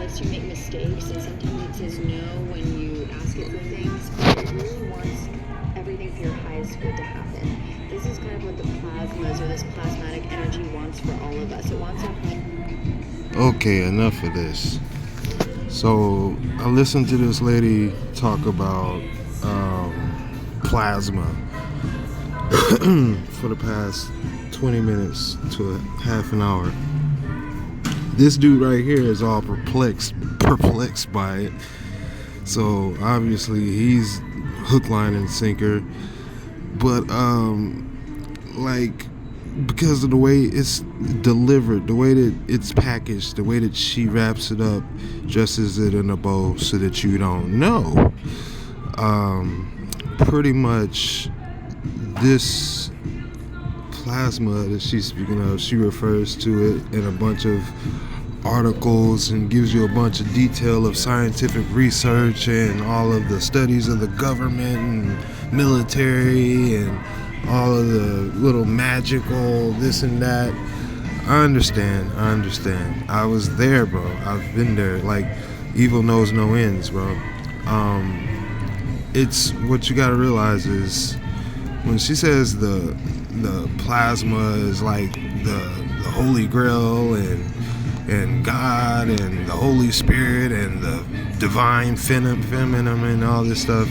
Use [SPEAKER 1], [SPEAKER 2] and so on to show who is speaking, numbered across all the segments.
[SPEAKER 1] yes, you make mistakes, and sometimes it says no when you ask it for things, but it really wants everything for your highest good to happen. This is kind of what the plasmas or this plasmatic energy wants for all of us. It wants our...
[SPEAKER 2] Okay, enough of this. So I listened to this lady talk about plasma for the past 20 minutes to a half an hour. This dude right here is all perplexed by it. So obviously he's hook, line, and sinker. But like, because of the way it's delivered, the way that it's packaged, the way that she wraps it up, dresses it in a bow so that you don't know. Pretty much this plasma that she's speaking of, she refers to it in a bunch of articles and gives you a bunch of detail of scientific research and all of the studies of the government and military and all of the little magical this and that. I understand. I was there, bro. I've been there. Like, evil knows no ends, bro. It's what you gotta realize is when she says the plasma is like the Holy Grail and God and the Holy Spirit and the divine feminine and all this stuff.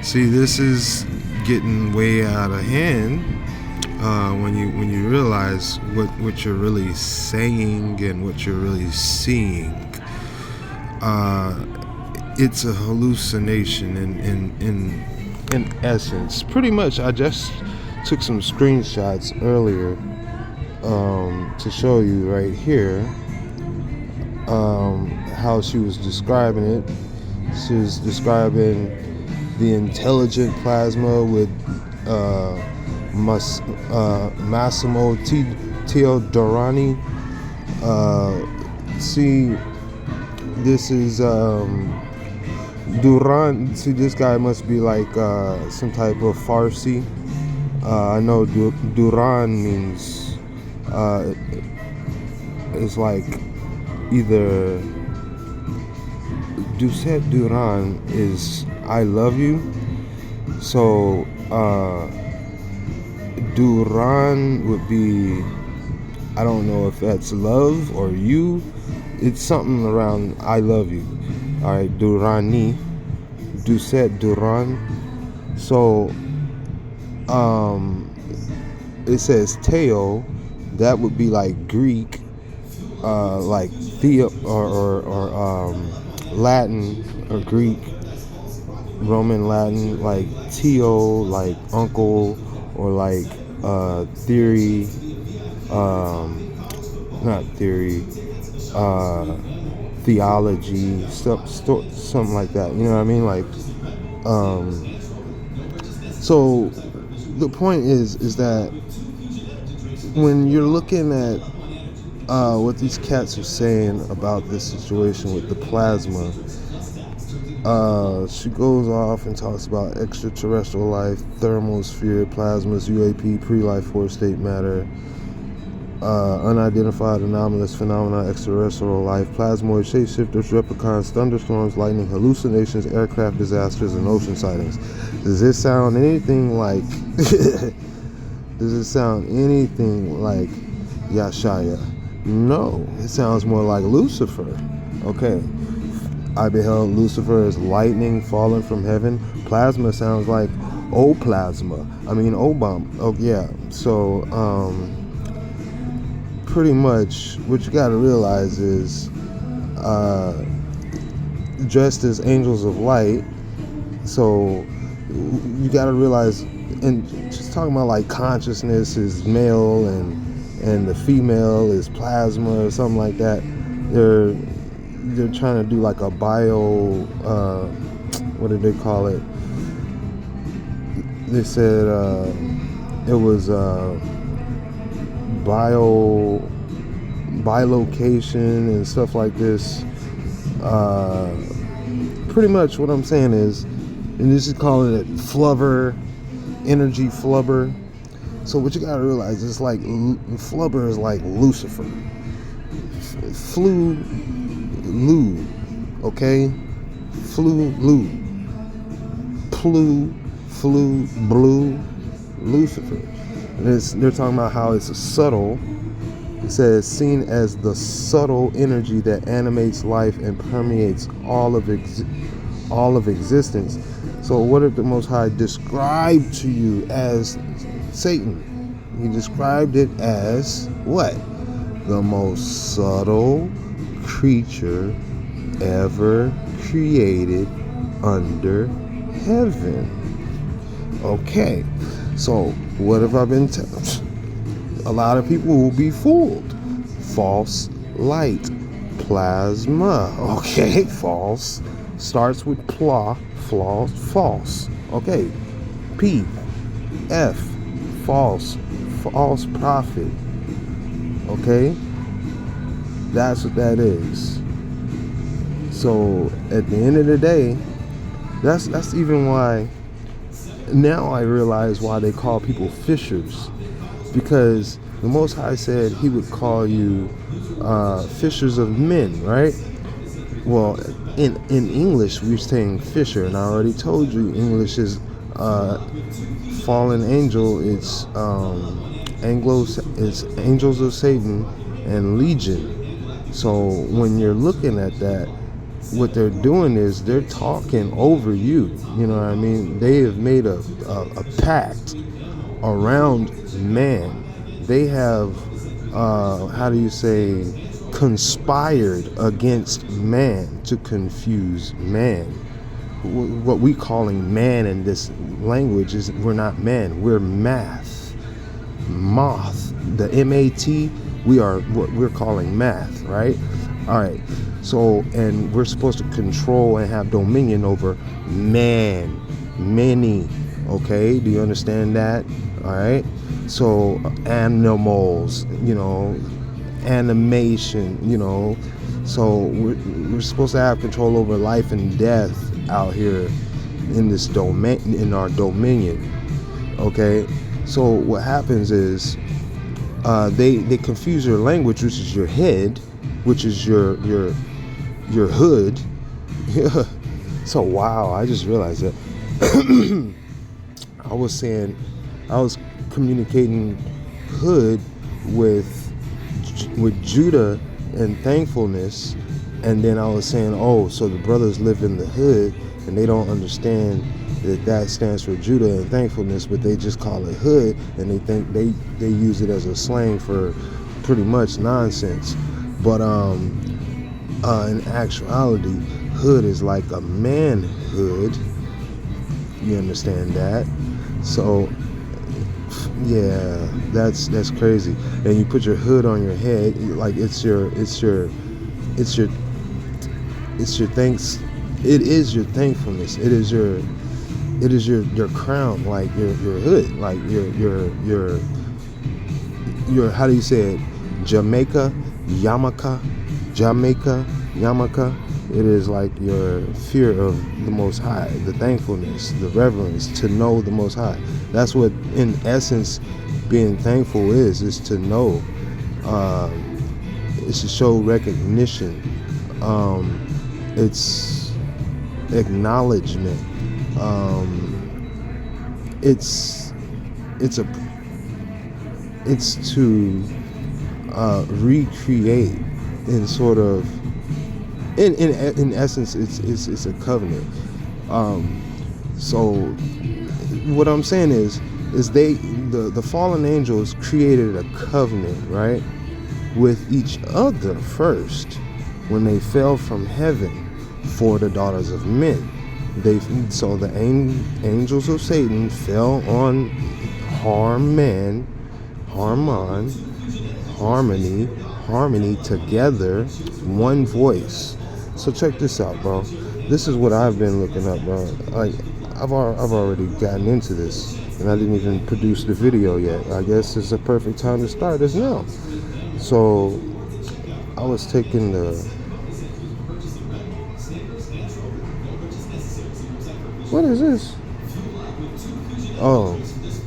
[SPEAKER 2] See, this is getting way out of hand when you realize what you're really saying and what you're really seeing. It's a hallucination in essence. Pretty much, I just took some screenshots earlier to show you right here how she was describing it. She was describing the intelligent plasma with Massimo Teodorani. See, this is Duran. See, this guy must be like some type of Farsi. I know Duran means it's like either Duset Duran is I love you. So Duran would be, I don't know if that's love or you. It's something around I love you. Alright, Durani. Duset Duran. So it says Teo, that would be like Greek, like Theo or Latin or Greek, Roman Latin, like Teo, like uncle, or like theory, not theory, theology, something like that. You know what I mean? Like, so the point is that when you're looking at what these cats are saying about this situation with the plasma, she goes off and talks about extraterrestrial life, thermosphere, plasmas, UAP, pre-life force state matter, unidentified anomalous phenomena, extraterrestrial life, plasmoid shapeshifters, replicants, thunderstorms, lightning, hallucinations, aircraft disasters, and ocean sightings. Does this sound anything like Yashaya? No, it sounds more like Lucifer. Okay, I beheld Lucifer as lightning falling from heaven. Plasma sounds like Obama. Oh yeah. So pretty much what you got to realize is dressed as angels of light. So you got to realize, and just talking about like consciousness is male and the female is plasma or something like that. They're trying to do like a bio, what did they call it? They said it was bilocation and stuff like this. Pretty much what I'm saying is, and this is calling it flubber, energy flubber. So what you gotta realize is like flubber is like Lucifer. Lu, okay? Flu, blue, Lucifer. And they're talking about how it's a subtle. It says, seen as the subtle energy that animates life and permeates all of existence. So what did the Most High describe to you as Satan? He described it as what? The most subtle creature ever created under heaven. Okay, so what have I been telling? A lot of people will be fooled. False light, plasma. Okay, false starts with false. Okay, P, F, false prophet. Okay, that's what that is. So at the end of the day, that's even why now I realize why they call people fishers, because the Most High said He would call you fishers of men, right? Well, in English we're saying fisher, and I already told you English is fallen angel. It's it's angels of Satan and legion. So when you're looking at that, what they're doing is they're talking over you. You know what I mean? They have made a pact around man. They have conspired against man to confuse man. What we calling man in this language is, we're not man, we're moth. The M-A-T, we are what we're calling math, right? All right. So, and we're supposed to control and have dominion over man, many. Okay, do you understand that? All right. So animals, animation, so we're supposed to have control over life and death out here in this domain, in our dominion. Okay. So what happens is they confuse your language, which is your head, which is your hood. So wow, I just realized that. I was communicating hood with Judah and thankfulness, and then I was saying, oh, so the brothers live in the hood and they don't understand that stands for Judah and thankfulness, but they just call it hood, and they think they use it as a slang for pretty much nonsense. But in actuality, hood is like a manhood. You understand that? So yeah, that's crazy. And you put your hood on your head, like it is your thankfulness. It is your crown, like your hood, like your how do you say it? Jamaica. It is like your fear of the Most High, the thankfulness, the reverence, to know the Most High. That's what, in essence, being thankful is to know. It's to show recognition. It's acknowledgement. It's to recreate in sort of. In essence, it's a covenant. So what I'm saying is the fallen angels created a covenant, right, with each other first when they fell from heaven for the daughters of men. So the angels of Satan fell on harmony together, one voice. So check this out, bro. This is what I've been looking up, bro. Like I've already gotten into this, and I didn't even produce the video yet. I guess it's a perfect time to start this now. So I was taking what is this? Oh,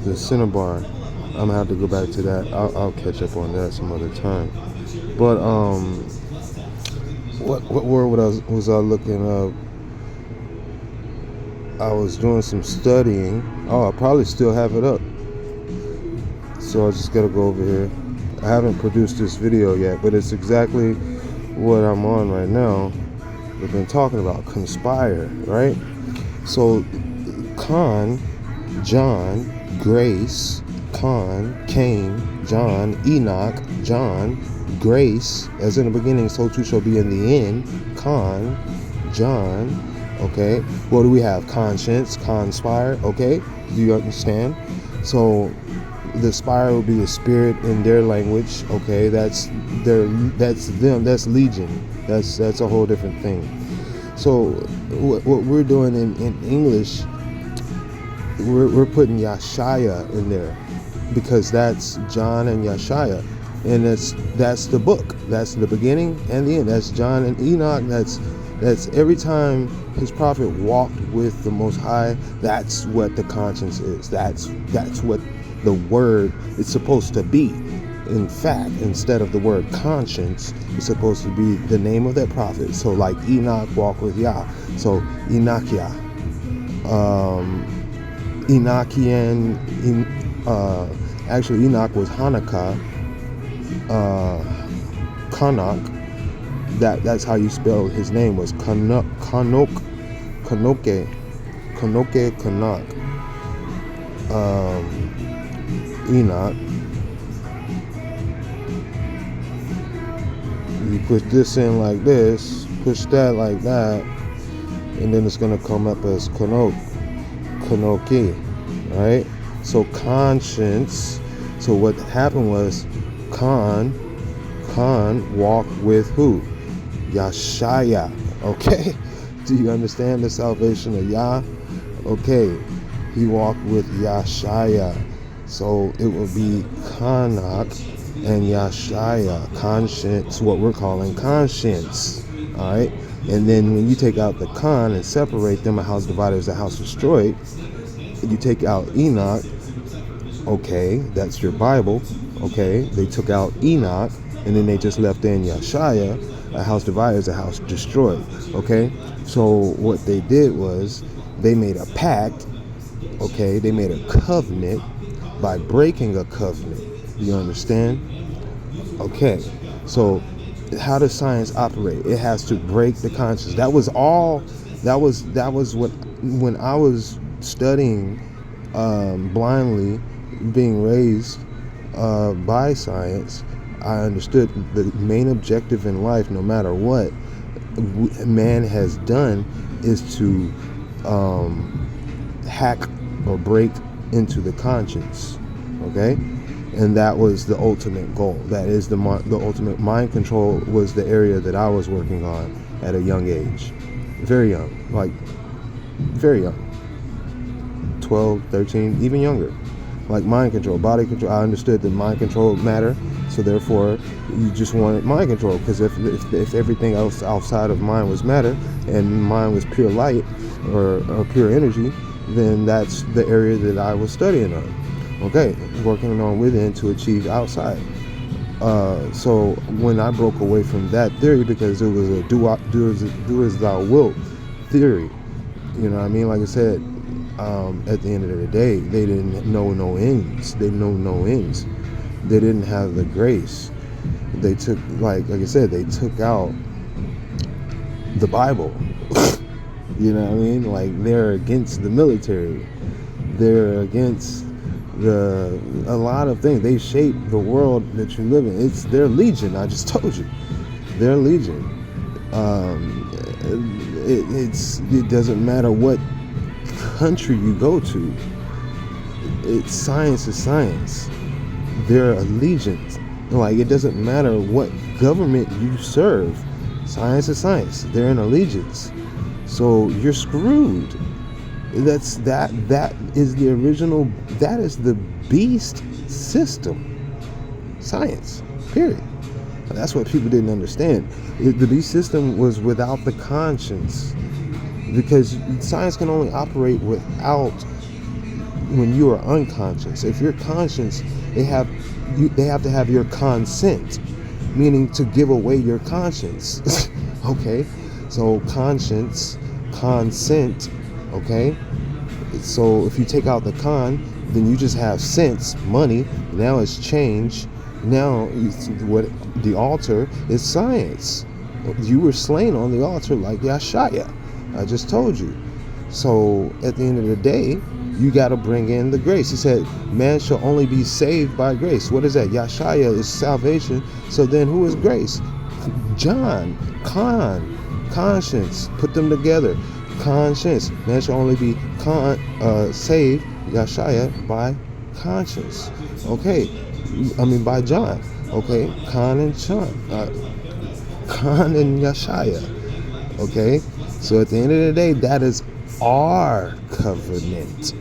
[SPEAKER 2] the Cinnabar. I'm gonna have to go back to that. I'll catch up on that some other time. But what word was I looking up? I was doing some studying. Oh, I probably still have it up. So I just gotta go over here. I haven't produced this video yet, but it's exactly what I'm on right now. We've been talking about conspire, right? So Con, John, Grace, Con, Cain, John, Enoch, John, Grace, as in the beginning, so too shall be in the end. Con, John, okay. What do we have? Conscience, conspire, okay. Do you understand? So the spire will be the spirit in their language, okay. That's them. That's legion. That's a whole different thing. So what we're doing in English, we're putting Yashaya in there because that's John and Yashaya, and that's the book. That's the beginning and the end. That's John and Enoch. That's every time his prophet walked with the Most High. That's what the conscience is. That's what the word is supposed to be. In fact, instead of the word conscience, it's supposed to be the name of that prophet. So like Enoch walked with Yah. So Enochia. Enochian, actually Enoch was Hanukkah, Kanak. That's how you spell his name, was Kanak, Kanak. Enoch. You push this in like this, push that like that, and then it's gonna come up as Kanoki, right? So conscience. So what happened was Khan walked with who? Yashaya. Okay? Do you understand the salvation of Yah? Okay. He walked with Yashaya. So it will be Kanak and Yashaya. Conscience, what we're calling conscience. Alright? And then when you take out the Khan and separate them, a house divided is a house destroyed. You take out Enoch, okay, that's your Bible, okay. They took out Enoch, and then they just left in Yashaya, a house divided is a house destroyed, okay. So what they did was they made a pact, okay. They made a covenant by breaking a covenant. Do you understand? Okay. So how does science operate? It has to break the conscience. That was what, when I was studying blindly, being raised by science, I understood the main objective in life, no matter what man has done, is to hack or break into the conscience, okay. And that was the ultimate goal. That is the ultimate. Mind control was the area that I was working on at a young age. Very young. Like, very young. 12, 13, even younger. Like mind control, body control. I understood that mind control mattered. So therefore, you just wanted mind control. Because if everything else outside of mind was matter, and mind was pure light or pure energy, then that's the area that I was studying on. Okay, working on within to achieve outside. So when I broke away from that theory, because it was a do as thou wilt theory, you know what I mean? Like I said, at the end of the day, they didn't know no ends. They know no ends. They didn't have the grace. They took, like I said, they took out the Bible. You know what I mean? Like, they're against the military. They're against a lot of things. They shape the world that you live in. It's their legion. I just told you, their legion. It doesn't matter what country you go to. Science is science. They're allegiance. Like, it doesn't matter what government you serve. Science is science. They're in allegiance. So you're screwed. That is the original. That is the beast system. Science. Period. That's what people didn't understand. The beast system was without the conscience, because science can only operate without, when you are unconscious. If you're conscious, they have to have your consent, meaning to give away your conscience. Okay, so conscience, consent. Okay, so if you take out the con, then you just have sense, money. Now it's change. Now what the altar is science. You were slain on the altar like Yashaya. I just told you. So at the end of the day, you got to bring in the grace. He said, man shall only be saved by grace. What is that? Yashaya is salvation. So then who is grace? John, conscience. Put them together. Conscience. Man shall only be saved, Yashaya, by conscience. Okay. I mean by John. Okay. Khan and Yashaya. Okay. So at the end of the day, that is our covenant.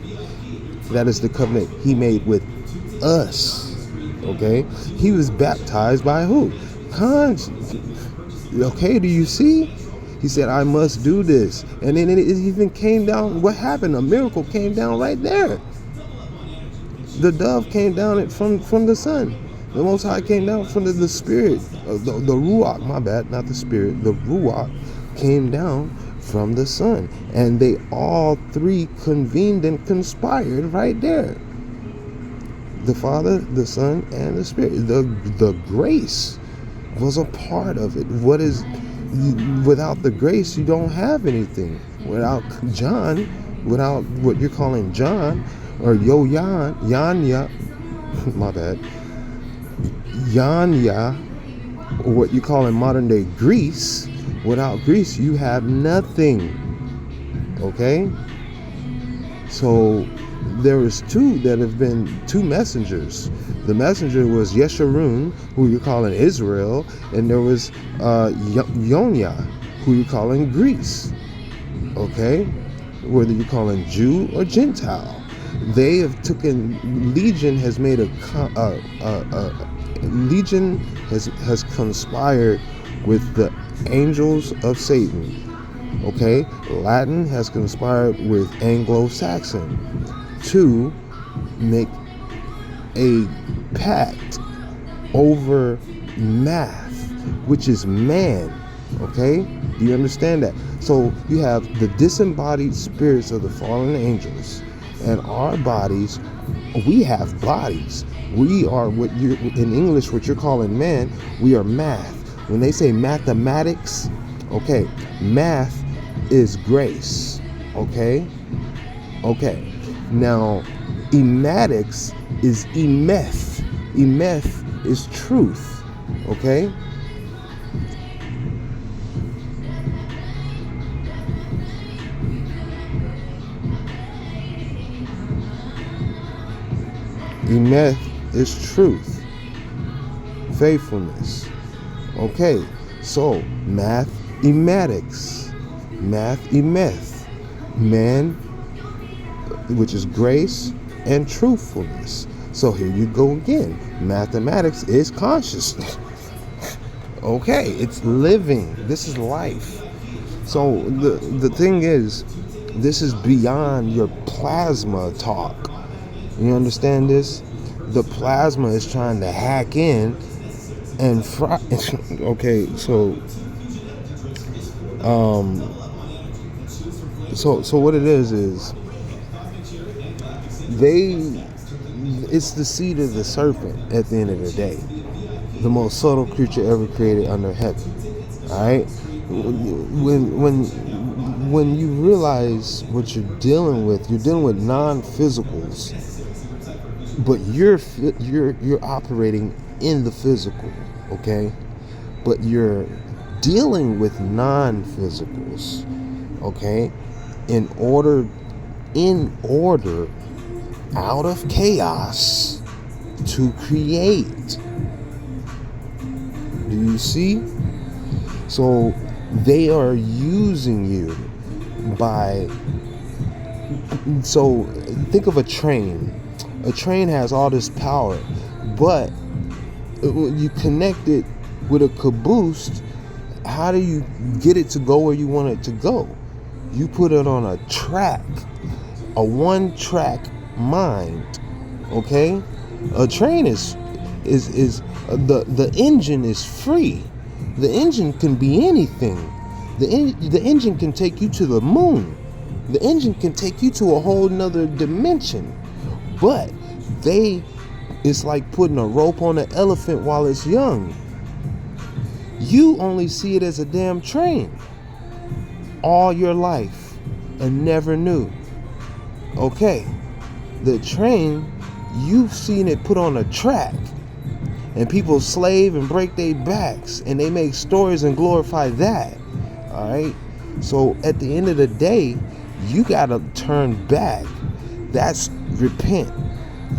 [SPEAKER 2] That is the covenant he made with us. Okay. He was baptized by who? Okay, do you see? He said, I must do this. And then it even came down. What happened? A miracle came down right there. The dove came down from the sun. The Most High came down from the spirit. The Ruach, my bad, not the spirit. The Ruach came down from the sun. And they all three convened and conspired right there. The Father, the Son, and the Spirit. The grace was a part of it. Without the grace, you don't have anything. Without John, without what you're calling John, or Yanya, my bad, Yanya, or what you call in modern day Greece, without Greece, you have nothing. Okay? So there was two messengers. The messenger was Yeshurun, who you're calling Israel, and there was Yonya, who you're calling Greece. Okay? Whether you're calling Jew or Gentile. They have Legion has made Legion has conspired with the angels of Satan. Okay? Latin has conspired with Anglo-Saxon to make a pact over math, which is man. Okay? Do you understand that? So you have the disembodied spirits of the fallen angels, and our bodies. We have bodies. We are what you in English, what you're calling man. We are math. When they say mathematics, okay, math is grace. Okay. Now, ematics is emeth. Emeth is truth. Okay. Emeth is truth, faithfulness. Okay, so mathematics, emeth, man, which is grace and truthfulness. So here you go again. Mathematics is consciousness. Okay, it's living. This is life. So the thing is, this is beyond your plasma talk. You understand this? The plasma is trying to hack in and fry. Okay, so what it is it's the seed of the serpent at the end of the day, the most subtle creature ever created under heaven. All right, when you realize what you're dealing with non-physicals. But you're operating in the physical, okay? But you're dealing with non-physicals, okay? In order, out of chaos, to create. Do you see? So they are using you so think of a train. A train has all this power, but when you connect it with a caboose, how do you get it to go where you want it to go? You put it on a track, a one-track mind. Okay, a train is the engine is free, The engine can be anything. The engine can take you to the moon. The engine can take you to a whole nother dimension. But it's like putting a rope on an elephant while it's young. You only see it as a damn train all your life and never knew. Okay, the train, you've seen it put on a track, and people slave and break their backs, and they make stories and glorify that. All right, so at the end of the day, you gotta turn back. That's repent.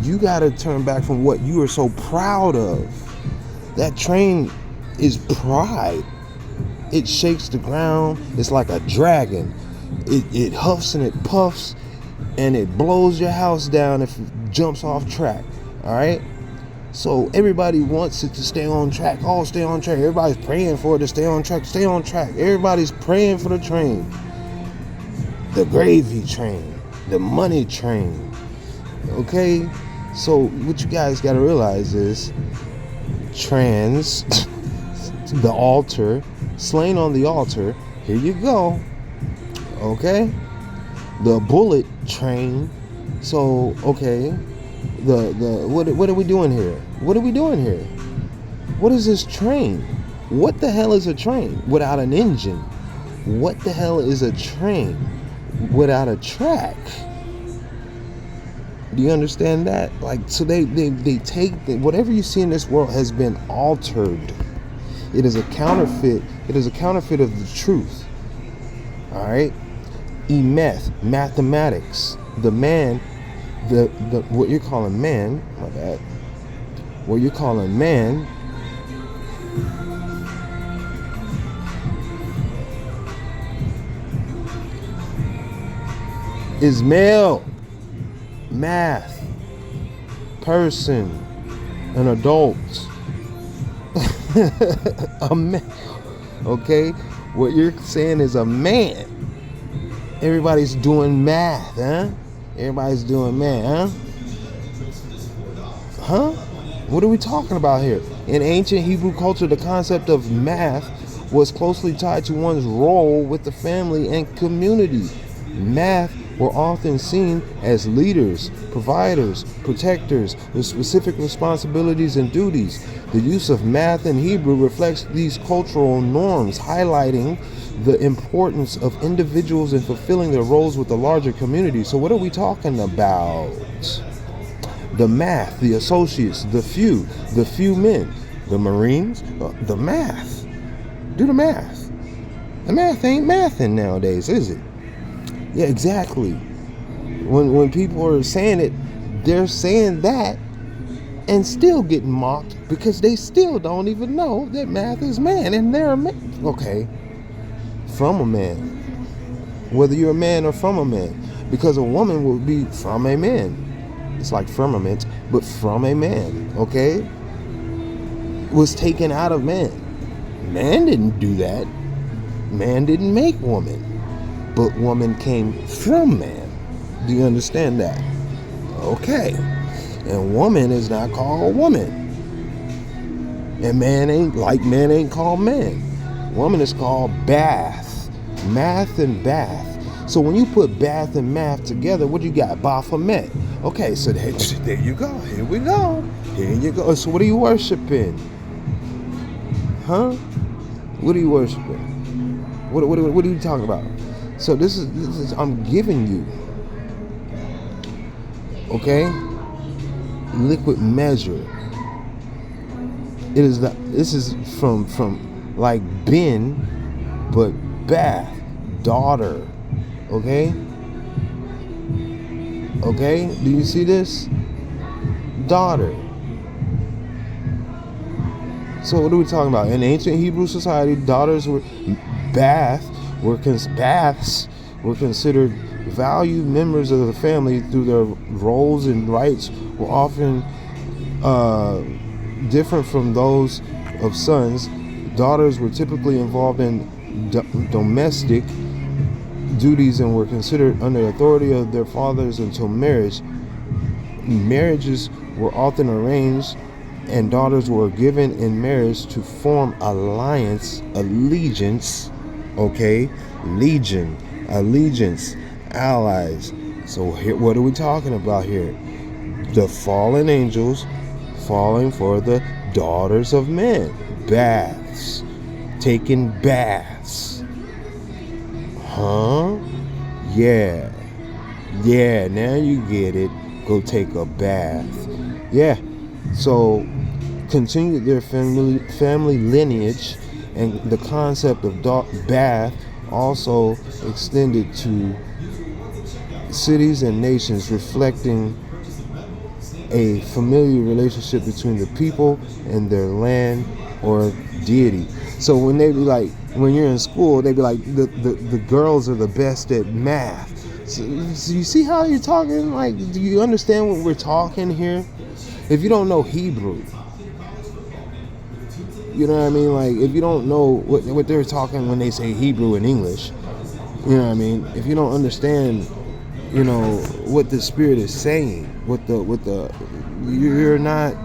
[SPEAKER 2] You gotta turn back from what you are so proud of. That train is pride. It shakes the ground. It's like a dragon. It huffs and it puffs, and it blows your house down if it jumps off track. All right, so everybody wants it to stay on track. Oh, stay on track. Everybody's praying for it to stay on track. Stay on track. Everybody's praying for the train. The gravy train, the money train. Okay, so what you guys got to realize is trans, the altar, slain on the altar. Here you go. Okay, the bullet train. So okay, what are we doing here? What are we doing here? What is this train? What the hell is a train without an engine? What the hell is a train without a track? Do you understand that? Like, so they take whatever you see in this world has been altered. It is a counterfeit. It is a counterfeit of the truth. All right. Mathematics. The man, the what you're calling man. My bad. What you're calling man is male. Math, person, an adult. A man. Okay, what you're saying is a man. Everybody's doing math, huh? Everybody's doing math, huh? What are we talking about here? In ancient Hebrew culture, the concept of math was closely tied to one's role with the family and community. Math were often seen as leaders, providers, protectors with specific responsibilities and duties. The use of math in Hebrew reflects these cultural norms, highlighting the importance of individuals in fulfilling their roles with the larger community. So what are we talking about? The math, the associates, the few men, the Marines, the math. Do the math. The math ain't mathing nowadays, is it? Yeah, exactly. When people are saying it, they're saying that and still getting mocked because they still don't even know that math is man and they're a man. Okay, from a man. Whether you're a man or from a man. Because a woman will be from a man. It's like firmament, but from a man, okay? Was taken out of man. Man didn't do that. Man didn't make woman. But woman came from man. Do you understand that? Okay. And woman is not called woman. And man ain't called man. Woman is called bath. Math and bath. So when you put bath and math together, what do you got? Baphomet. Okay, so there you go. Here we go. Here you go. So what are you worshiping? Huh? What are you worshiping? What are you talking about? So this is I'm giving you, okay, liquid measure. This is from like bin, but bath, daughter, okay? Okay, do you see this? Daughter. So what are we talking about? In ancient Hebrew society, daughters were baths were considered valued members of the family through their roles and rights were often different from those of sons. Daughters were typically involved in domestic duties and were considered under the authority of their fathers until marriage. Marriages were often arranged and daughters were given in marriage to form allegiance, okay, legion, allegiance, allies. So here, what are we talking about here? The fallen angels falling for the daughters of men. Baths, taking baths. Huh? Yeah, now you get it. Go take a bath. Yeah. So continued their family lineage, and the concept of bath also extended to cities and nations, reflecting a familiar relationship between the people and their land or deity. So when they be like, when you're in school, they be like, the girls are the best at math. So you see how you're talking? Like, do you understand what we're talking here? If you don't know Hebrew, you know what I mean? Like, if you don't know what they're talking when they say Hebrew and English, you know what I mean? If you don't understand, you know, what the Spirit is saying, you're not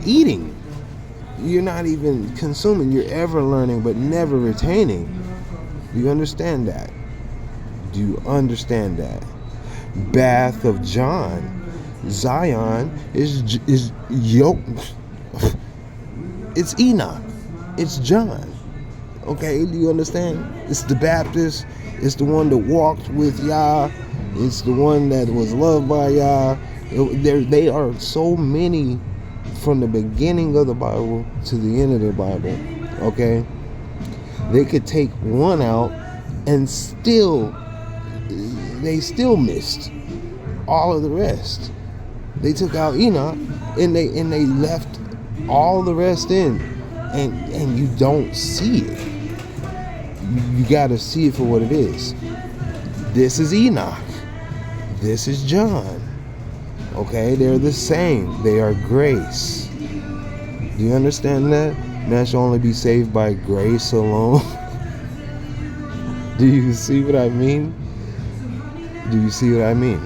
[SPEAKER 2] eating. You're not even consuming. You're ever learning but never retaining. You understand that? Do you understand that? Bath of John. Zion is it's Enoch. It's John. Okay, do you understand? It's the Baptist. It's the one that walked with Yah. It's the one that was loved by Yah. They are so many from the beginning of the Bible to the end of the Bible. Okay? They could take one out and they still missed all of the rest. They took out Enoch and they left all the rest in, and you don't see it. You got to see it for what it is. This is Enoch. This is John. Okay, they're the same. They are grace. Do you understand that? Man shall only be saved by grace alone. Do you see what I mean? Do you see what I mean?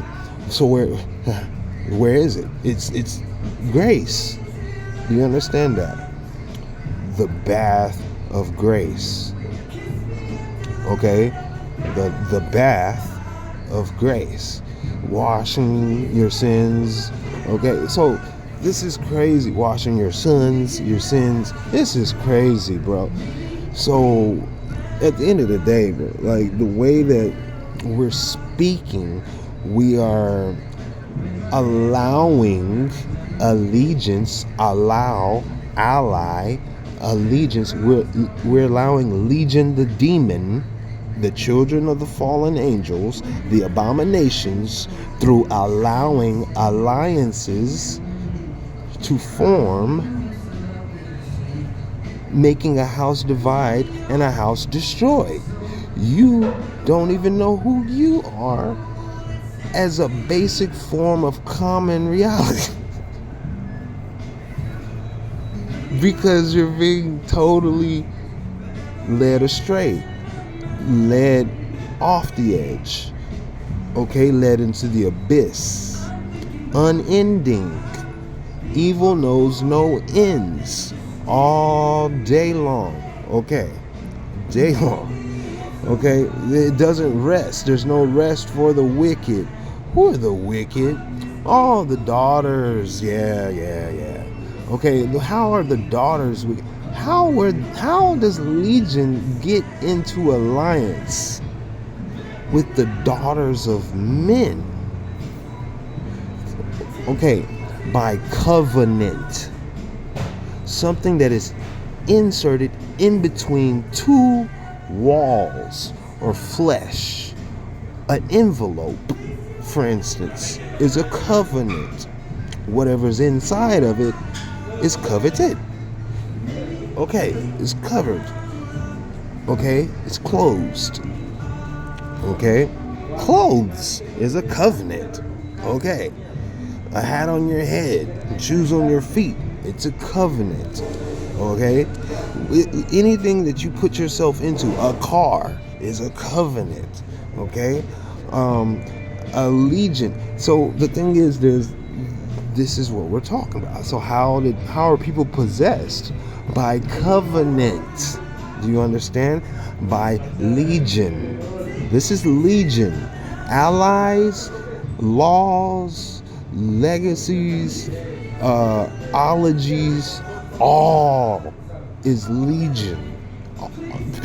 [SPEAKER 2] So where is it? It's grace. Do you understand that? The bath of grace. Okay? The bath of grace. Washing your sins. Okay? So this is crazy. Washing your sins. This is crazy, bro. So at the end of the day, bro, like the way that we're speaking, we are allowing allegiance, ally, allegiance. We're allowing legion, the demon, the children of the fallen angels, the abominations, through allowing alliances to form, making a house divide and a house destroy. You don't even know who you are as a basic form of common reality. Because you're being totally led astray, led off the edge, okay, led into the abyss, unending. Evil knows no ends, all day long, okay, day long, okay. It doesn't rest. There's no rest for the wicked. Who are the wicked? Oh, the daughters. Yeah. Okay, how are the daughters wicked? How does Legion get into alliance with the daughters of men? Okay, by covenant. Something that is inserted in between two walls or flesh. An envelope, for instance, is a covenant. Whatever's inside of it is coveted. Okay, it's covered. Okay, it's closed. Okay, clothes is a covenant. Okay, a hat on your head, shoes on your feet, it's a covenant. Okay, anything that you put yourself into, a car is a covenant. Okay, allegiance. So the thing is, this is what we're talking about. So how are people possessed? By covenant. Do you understand? By legion. This is legion. Allies, laws, legacies, ologies, all is legion.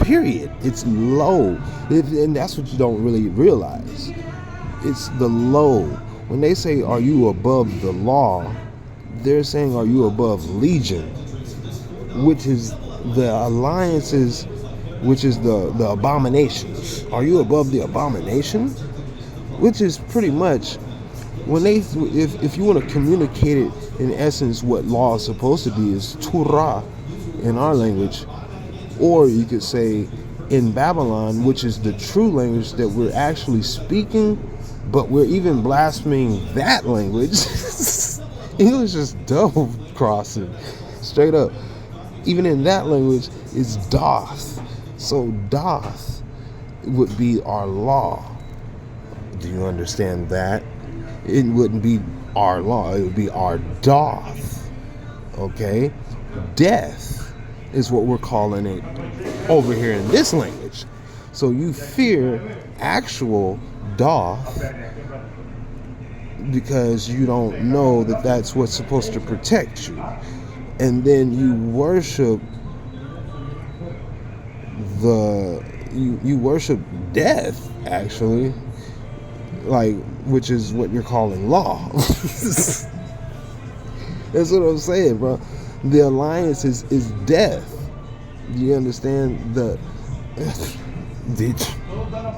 [SPEAKER 2] Period. It's low. And that's what you don't really realize. It's the low. When they say, are you above the law? They're saying, are you above legion? Which is the alliances, which is the abominations. Are you above the abomination? Which is pretty much, when they, if you want to communicate it in essence, what law is supposed to be is Torah in our language, or you could say in Babylon, which is the true language that we're actually speaking, but we're even blaspheming that language. English is double crossing, straight up. Even in that language, it's Doth. So Doth would be our law. Do you understand that? It wouldn't be our law, it would be our Doth. Okay? Death is what we're calling it over here in this language. So you fear actual Doth because you don't know that that's what's supposed to protect you. And then you worship you worship death, actually, like, which is what you're calling law. That's what I'm saying, bro. The alliance is death. Do you understand?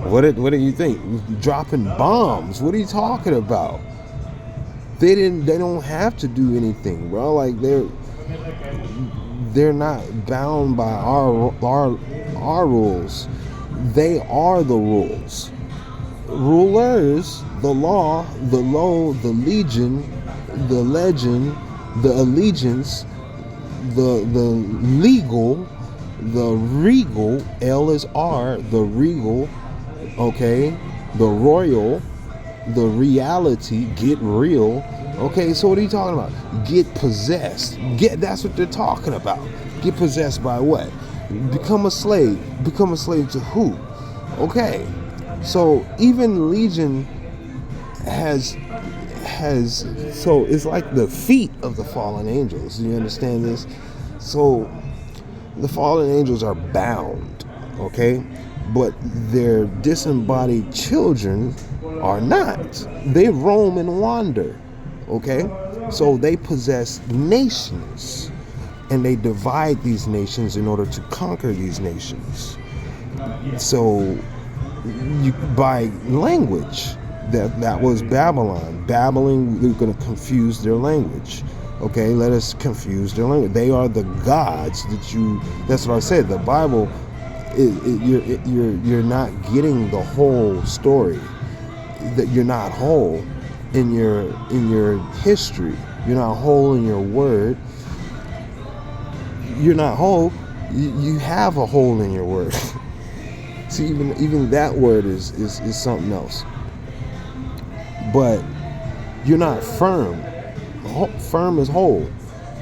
[SPEAKER 2] What do you think? Dropping bombs? What are you talking about? They don't have to do anything, bro. Like, they're not bound by our rules. They are the rules. Rulers, the law, the legion, the legend, the allegiance, the legal, the regal, L is R, the regal, okay, the royal, the reality, get real. Okay, so what are you talking about? Get possessed. That's what they're talking about. Get possessed by what? Become a slave. Become a slave to who? Okay, so even Legion has so it's like the feet of the fallen angels. Do you understand this? So the fallen angels are bound, okay, but their disembodied children are not. They roam and wander. Okay, so they possess nations, and they divide these nations in order to conquer these nations. So by language, that was Babylon. Babbling, they're going to confuse their language. Okay, let us confuse their language. They are the gods that's what I said. The Bible, you're not getting the whole story. That you're not whole in your history. You're not whole in your word. You're not whole. You have a hole in your word. See, even that word is something else. But you're not firm. Firm is whole.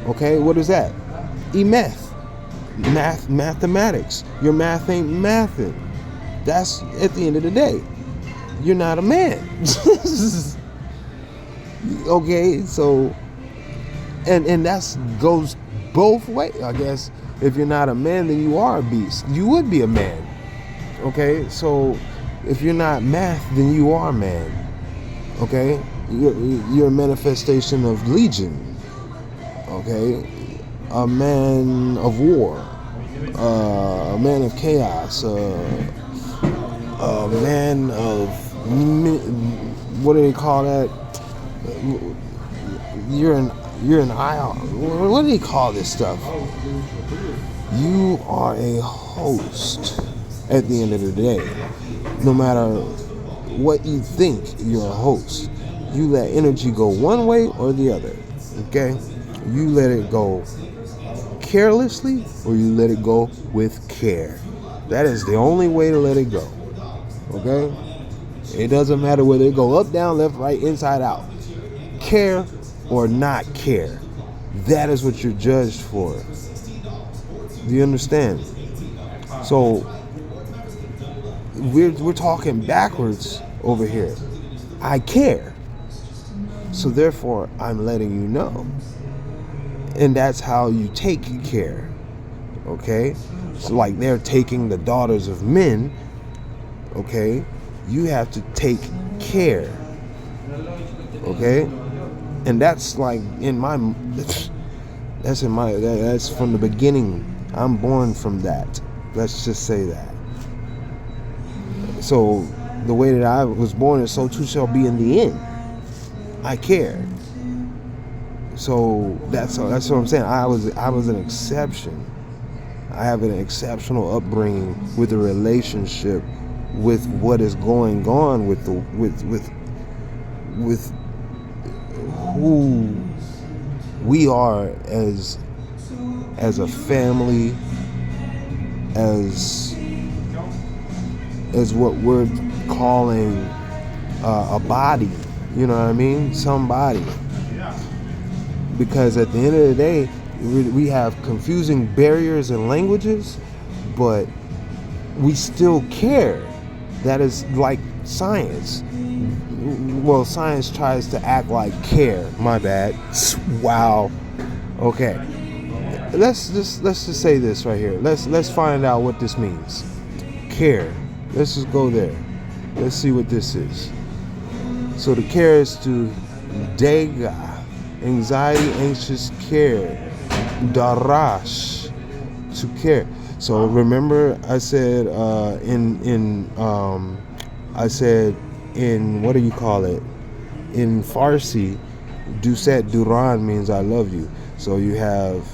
[SPEAKER 2] Okay, what is that? Mathematics. Your math ain't mathin'. That's at the end of the day. You're not a man. Okay, so and that's goes both ways. I guess if you're not a man, then you are a beast. You would be a man. Okay, so if you're not math, then you are man. Okay, you're a manifestation of legion. Okay, a man of war, a man of chaos, a man of, what do they call that? You're an ion. What do they call this stuff? You are a host at the end of the day. No matter what you think, you're a host. You let energy go one way or the other. Okay? You let it go carelessly, or you let it go with care. That is the only way to let it go. Okay? It doesn't matter whether it go up, down, left, right, inside, out. Care or not care. That is what you're judged for. Do you understand? So we're talking backwards over here. I care. So therefore, I'm letting you know. And that's how you take care. Okay? So like they're taking the daughters of men. Okay? You have to take care. Okay? And that's like that's from the beginning. I'm born from that. Let's just say that. So the way that I was born is so too shall be in the end. I care. So that's what I'm saying. I was an exception. I have an exceptional upbringing with a relationship with what is going on with who we are as a family, as what we're calling a body. You know what I mean? Somebody. Because at the end of the day, we have confusing barriers and languages, but we still care. That is like science. Well, science tries to act like care. My bad. Wow. Okay. Let's just say this right here. Let's find out what this means. Care. Let's just go there. Let's see what this is. So the care is to dega, anxiety, anxious, care, darash, to care. So remember, I said I said in what do you call it? In Farsi, Duset Duran means I love you. So you have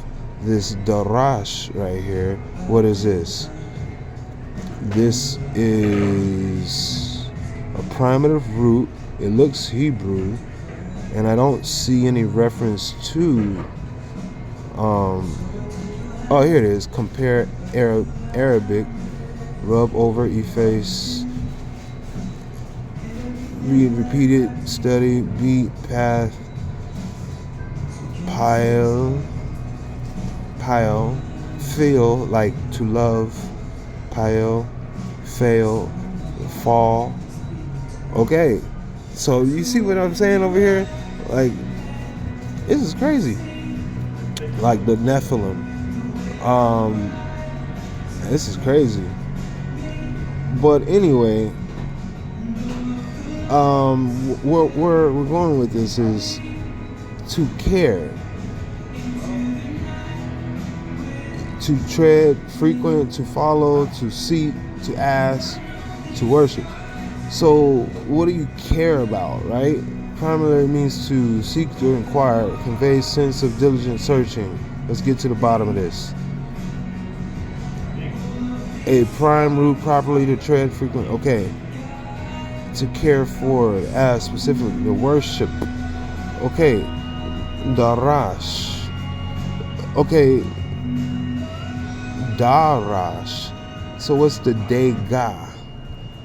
[SPEAKER 2] this darash right here. What is this? This is a primitive root. It looks Hebrew, and I don't see any reference to oh, here it is. Compare Arabic, rub over, efface, read, repeated, study, beat, path, pile, feel, like to love, pile, fail, fall. Okay, so you see what I'm saying over here? Like, this is crazy. Like the Nephilim. This is crazy. But anyway, where we're going with this is to care, to tread, frequent, to follow, to seek, to ask, to worship. So what do you care about, right? Primarily means to seek, to inquire, conveys sense of diligent searching. Let's get to the bottom of this. A prime root, properly to tread, frequent. Okay. To care for, ask specifically, to worship. Okay. Darash. Okay. Darash. So what's the dega?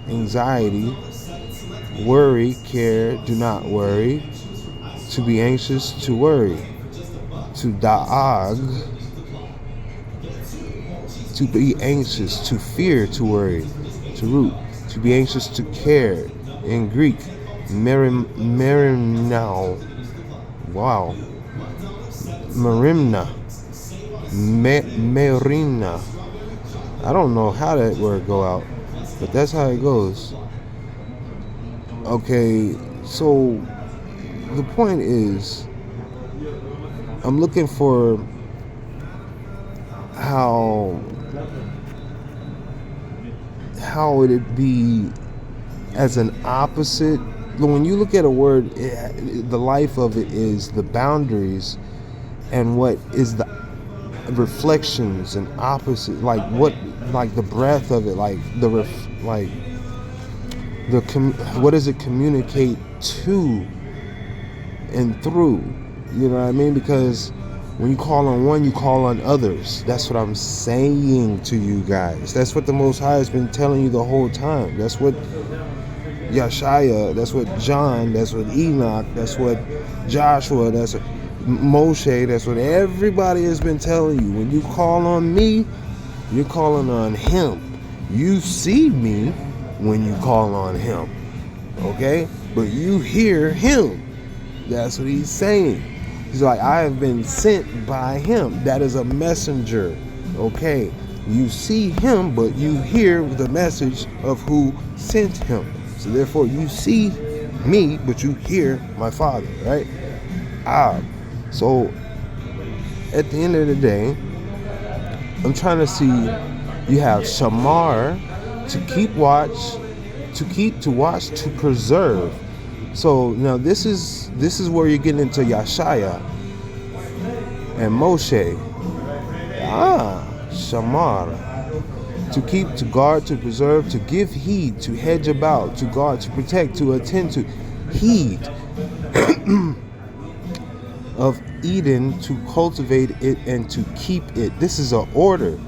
[SPEAKER 2] Anxiety, worry, care, do not worry, to be anxious, to worry, to da'ag, to be anxious, to fear, to worry, to root, to be anxious, to care. In Greek, merimnao, wow, merimna, merina. I don't know how that word go out, but that's how it goes. Okay, so the point is, I'm looking for how would it be as an opposite. When you look at a word, the life of it is the boundaries and what is the reflections and opposite, like what, like the breadth of it, like what does it communicate to and through? You know what I mean? Because when you call on one, you call on others. That's what I'm saying to you guys. That's what the Most High has been telling you the whole time. That's what Yeshaya, that's what John, that's what Enoch, that's what Joshua, that's Moshe, that's what everybody has been telling you. When you call on me, you're calling on him. You see me when you call on him. Okay? But you hear him. That's what he's saying. He's like, I have been sent by him. That is a messenger. Okay? You see him, but you hear the message of who sent him. So therefore, you see me, but you hear my Father, right? So at the end of the day, I'm trying to see, you have Shamar, to keep watch, to watch, to preserve. So now this is where you're getting into Yashaya and Moshe. Shamar, to keep, to guard, to preserve, to give heed, to hedge about, to guard, to protect, to attend to, heed of Eden, to cultivate it and to keep it. This is an order.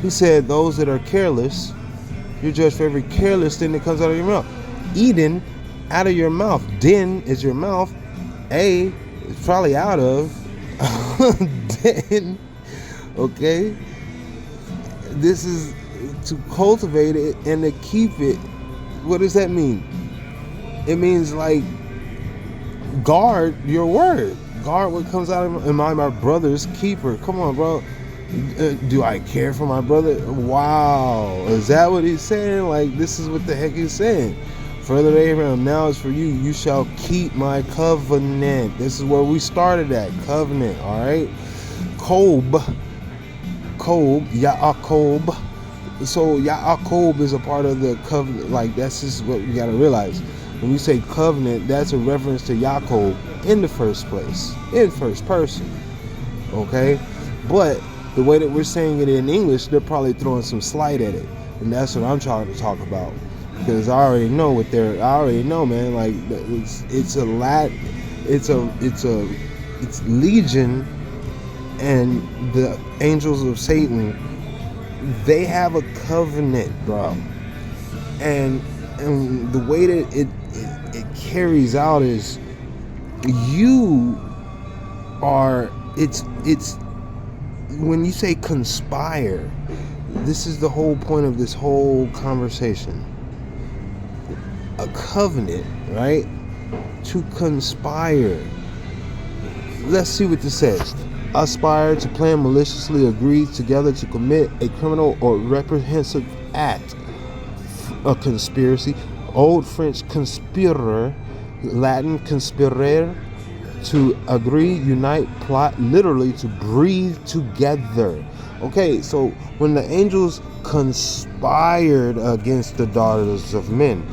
[SPEAKER 2] He said, those that are careless, you're judged for every careless thing that comes out of your mouth. Eden, out of your mouth. Din is your mouth. A is probably out of. Den. Okay? This is to cultivate it and to keep it. What does that mean? It means like guard your word. Guard what comes out of my, am I my brother's keeper? Come on, bro. Do I care for my brother? Wow. Is that what he's saying? Like, this is what the heck he's saying. Further Abraham, now is for you. You shall keep my covenant. This is where we started at. Covenant, all right? Kob, Yaakov. So Yaakov is a part of the covenant. Like, that's just what you got to realize. When you say covenant, that's a reference to Yaakov in the first place, in first person. Okay? But the way that we're saying it in English, they're probably throwing some slight at it. And that's what I'm trying to talk about. Because I already know what I already know, man. Like, it's Legion and the angels of Satan. They have a covenant, bro. And the way that it carries out is you are, it's when you say conspire, this is the whole point of this whole conversation. A covenant, right? To conspire. Let's see what this says. Aspire, to plan maliciously, agree together to commit a criminal or reprehensible act. A conspiracy. Old French conspirer, Latin conspirere, to agree, unite, plot, literally to breathe together. Okay, so when the angels conspired against the daughters of men,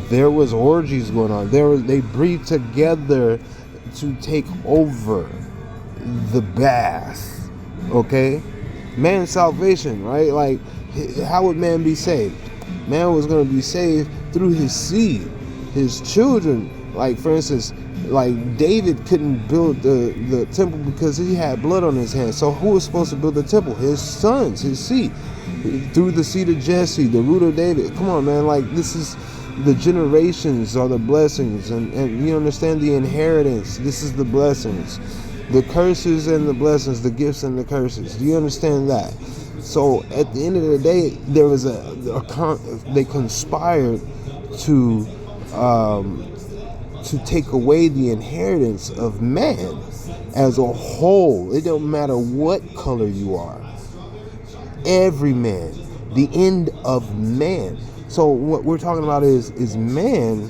[SPEAKER 2] there was orgies going on. They breathed together to take over the bath. Okay, man's salvation, right? Like, how would man be saved? Man was going to be saved through his seed, his children. Like, for instance, like David couldn't build the temple because he had blood on his hands. So who was supposed to build the temple? His sons, his seed, through the seed of Jesse, the root of David. Come on, man. Like, this is the generations are the blessings, and you understand the inheritance. This is the blessings, the curses and the blessings, the gifts and the curses. Do you understand that? So at the end of the day, there was they conspired to take away the inheritance of man as a whole. It don't matter what color you are. Every man, the end of man. So what we're talking about is man,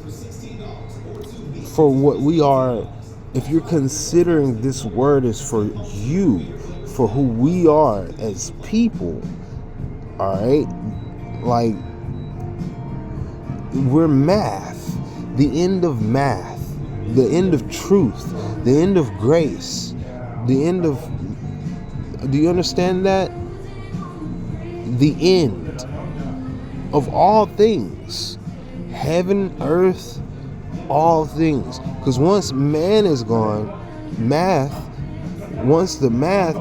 [SPEAKER 2] for what we are. If you're considering this word is for you, for who we are as people, all right? Like, we're math, the end of math, the end of truth, the end of grace, the end of, do you understand that? The end of all things, heaven, earth, all things. Because once man is gone, once the math,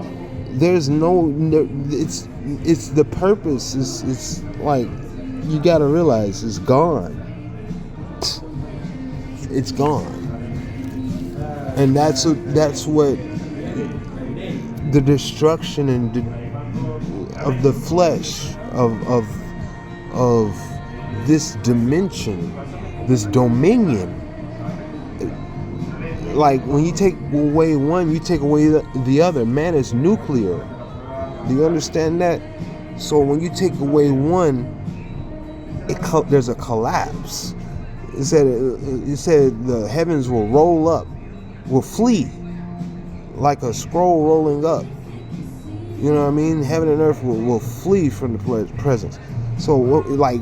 [SPEAKER 2] there's it's the purpose. It's like, you gotta realize it's gone. it's gone. And that's what the destruction of the flesh of this dimension, this dominion. Like when you take away one, you take away the other. Man is nuclear. Do you understand that? So when you take away one, there's a collapse. It said the heavens will roll up, will flee like a scroll rolling up. You know what I mean? Heaven and earth will flee from the presence. So like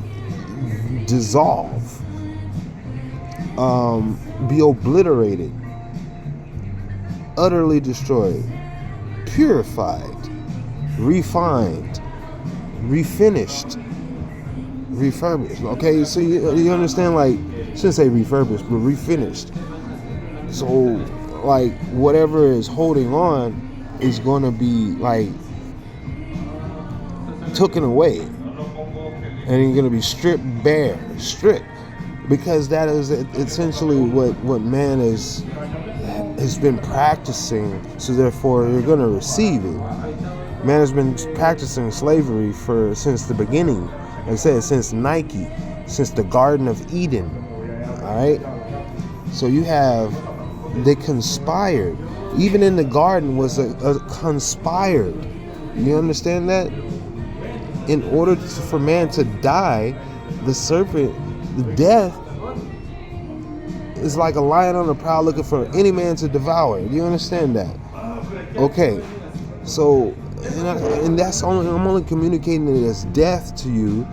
[SPEAKER 2] dissolve, be obliterated, utterly destroyed, purified, refined, refinished, refurbished. Okay, so you understand, like, I shouldn't say refurbished, but refinished. So like whatever is holding on is going to be like taken away, and you're going to be stripped bare, because that is essentially what man has been practicing. So therefore you're going to receive it. Man has been practicing slavery since the beginning. Like I said, since Nike, since the Garden of Eden. All right. So they conspired. Even in the garden was a conspired. You understand that? In order for man to die, the serpent, the death, is like a lion on the prowl looking for any man to devour. Do you understand that? Okay. So, and that's I'm only communicating it as death to you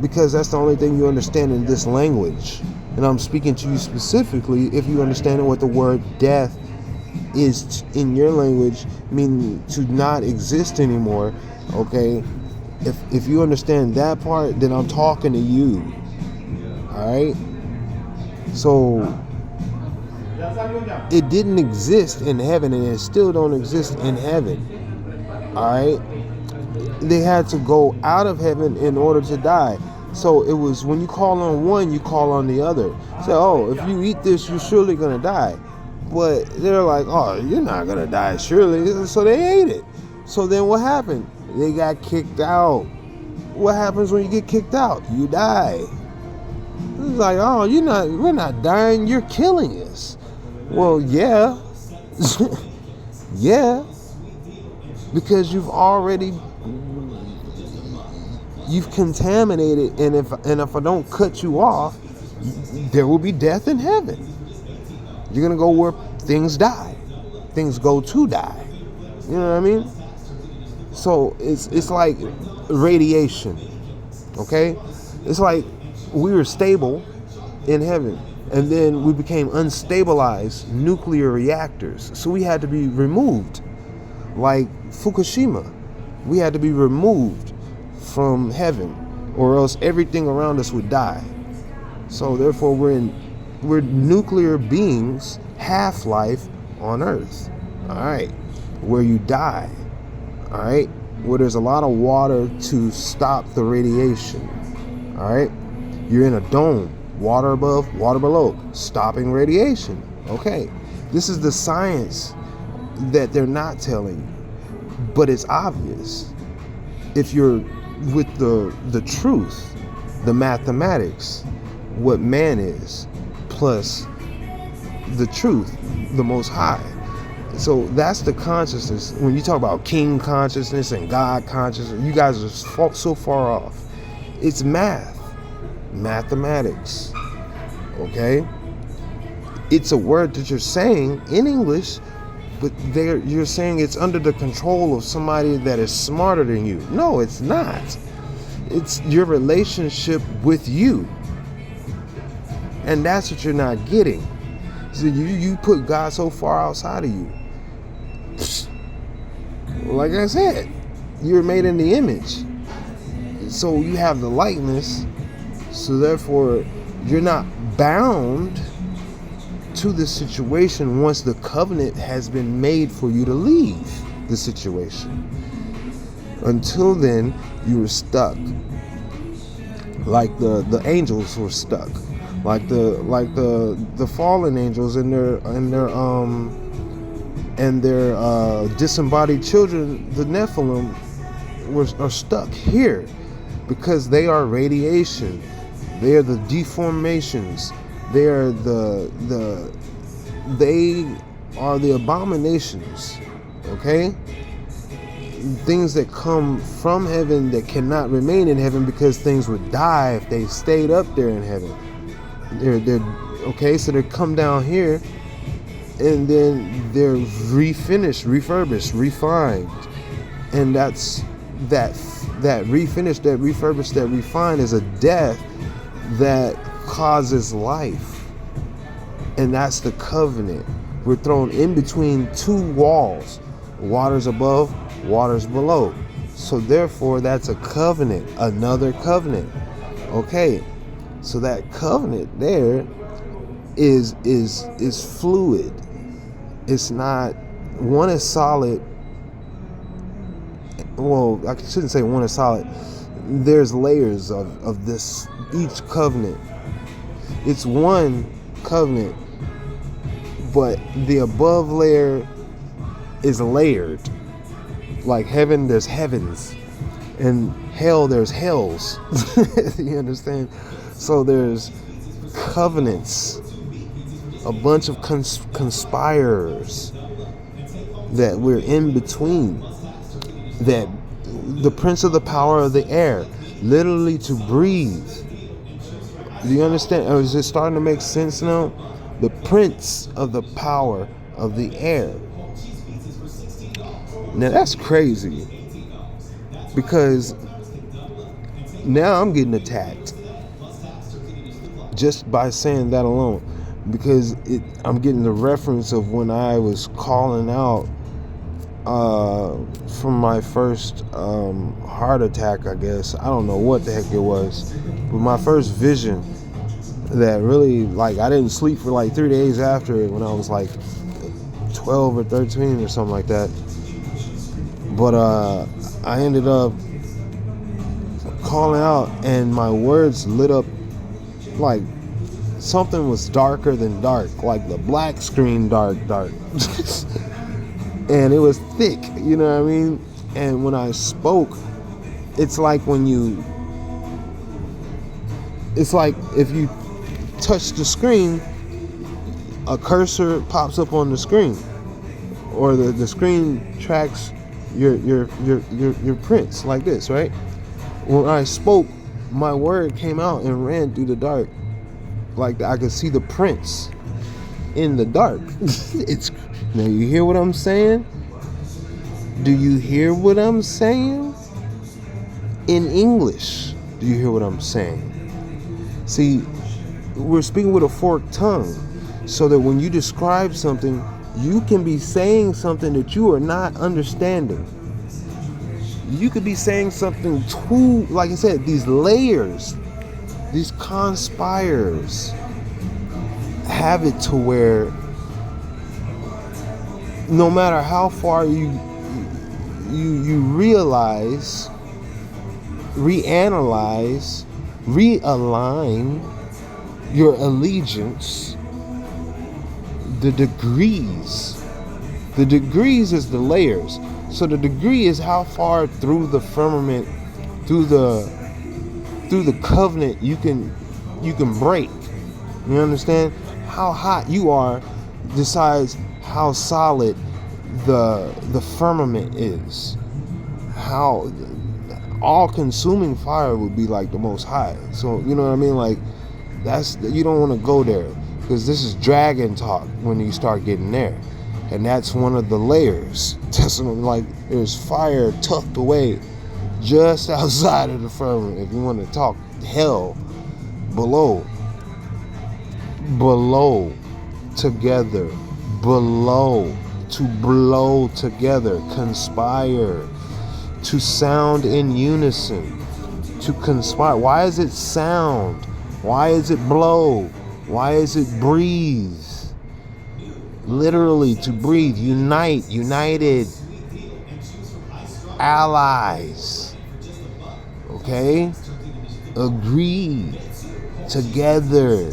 [SPEAKER 2] because that's the only thing you understand in this language. And I'm speaking to you specifically if you understand what the word death is in your language, meaning to not exist anymore. Okay, if you understand that part, then I'm talking to you. All right. So it didn't exist in heaven, and it still don't exist in heaven. All right. They had to go out of heaven in order to die. So it was when you call on one, you call on the other. So, if you eat this, you're surely gonna die. But they're like, oh, you're not gonna die, surely. So they ate it. So then what happened? They got kicked out. What happens when you get kicked out? You die. It's like, oh, we're not dying, you're killing us. Well, yeah. Yeah. Because you've contaminated, and if I don't cut you off, there will be death in heaven. You're gonna go where things die. Things go to die. You know what I mean? So it's like radiation. Okay? It's like we were stable in heaven, and then we became unstabilized nuclear reactors. So we had to be removed. Like Fukushima. We had to be removed from heaven, or else everything around us would die. So therefore we're nuclear beings, half-life on Earth. All right, where you die. All right, where there's a lot of water to stop the radiation. All right, you're in a dome, water above, water below, stopping radiation. Okay, this is the science that they're not telling you, but it's obvious if you're with the truth, the mathematics, what man is, plus the truth, the Most High. So that's the consciousness. When you talk about king consciousness and God consciousness, you guys are so far off. It's mathematics. Okay? It's a word that you're saying in English, but you're saying it's under the control of somebody that is smarter than you. No, it's not. It's your relationship with you. And that's what you're not getting. So you put God so far outside of you. Like I said, you're made in the image. So you have the likeness. So therefore, you're not bound to the situation once the covenant has been made for you to leave the situation. Until then, you were stuck. Like the angels were stuck. like the fallen angels and their disembodied children, the Nephilim, are stuck here because they are radiation. They are the deformations. They are they are the abominations. Okay? Things that come from heaven that cannot remain in heaven because things would die if they stayed up there in heaven. They're okay, so they come down here and then they're refinished, refurbished, refined. And that's that refinished, that refurbished, that refined is a death that causes life. And that's the covenant. We're thrown in between two walls. Waters above, waters below. So therefore that's a covenant, another covenant. Okay. So that covenant there is fluid. It's not, one is solid. Well, I shouldn't say one is solid. There's layers of this, each covenant. It's one covenant, but the above layer is layered. Like heaven, there's heavens, and hell, there's hells. You understand? So there's covenants, a bunch of conspirers that we're in between. That the prince of the power of the air, literally to breathe. Do you understand? Or is it starting to make sense now? The prince of the power of the air. Now that's crazy, because now I'm getting attacked just by saying that alone, because I'm getting the reference of when I was calling out from my first heart attack, I guess. I don't know what the heck it was, but my first vision that really, like, I didn't sleep for like 3 days after it when I was like 12 or 13 or something like that. But I ended up calling out, and my words lit up like something was darker than dark, like the black screen dark. And it was thick, you know what I mean? And when I spoke, it's like it's like if you touch the screen, a cursor pops up on the screen, or the screen tracks your prints like this, right? When I spoke, my word came out and ran through the dark, like I could see the prints in the dark. It's, now you hear what I'm saying? Do you hear what I'm saying? In English, do you hear what I'm saying? See, we're speaking with a forked tongue, so that when you describe something, you can be saying something that you are not understanding. You could be saying something too, like I said, these layers, these conspires have it to where no matter how far you realize, reanalyze, realign your allegiance, the degrees is the layers. So the degree is how far through the firmament, through the covenant you can break. You understand? How hot you are decides how solid the firmament is. How all-consuming fire would be like the most high. So you know what I mean? Like, that's, you don't want to go there, because this is dragon talk when you start getting there. And that's one of the layers. Like, there's fire tucked away just outside of the firmament. If you want to talk hell, below, together, below, to blow together, conspire, to sound in unison, to conspire. Why is it sound? Why is it blow? Why is it breathe? Literally, to breathe, unite, united, allies, okay? Agree, together,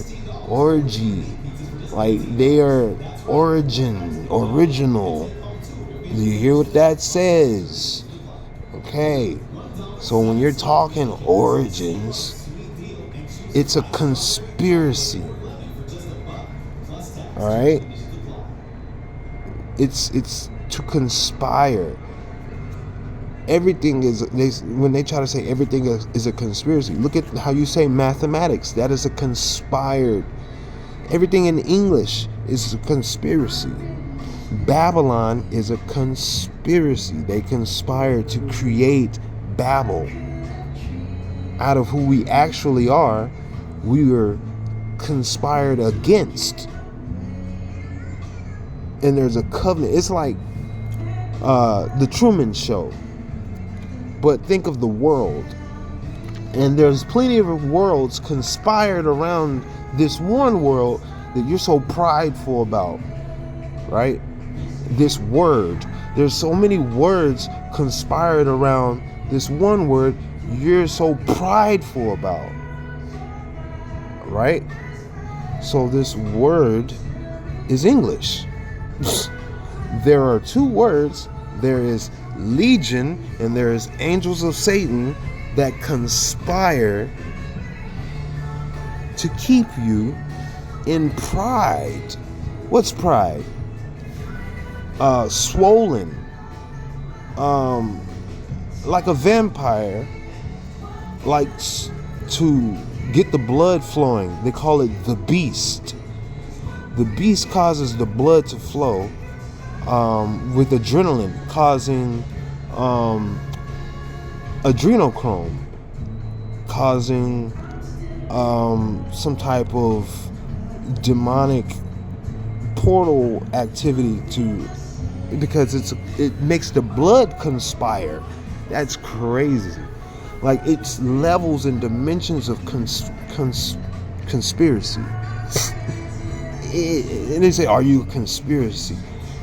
[SPEAKER 2] orgy. Like, they are original. Do you hear what that says? Okay. So when you're talking origins, it's a conspiracy. All right? It's to conspire. Everything is, when they try to say everything is a conspiracy, look at how you say mathematics. That is a conspired. Everything in English is a conspiracy. Babylon is a conspiracy. They conspire to create Babel. Out of who we actually are, we were conspired against. And there's a covenant. It's like the Truman Show. But think of the world. And there's plenty of worlds conspired around this one world that you're so prideful about, right? This word. There's so many words conspired around this one word you're so prideful about, right? So this word is English. There are two words. There is legion and there is angels of Satan that conspire to keep you in pride. What's pride? Swollen, like a vampire likes to get the blood flowing. They call it the beast. The beast causes the blood to flow with adrenaline, causing adrenochrome, causing some type of demonic portal activity because it makes the blood conspire. That's crazy. Like, it's levels and dimensions of conspiracy. And they say, are you a conspiracy?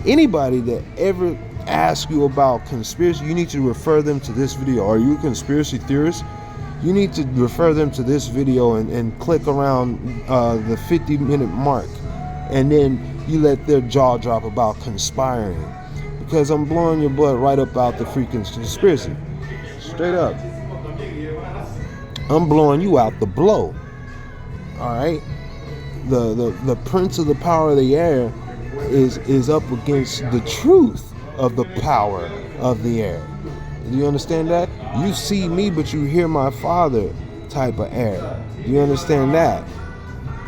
[SPEAKER 2] Anybody that ever asks you about conspiracy, you need to refer them to this video. Are you a conspiracy theorist? You need to refer them to this video and click around the 50-minute mark. And then you let their jaw drop about conspiring. Because I'm blowing your blood right up out the freaking conspiracy. Straight up. I'm blowing you out the blow. Alright? The prince of the power of the air is up against the truth of the power of the air. Do you understand that? You see me, but you hear my father type of air. Do you understand that?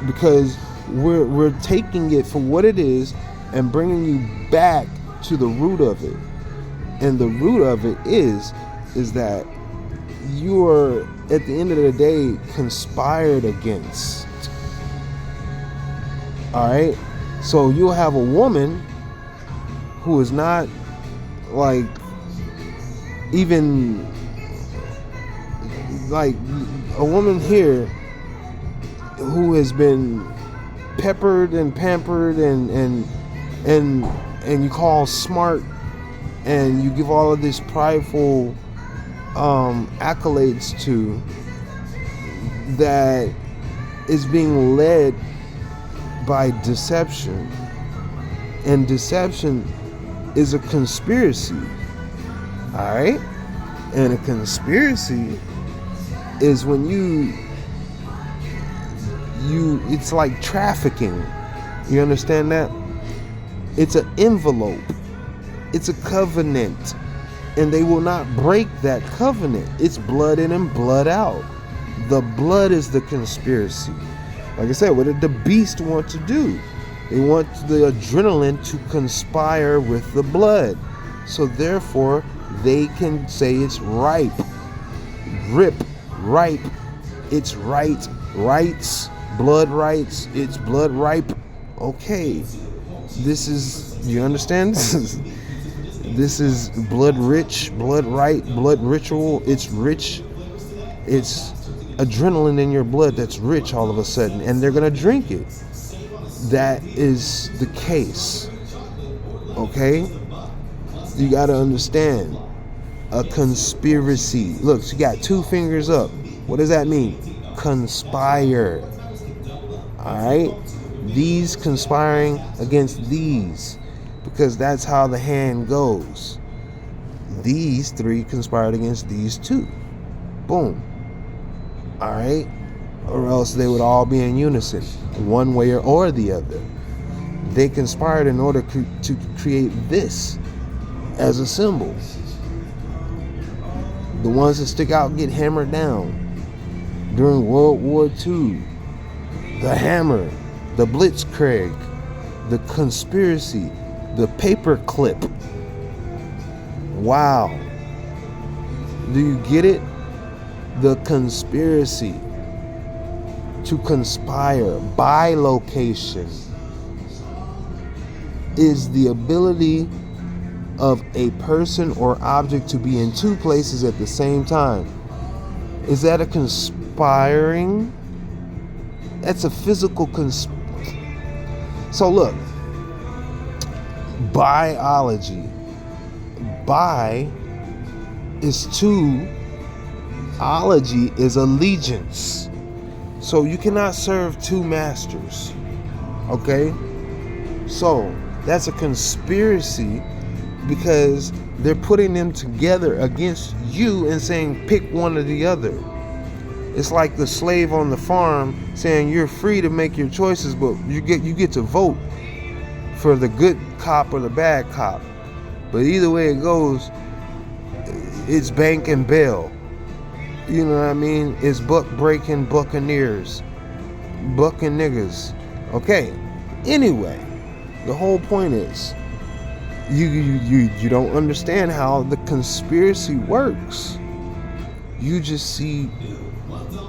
[SPEAKER 2] Because we're taking it for what it is and bringing you back to the root of it. And the root of it is that you are, at the end of the day, conspired against. Alright? So you'll have a woman who is not, like, even like a woman here who has been peppered and pampered and you call smart, and you give all of this prideful accolades to, that is being led by deception. And deception is a conspiracy. Alright? And a conspiracy is when you it's like trafficking. You understand that? It's an envelope. It's a covenant. And they will not break that covenant. It's blood in and blood out. The blood is the conspiracy. Like I said, what did the beast want to do? They want the adrenaline to conspire with the blood. So therefore, they can say it's ripe. Ripe. It's right. Rights. Blood rights. It's blood ripe. Okay. This is, you understand? This is blood rich, blood right, blood ritual. It's rich. It's adrenaline in your blood that's rich all of a sudden. And they're going to drink it. That is the case. Okay? You got to understand. A conspiracy. Look, she got 2 fingers up. What does that mean? Conspire. Alright? These conspiring against these, because that's how the hand goes. These three conspired against these two. Boom. Alright? Or else they would all be in unison, one way or the other. They conspired in order to create this as a symbol. The ones that stick out get hammered down. During World War II, the hammer, the blitzkrieg, the conspiracy, the paperclip. Wow. Do you get it? The conspiracy. To conspire, bilocation, is the ability of a person or object to be in two places at the same time. Is that a conspiring? That's a physical So look, biology. Bi is two, ology is allegiance. So you cannot serve two masters. Okay? So that's a conspiracy, because they're putting them together against you and saying pick one or the other. It's like the slave on the farm saying you're free to make your choices, but you get to vote for the good cop or the bad cop. But either way it goes, it's bank and bail. You know what I mean? It's buck breaking buccaneers, bucking niggas. Okay. Anyway, the whole point is you don't understand how the conspiracy works. You just see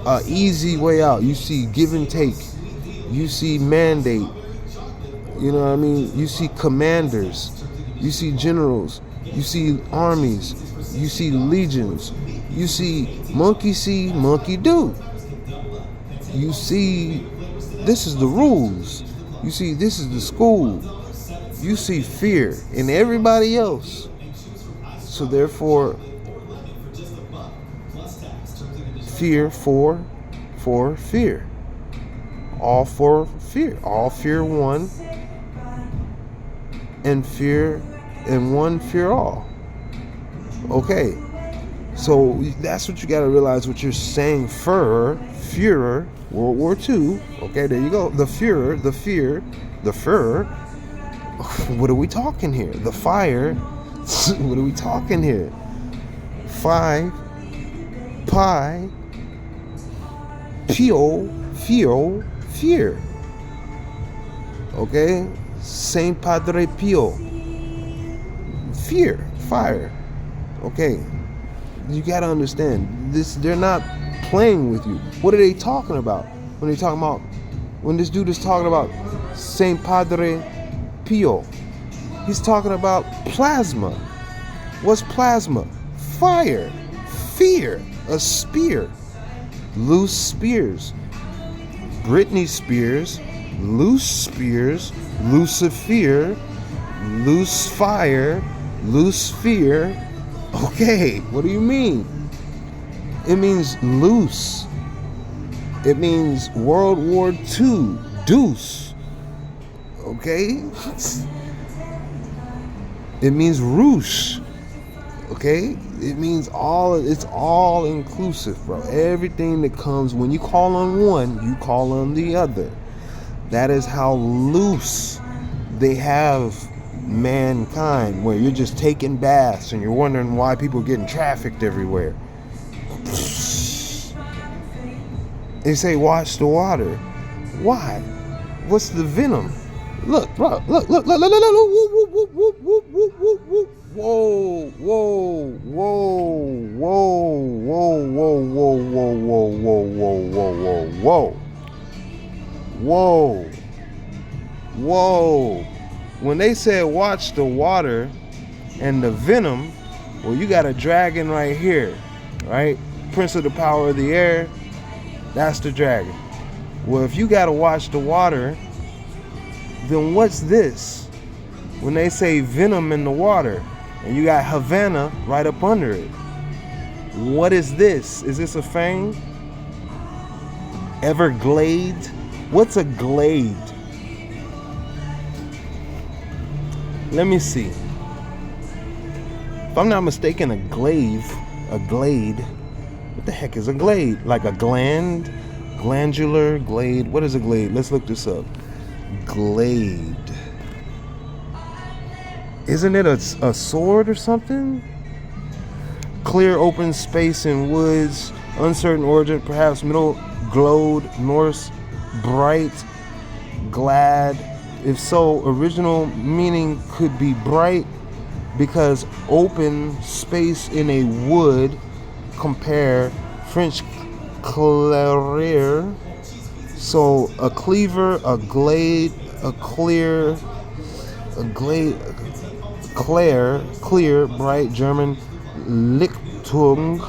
[SPEAKER 2] an easy way out. You see give and take. You see mandate. You know what I mean? You see commanders. You see generals. You see armies. You see legions. You see monkey do. You see this is the rules. You see this is the school. You see fear in everybody else. So therefore, fear for fear. All for fear. All fear one. And fear and one fear all. Okay. So that's what you got to realize, what you're saying. Führer, World War II. Okay, there you go. The Führer, the fear, the Führer. What are we talking here? The fire. What are we talking here? 5, pi, Pio, fear. Okay? Saint Padre Pio. Fear, fire. Okay. You gotta understand this. They're not playing with you. What are they talking about when when this dude is talking about Saint Padre Pio? He's talking about plasma. What's plasma? Fire, fear, a spear, loose spears. Britney Spears, loose spears, Lucifer, loose fire, loose fear. Okay, what do you mean? It means loose. It means World War II, deuce. Okay? It means roosh. Okay? It means it's all inclusive, bro. Everything that comes, when you call on one, you call on the other. That is how loose they have mankind, where you're just taking baths and you're wondering why people are getting trafficked everywhere. They say watch the water. Why? What's the venom? Look, bro, look. Whoa. When they said watch the water and the venom, well, you got a dragon right here, right? Prince of the power of the air, that's the dragon. Well, if you got to watch the water, then what's this? When they say venom in the water and you got Havana right up under it, what is this? Is this a fang? Everglade? What's a glade? Let me see. If I'm not mistaken, a glade. What the heck is a glade? Like a glandular glade. What is a glade? Let's look this up. Glade. Isn't it a sword or something? Clear open space in woods, uncertain origin, perhaps Middle Glode, Norse, bright, glad. If so, original meaning could be bright because open space in a wood. Compare French clairier. So a cleaver, a glade, a clear, a glade, clear, bright. German Lichtung,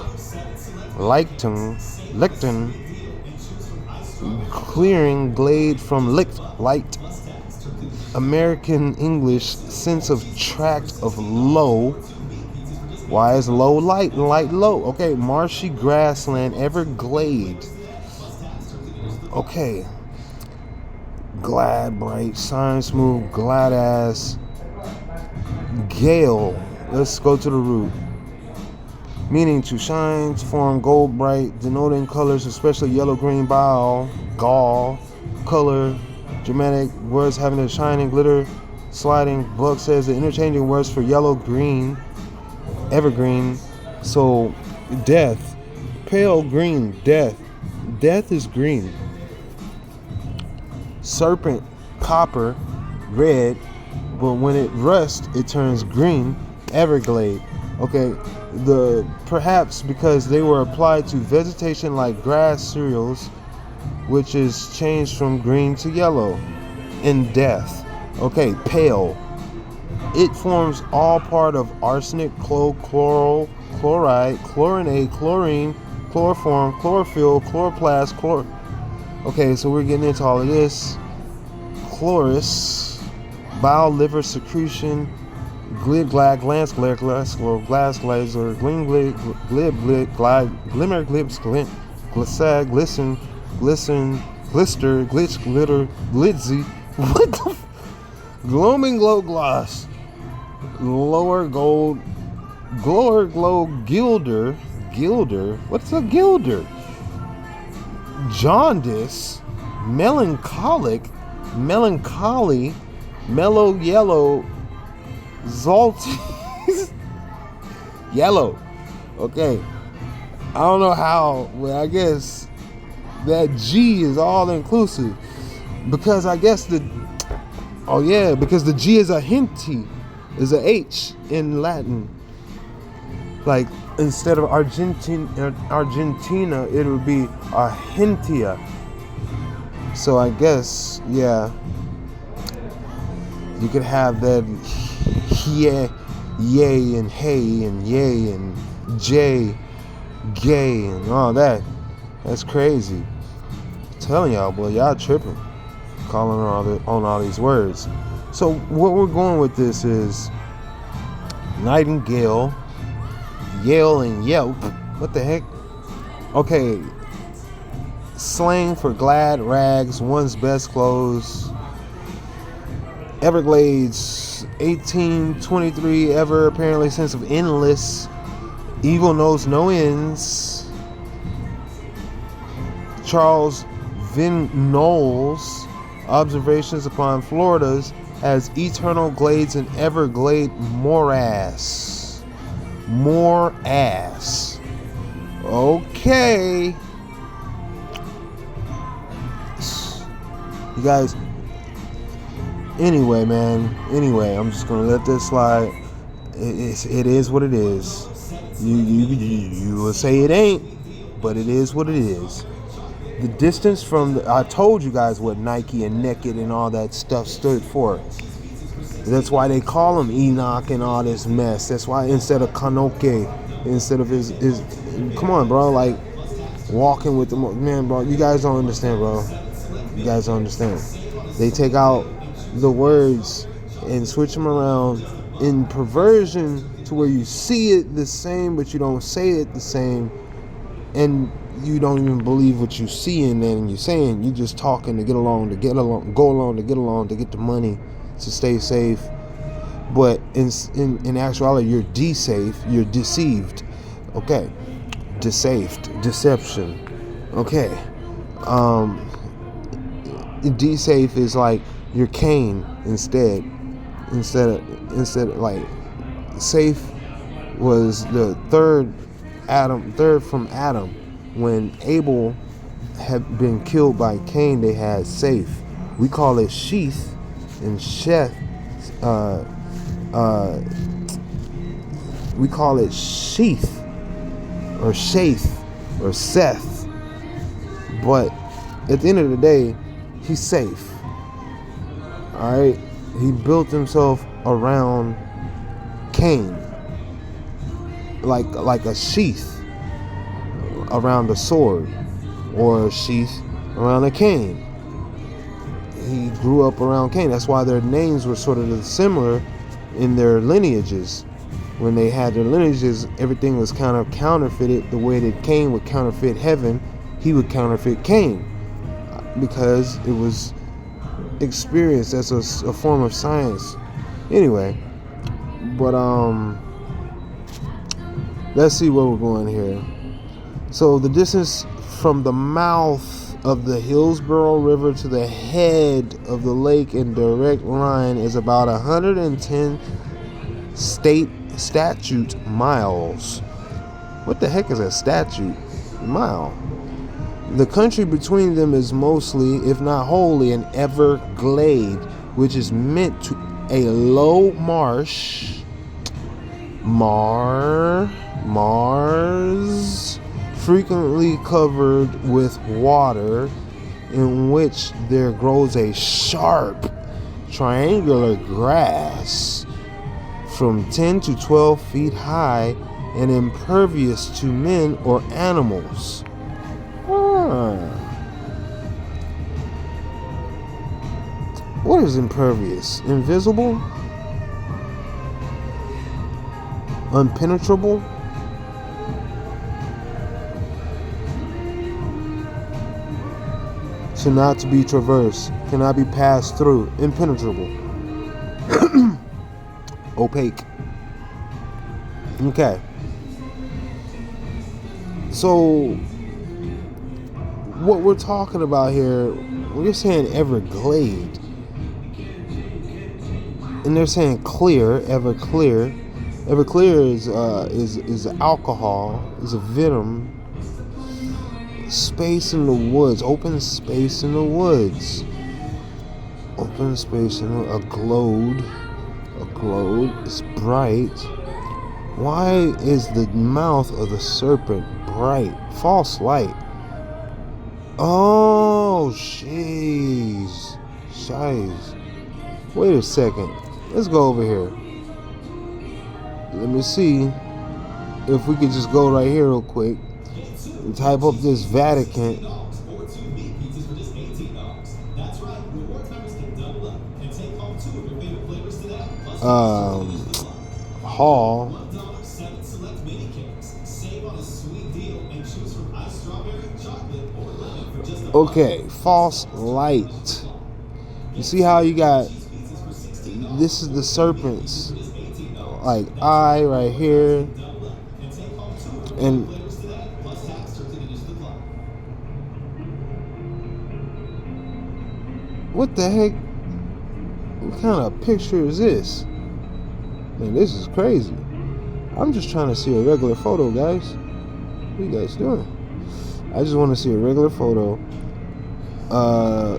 [SPEAKER 2] clearing, glade from licht, light. American English sense of tract of low. Why is low light and light low? Okay, marshy grassland, everglade. Okay. Glad, bright, shine, smooth, glad ass. Gale. Let's go to the root. Meaning to shine, to form gold bright, denoting colors, especially yellow, green, gall, color, dramatic, words having a shining, glitter, sliding. Buck says the interchanging words for yellow, green, evergreen. So, death, pale green, death. Death is green. Serpent, copper, red, but when it rusts, it turns green, everglade. Okay, perhaps because they were applied to vegetation like grass cereals, which is changed from green to yellow in death. Okay, pale. It forms all part of arsenic, chloral, chloride, chlorinate, chlorine, chloroform, chlorophyll, chloroplast, Okay, so we're getting into all of this. Chloris, bile, liver, secretion, glib, glad, glance, glare, glass, glass, glazer, glimmer, glibs, glint, glissag, glisten, glister, glitch, glitter, glitzy. What the gloaming glow gloss. Lower gold, glower glow, gilder. What's a gilder? Jaundice, melancholy, mellow yellow, zolty, yellow. Okay, I don't know how, but I guess that G is all inclusive because I guess because the G is a hinty, is a H in Latin. Like instead of Argentina, it would be Argentia. So I guess, yeah, you could have that yay and hey and yay and J, gay and all that. That's crazy. I'm telling y'all, boy, y'all tripping, calling on all these words. So what we're going with this is nightingale, yell and yelp. What the heck? Okay. Slang for glad rags, one's best clothes. Everglades, 1823, ever apparently sense of endless. Evil knows no ends. Charles Vin Knowles, observations upon Florida's as eternal glades and everglade morass. Okay. You guys, anyway, I'm just gonna let this slide. It is what it is. You will say it ain't, but it is what it is. The distance from I told you guys what Nike and Naked and all that stuff stood for. That's why they call him Enoch and all this mess. That's why instead of Kanoke, instead of his come on, bro, like walking with the man, bro. You guys don't understand, bro. You guys don't understand. They take out the words and switch them around in perversion to where you see it the same, but you don't say it the same. And you don't even believe what you see in there and you're saying. You just talking to get along, go along to get along, to get the money, to stay safe. But in actuality, you're you're deceived. Okay, deception. Okay, safe is like you're Cain instead of like safe was the third from Adam. When Abel had been killed by Cain, they had safe. We call it sheath and Sheth. We call it sheath or Shaith or Seth. But at the end of the day, he's safe. All right, he built himself around Cain, like a sheath around a sword, or a sheath around a cane. He grew up around Cain. That's why their names were sort of similar in their lineages. When they had their lineages, everything was kind of counterfeited. The way that Cain would counterfeit heaven, he would counterfeit Cain, because it was experienced as a form of science. Anyway, but let's see where we're going here. So the distance from the mouth of the Hillsborough River to the head of the lake in direct line is about 110 statute miles. What the heck is a statute mile? The country between them is mostly, if not wholly, an everglade, which is meant to a low Mars, frequently covered with water, in which there grows a sharp, triangular grass from 10 to 12 feet high and impervious to men or animals. What is impervious? Invisible? Unpenetrable? To not to be traversed, cannot be passed through, impenetrable, opaque. Okay. So what we're talking about here, we're saying everglade, and they're saying clear, everclear. Everclear is alcohol, is a venom. Space in the woods, open space in the woods, open space in a glode. It's bright. Why is the mouth of the serpent bright? False light. Oh, jeez. Wait a second. Let's go over here. Let me see if we could just go right here real quick and type up this Vatican. Hall. Okay, false light. You see how you got, this is the serpent's like eye right here, and what the heck? What kind of picture is this? Man, this is crazy. I'm just trying to see a regular photo, guys. What are you guys doing? I just want to see a regular photo.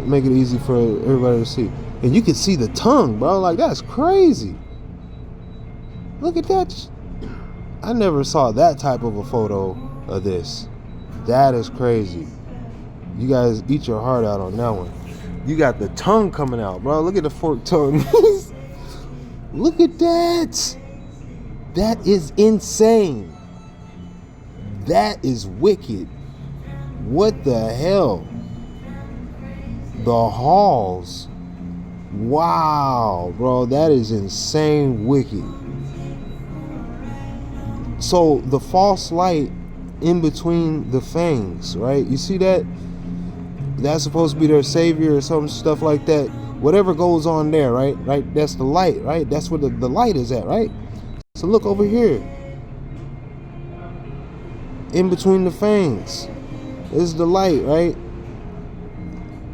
[SPEAKER 2] Make it easy for everybody to see. And you can see the tongue, bro. Like, that's crazy. Look at that. I never saw that type of a photo of this. That is crazy. You guys eat your heart out on that one. You got the tongue coming out, bro. Look at the forked tongue. Look at that. That is insane. That is wicked. What the hell? The halls. Wow, bro. That is insane wicked. So the false light in between the fangs, right? You see that? That's supposed to be their savior or some stuff like that. Whatever goes on there, right? Right? That's the light, right? That's where the light is at, right? So look over here. In between the fangs is the light, right?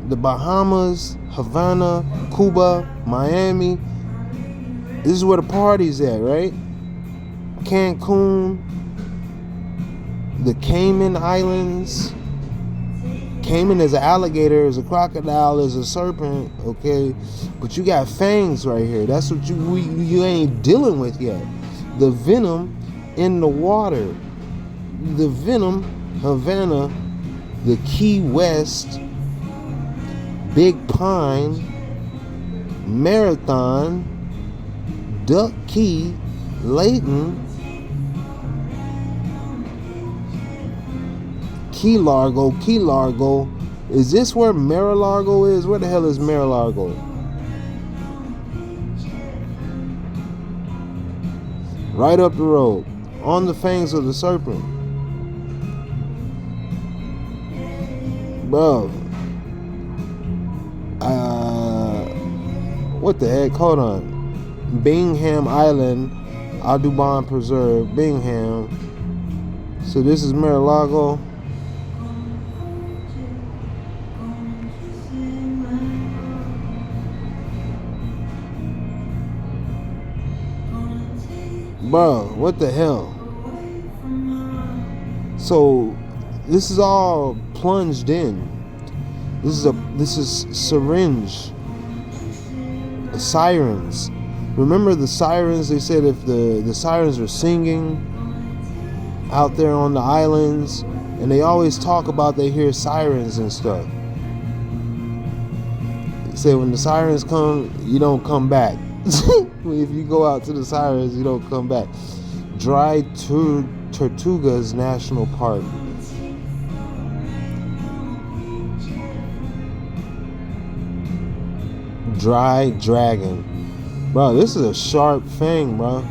[SPEAKER 2] The Bahamas, Havana, Cuba, Miami. This is where the party's at, right? Cancun, the Cayman Islands. Cayman is an alligator, is a crocodile, is a serpent, okay? But you got fangs right here. That's what you ain't dealing with yet. The venom in the water. The venom, Havana, the Key West, Big Pine, Marathon, Duck Key, Layton, Key Largo. Is this where Mar-a-Lago is? Where the hell is Mar-a-Lago? Right up the road. On the fangs of the serpent. Bro. What the heck? Hold on. Bingham Island, Audubon Preserve, Bingham. So this is Mar-a-Lago. Bro, what the hell? So this is all plunged in. This is syringe. Sirens. Remember the sirens? They said if the sirens are singing out there on the islands, and they always talk about they hear sirens and stuff. They say when the sirens come, you don't come back. If you go out to the sirens, you don't come back. Dry Tortugas National Park. Dry Dragon. Bro, this is a sharp fang, bro.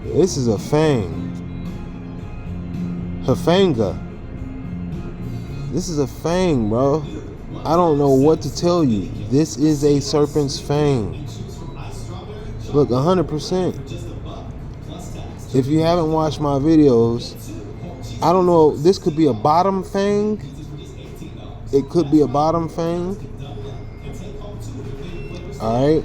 [SPEAKER 2] This is a fang. Hafanga. This is a fang, bro. I don't know what to tell you. This is a serpent's fang. Look, 100%. If you haven't watched my videos, I don't know. This could be a bottom fang. It could be a bottom fang. Alright.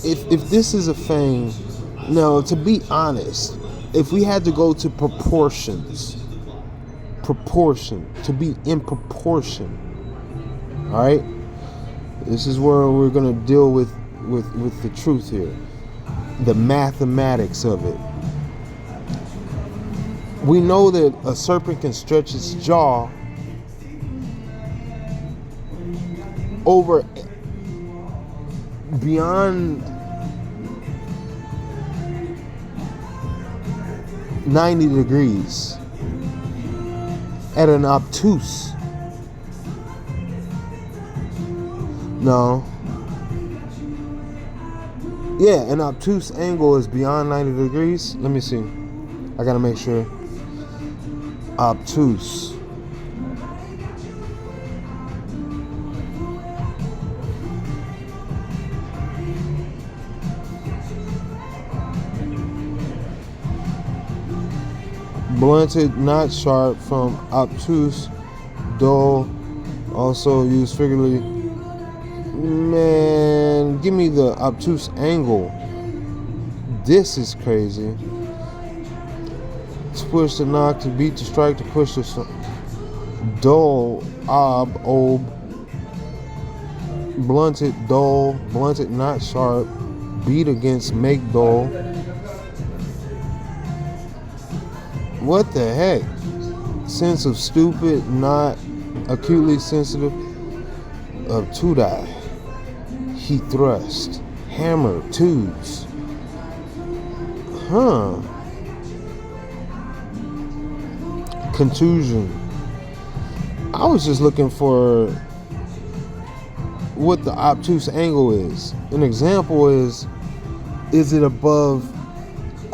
[SPEAKER 2] If this is a fang, now to be honest, if we had to go to proportions, to be in proportion, alright, this is where we're gonna deal with the truth here, the mathematics of it. We know that a serpent can stretch its jaw over beyond 90 degrees at an obtuse. No. Yeah, an obtuse angle is beyond 90 degrees. Let me see. I gotta make sure. Obtuse. Blunted, not sharp, from obtuse, dull, also used figuratively. Man, give me the obtuse angle. This is crazy. To push, to knock, to beat, to strike, to push, to dull, ob, blunted, dull, blunted, not sharp, beat against, make dull. What the heck? Sense of stupid, not acutely sensitive, obtudi, he thrust, hammer, tubes. Huh. Contusion. I was just looking for what the obtuse angle is. An example is it above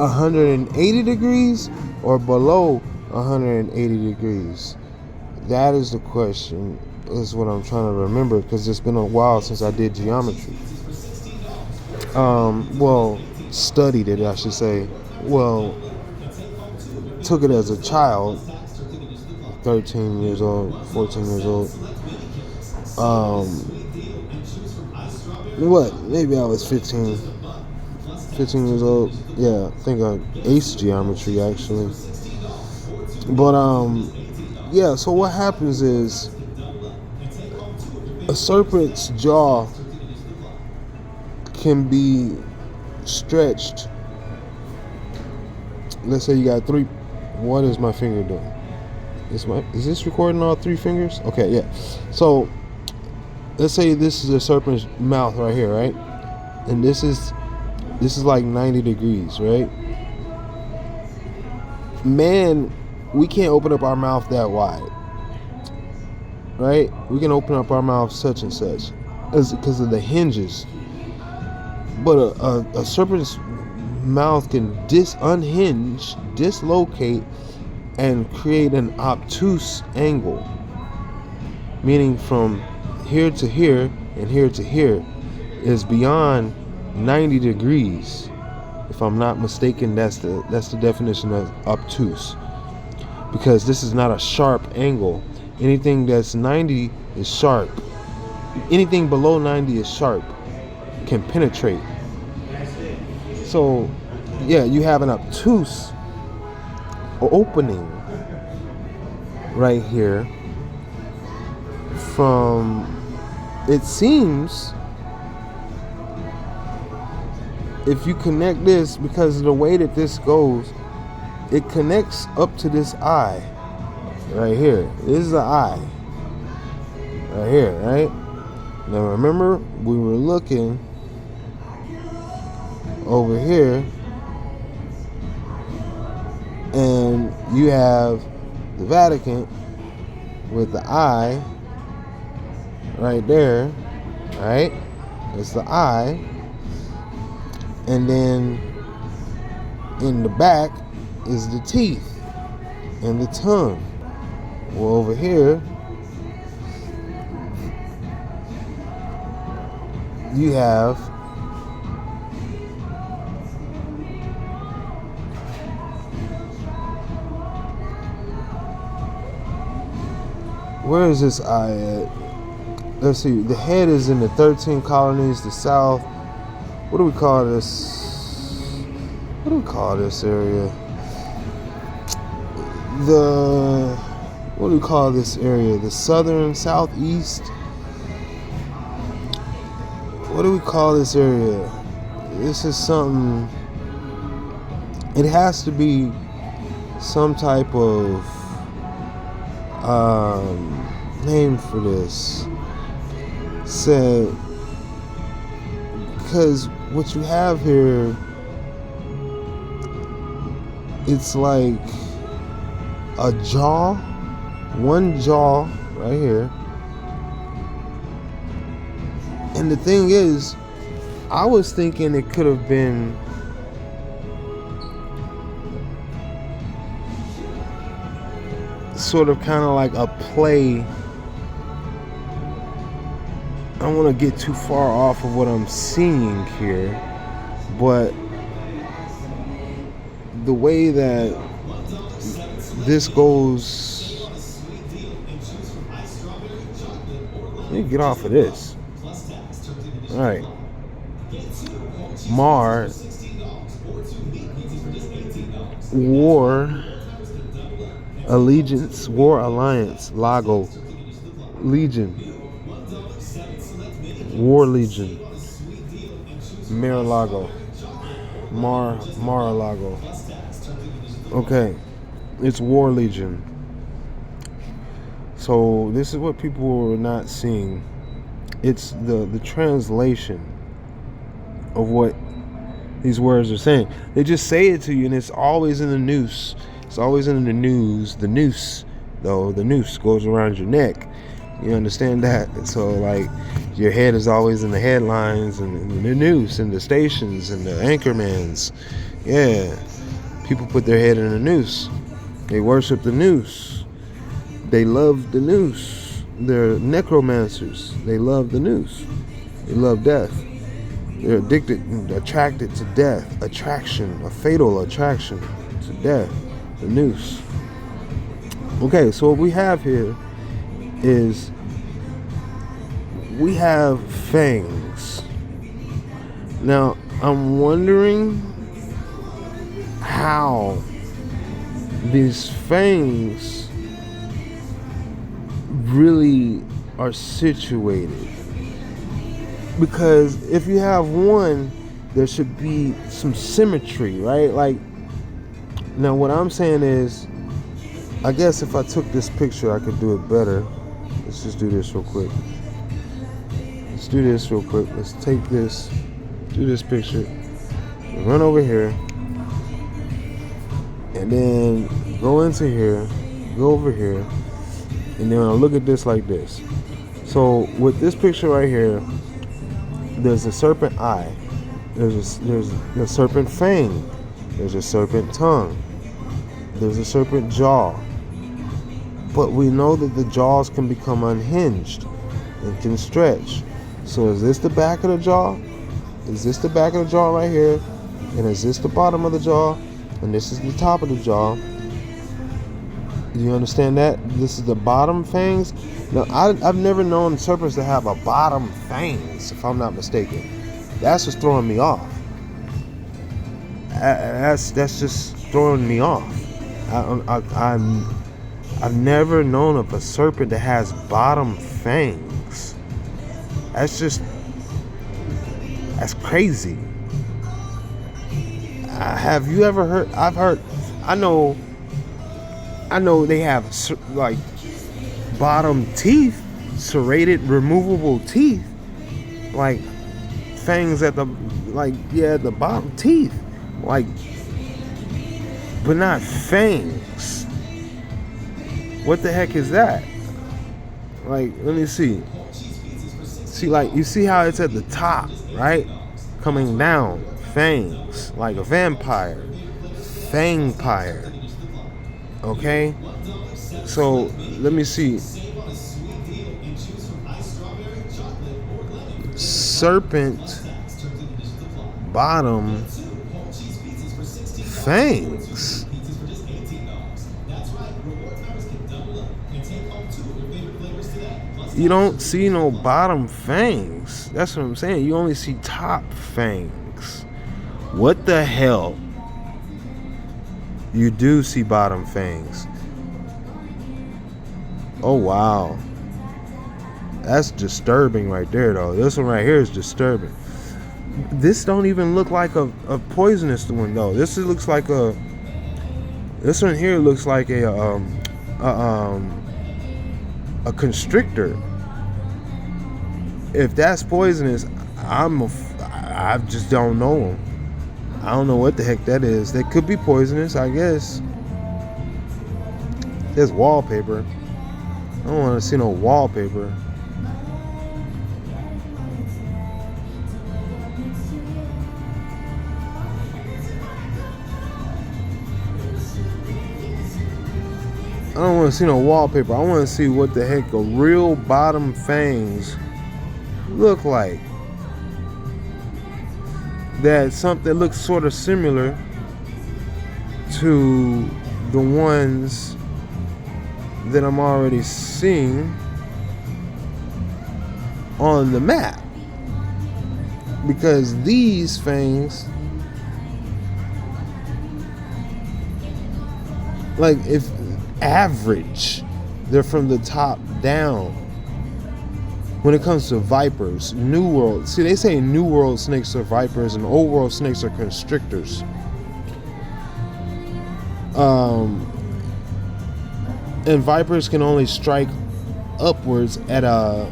[SPEAKER 2] 180 degrees or below 180 degrees? That is the question, is what I'm trying to remember, because it's been a while since I did geometry. Well, studied it, I should say. Well, took it as a child, 13 years old, 14 years old. Maybe I was 15 years old. Yeah, I think I aced geometry, actually. But, yeah, so what happens is a serpent's jaw can be stretched. Let's say you got three. What is my finger doing? Is this recording all three fingers? Okay, yeah. So let's say this is a serpent's mouth right here, right? And this is like 90 degrees, right? Man, we can't open up our mouth that wide, right? We can open up our mouth such and such because of the hinges. But a serpent's mouth can unhinge, dislocate, and create an obtuse angle, meaning from here to here and here to here is beyond 90 degrees. If I'm not mistaken, that's the definition of obtuse, because this is not a sharp angle. Anything that's 90 is sharp. Anything below 90 is sharp, can penetrate. So yeah, you have an obtuse opening right here from, it seems, if you connect this, because of the way that this goes, it connects up to this eye right here. This is the eye right here, right? Now remember, we were looking over here, and you have the Vatican with the eye right there, right? It's the eye. And then in the back is the teeth and the tongue. Well, over here you have where is this eye at? Let's see. The head is in the 13 colonies, the south. What do we call this? What do we call this area? What do we call this area? The southern, southeast? What do we call this area? This is something, it has to be some type of name for this. Said, because what you have here, it's like a jaw, one jaw right here. And the thing is, I was thinking it could have been sort of kind of like a play. I don't want to get too far off of what I'm seeing here, but the way that this goes, let me get off of this. All right, Mar, War, Allegiance, War Alliance, Lago, Legion, War Legion, Mar-a-Lago, Mar-a-Lago. Okay, it's War Legion. So this is what people are not seeing. It's the translation of what these words are saying. They just say it to you, and it's always in the news. It's always in the news. The noose, though, the noose goes around your neck. You understand that? So, like, your head is always in the headlines and in the news and the stations and the anchormans. Yeah. People put their head in a noose. They worship the noose. They love the noose. They're necromancers. They love the noose. They love death. They're attracted to death. Attraction, a fatal attraction to death. The noose. Okay, so what we have here is we have fangs. Now, I'm wondering how these fangs really are situated. Because if you have one, there should be some symmetry, right? Like, now what I'm saying is, I guess if I took this picture, I could do it better. Let's just do this real quick. Let's do this real quick. Let's take this, do this picture, run over here, and then go into here, go over here, and then I'll look at this like this. So with this picture right here, there's a serpent eye, there's a serpent fang, there's a serpent tongue, there's a serpent jaw. But we know that the jaws can become unhinged and can stretch. So is this the back of the jaw? Is this the back of the jaw right here? And is this the bottom of the jaw? And this is the top of the jaw. Do you understand that? This is the bottom fangs. Now, I've never known serpents to have a bottom fangs, if I'm not mistaken. That's just throwing me off. That's just throwing me off. I've never known of a serpent that has bottom fangs. That's crazy. Have you ever heard? I know they have like bottom teeth, serrated, removable teeth, like fangs at the bottom teeth, like, but not fangs. What the heck is that? Like, let me see. See, like, you see how it's at the top, right? Coming down, fangs, like a vampire, fangpire. Okay? So, let me see. Serpent, bottom, fangs. You don't see no bottom fangs. That's what I'm saying. You only see top fangs. What the hell? You do see bottom fangs. Oh, wow. That's disturbing right there, though. This one right here is disturbing. This don't even look like a poisonous one, though. This looks like a... This one here looks like a constrictor. If that's poisonous, I just don't know. I don't know what the heck that is. That could be poisonous, I guess. There's wallpaper. I don't want to see no wallpaper. I don't want to see no wallpaper. I want to see what the heck a real bottom fangs look like. That's something that looks sort of similar to the ones that I'm already seeing on the map. Because these fangs, like, if average, they're from the top down. When it comes to vipers, New World, see, they say New World snakes are vipers and Old World snakes are constrictors. And vipers can only strike upwards at a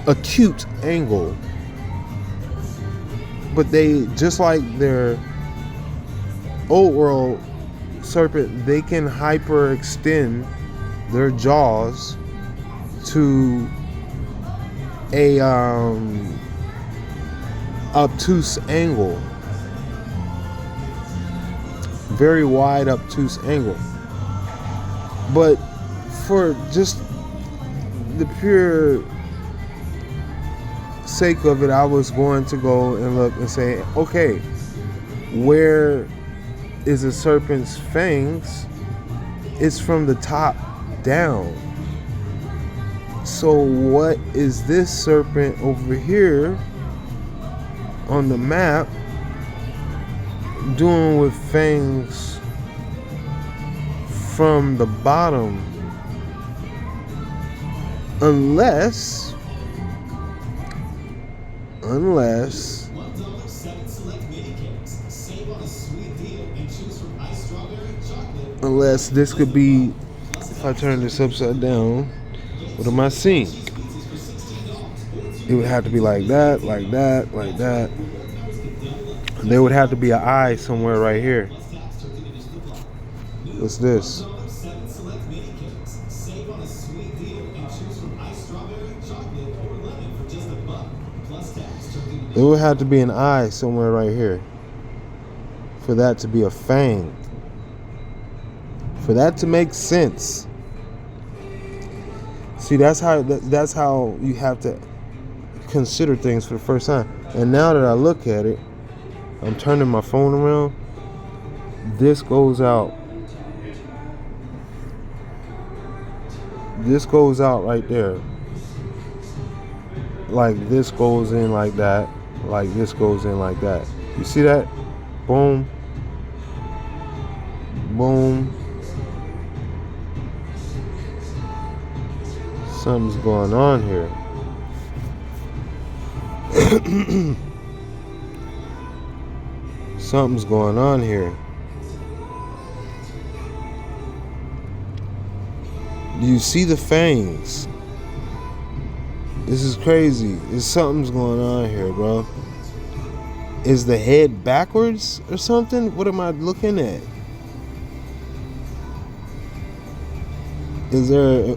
[SPEAKER 2] acute angle. But they, just like their Old World serpent, they can hyperextend their jaws to a obtuse angle. very wide, obtuse angle. But for just the pure sake of it, I was going to go and look and say, okay, where is a serpent's fangs? It's from the top down. So what is this serpent over here on the map doing with fangs from the bottom? Unless this could be, if I turn this upside down, what am I seeing? It would have to be like that, like that, like that. And there would have to be an eye somewhere right here. What's this? It would have to be an eye somewhere right here for that to be a fang. For that to make sense. See, that's how you have to consider things for the first time. And now that I look at it, I'm turning my phone around. This goes out. This goes out right there. Like this goes in like that. Like this goes in like that. You see that? Boom. Boom. Something's going on here. Something's going on here. Do you see the fangs? This is crazy. Something's going on here, bro. Is the head backwards or something? What am I looking at? Is there...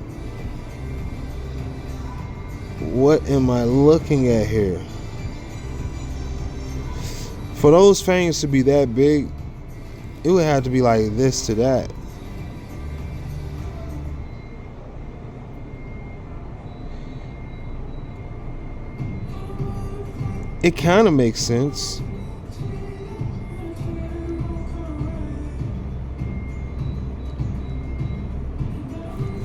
[SPEAKER 2] What am I looking at here? For those fangs to be that big, it would have to be like this to that. It kind of makes sense.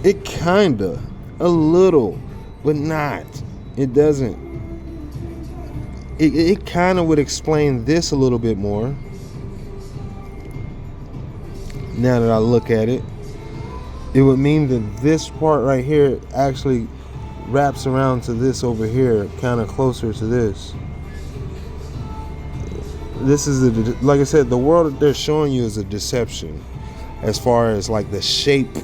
[SPEAKER 2] It kinda, a little, but not. It doesn't. It kind of would explain this a little bit more. Now that I look at it, it would mean that this part right here actually wraps around to this over here, kind of closer to this. This is like I said, the world that they're showing you is a deception, as far as like the shape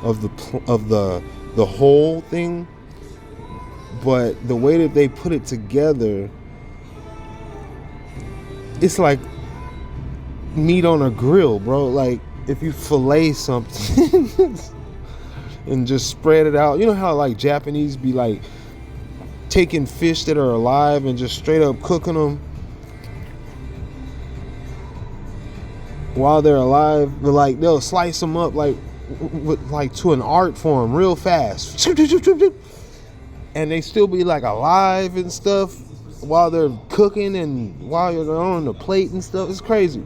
[SPEAKER 2] of the whole thing. But the way that they put it together, it's like meat on a grill, bro. Like if you fillet something and just spread it out. You know how like Japanese be like taking fish that are alive and just straight up cooking them while they're alive, but like they'll slice them up like with like to an art form real fast, and they still be like alive and stuff while they're cooking and while you're on the plate and stuff. It's crazy.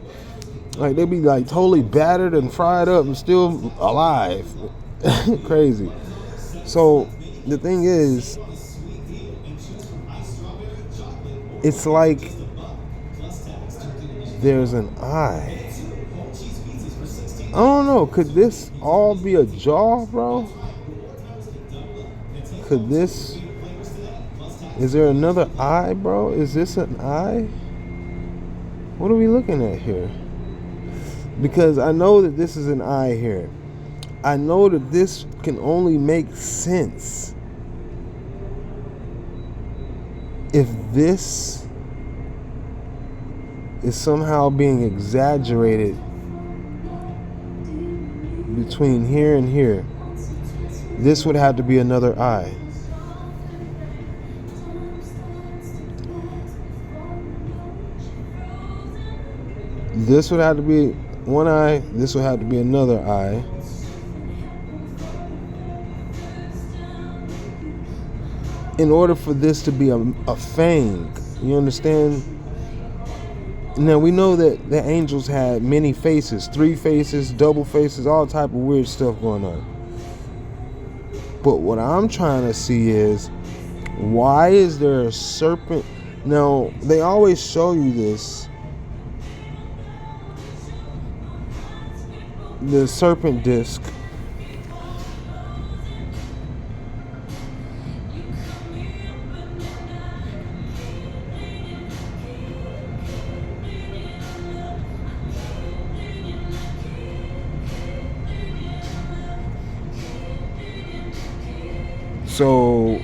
[SPEAKER 2] Like they be like totally battered and fried up and still alive. Crazy. So the thing is, it's like there's an eye. I don't know. Could this all be a jaw, bro? Could this... Is there another eye, bro? Is this an eye? What are we looking at here? Because I know that this is an eye here. I know that this can only make sense if this is somehow being exaggerated between here and here. This would have to be another eye. This would have to be one eye. This will have to be another eye. In order for this to be a fang, you understand? Now we know that the angels had many faces, 3 faces, double faces, all type of weird stuff going on. But what I'm trying to see is, why is there a serpent? Now they always show you this, the serpent disc. So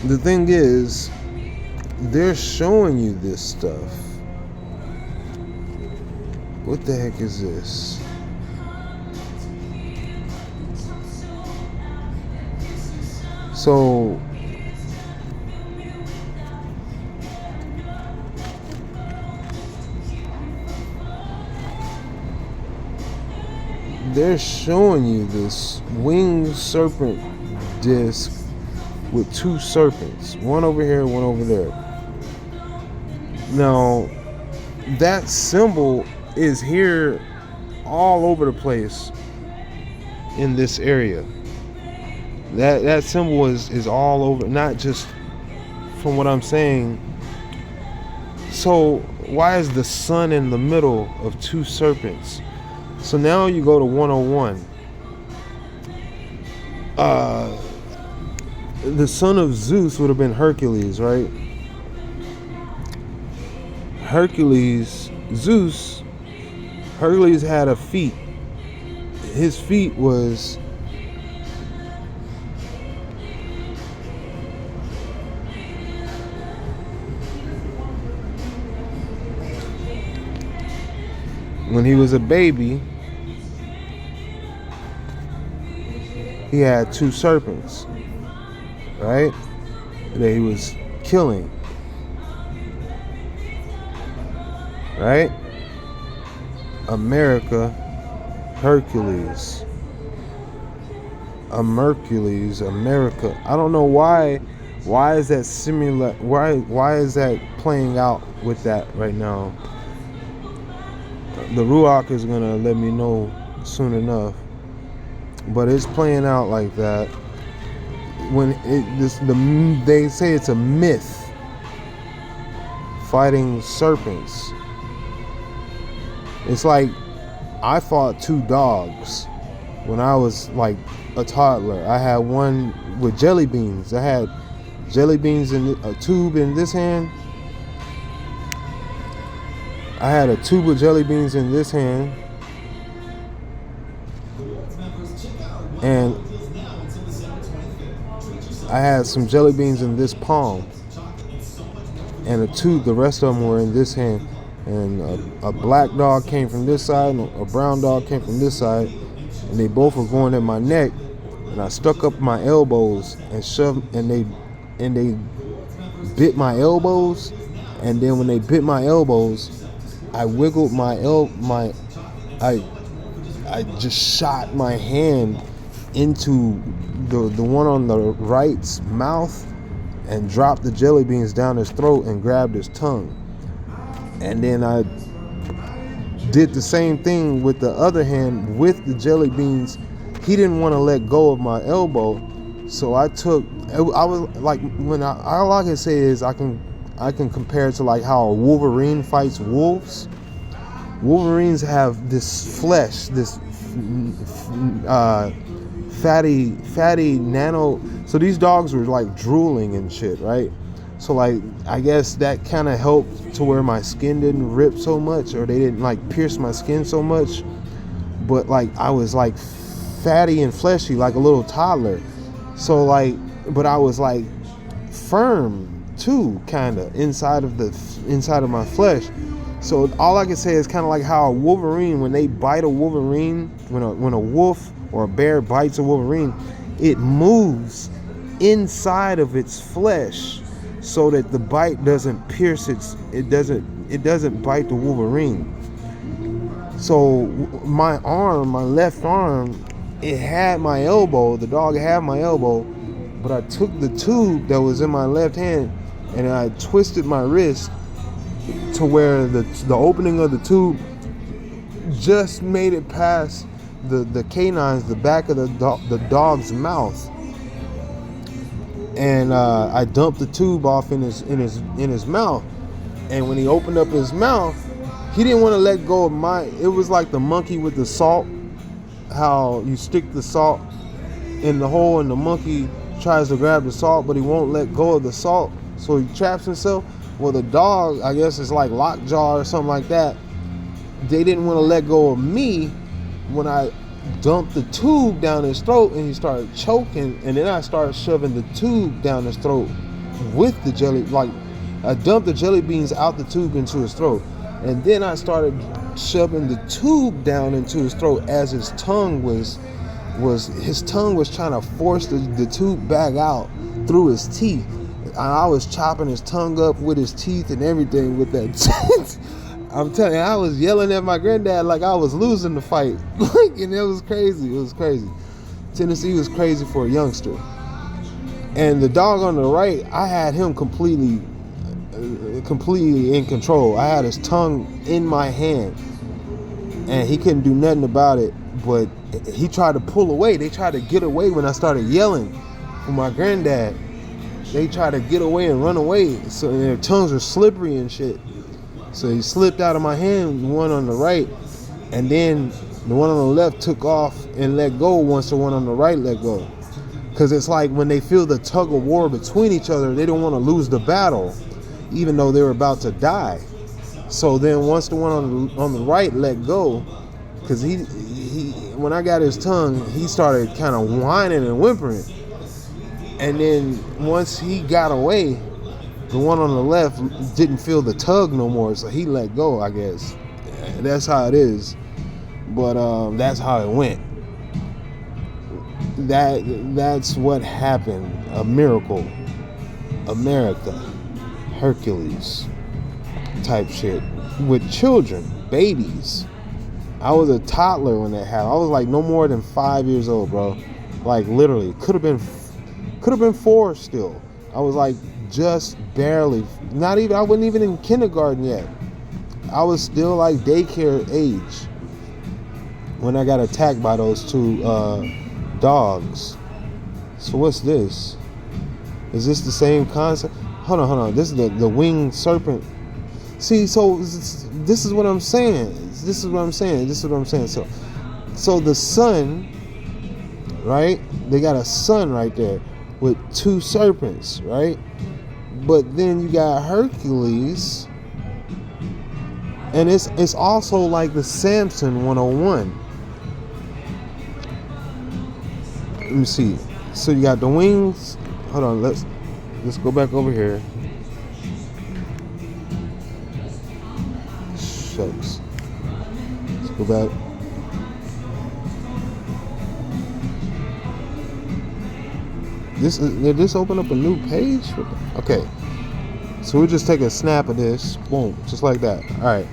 [SPEAKER 2] the thing is, they're showing you this stuff. What the heck is this? So they're showing you this winged serpent disc with 2 serpents, one over here, one over there. Now that symbol is here all over the place in this area. That symbol is all over, not just from what I'm saying. So why is the sun in the middle of 2 serpents? So now you go to 101. The son of Zeus would have been Hercules, right? Hercules had a feet. His feet was when he was a baby, he had 2 serpents, right? That he was killing, right? America, Hercules, America. I don't know why. Why is that similar? Why is that playing out with that right now? The Ruach is gonna let me know soon enough, but it's playing out like that. When they say it's a myth, fighting serpents. It's like I fought 2 dogs when I was like a toddler. I had one with jelly beans. I had jelly beans in a tube in this hand. I had a tube of jelly beans in this hand, and I had some jelly beans in this palm, and a tube. The rest of them were in this hand. And a black dog came from this side, and a brown dog came from this side, and they both were going at my neck. And I stuck up my elbows and shoved, and they bit my elbows. And then when they bit my elbows, I wiggled I just shot my hand into the one on the right's mouth and dropped the jelly beans down his throat and grabbed his tongue. And then I did the same thing with the other hand with the jelly beans. He didn't want to let go of my elbow, so I was like, all I can say is I can compare it to like how a Wolverine fights wolves. Wolverines have this flesh, this fatty nano. So these dogs were like drooling and shit, right? So like I guess that kind of helped to where my skin didn't rip so much, or they didn't like pierce my skin so much. But like I was like fatty and fleshy like a little toddler. So like, but I was like firm too, kind of inside of my flesh. So all I can say is kind of like how a Wolverine, when they bite a Wolverine, when a wolf or a bear bites a Wolverine, it moves inside of its flesh. so that the bite doesn't pierce it doesn't bite the Wolverine. So my left arm, it had my elbow. The dog had my elbow, but I took the tube that was in my left hand and I twisted my wrist to where the opening of the tube just made it past the canines, the back of the dog's mouth, and I dumped the tube off in his mouth. And when he opened up his mouth, he didn't want to let go of it was like the monkey with the salt, how you stick the salt in the hole and the monkey tries to grab the salt, but he won't let go of the salt, so he traps himself. Well, the dog, I guess it's like lockjaw or something like that. They didn't want to let go of me when I dumped the tube down his throat, and he started choking, and then I started shoving the tube down his throat with the jelly. Like, I dumped the jelly beans out the tube into his throat, and then I started shoving the tube down into his throat as his tongue was trying to force the tube back out through his teeth. I was chopping his tongue up with his teeth and everything with that. I'm telling you, I was yelling at my granddad like I was losing the fight. And it was crazy. It was crazy. Tennessee was crazy for a youngster. And the dog on the right, I had him completely in control. I had his tongue in my hand, and he couldn't do nothing about it. But he tried to pull away. They tried to get away when I started yelling for my granddad. They tried to get away and run away. So their tongues were slippery and shit. So he slipped out of my hand, the one on the right, and then the one on the left took off and let go once the one on the right let go. Because it's like when they feel the tug of war between each other, they don't want to lose the battle, even though they're about to die. So then once the one on the right let go, because he when I got his tongue, he started kind of whining and whimpering. And then once he got away, the one on the left didn't feel the tug no more, so he let go, I guess. That's how it is. But that's how it went. That's what happened. A miracle. America. Hercules type shit. With children, babies. I was a toddler when that happened. I was like no more than 5 years old, bro. Like literally. Could have been 4 still. I was like just barely, not even, I wasn't even in kindergarten yet. I was still like daycare age when I got attacked by those 2 dogs. So what's this? Is this the same concept? Hold on. This is the winged serpent. See, so this is what I'm saying. So the sun, right? They got a sun right there with 2 serpents, right? But then you got Hercules, and it's also like the Samson 101. Let me see. So you got the wings. Hold on, let's go back over here. Shucks. Let's go back. Did this open up a new page? Okay. So we'll just take a snap of this. Boom. Just like that. Alright.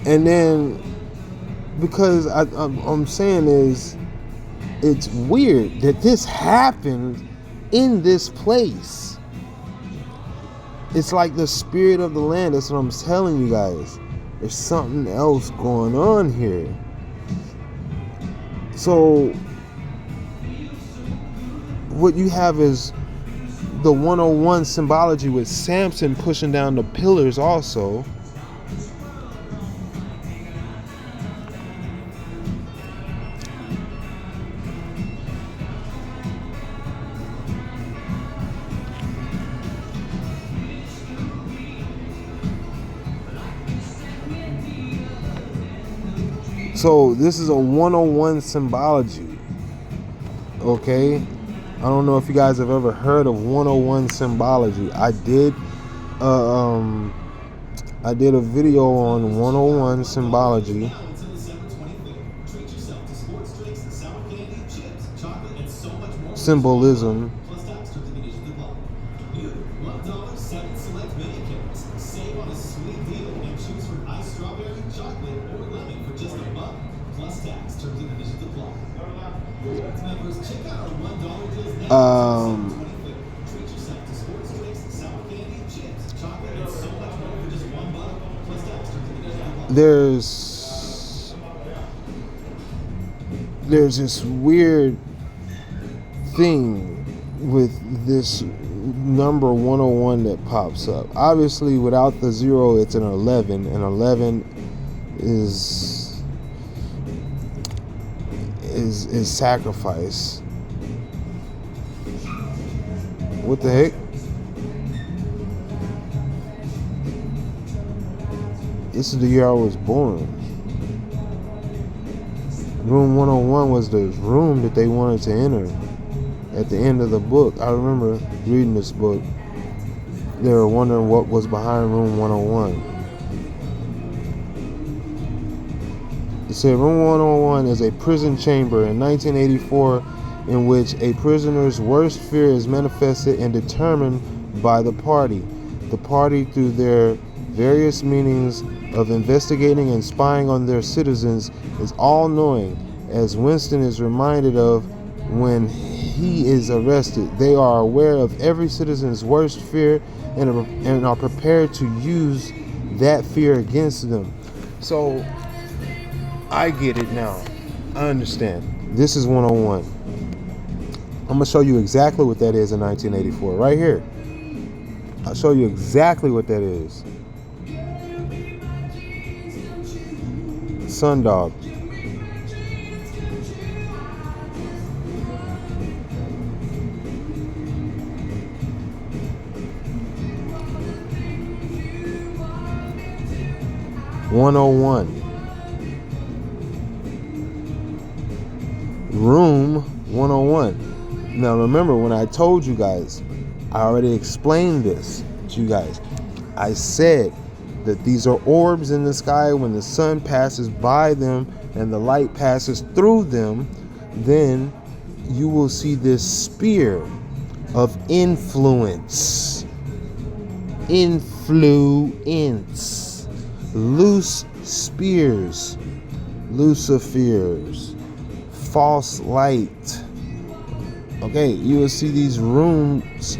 [SPEAKER 2] And then, because I'm saying is, it's weird that this happened in this place. It's like the spirit of the land. That's what I'm telling you guys. There's something else going on here. So what you have is the 101 symbology with Samson pushing down the pillars also. So this is a 101 symbology. Okay? I don't know if you guys have ever heard of 101 symbology. I did a video on 101 symbology. Symbolism.
[SPEAKER 3] Save on a sweet deal and choose from iced strawberry, chocolate, or lemon for just $1. Plus tax. Terms and conditions apply. Members, check out our $1 deals now. Treat yourself to sports drinks, sour candy, chips, chocolate, and so much more for just $1. Plus tax. Terms and conditions apply.
[SPEAKER 2] There's this weird thing with this number 101 that pops up. Obviously, without the 0, it's an 11, and 11 is sacrifice. What the heck? This is the year I was born. Room 101 was the room that they wanted to enter at the end of the book. I remember reading this book. They were wondering what was behind room 101. It said room 101 is a prison chamber in 1984 in which a prisoner's worst fear is manifested and determined by the party. The party, through their various meanings of investigating and spying on their citizens, is all-knowing, as Winston is reminded of when he is arrested. They are aware of every citizen's worst fear and are prepared to use that fear against them. So, I get it now. I understand. This is 101. I'm going to show you exactly what that is in 1984. Right here. I'll show you exactly what that is. Sundog. Room 101. Now remember, when I told you guys, I already explained this to you guys. I said that these are orbs in the sky. When the sun passes by them and the light passes through them, then you will see this spear of influence. Loose spears. Lucifers. False light. Okay, you will see these rooms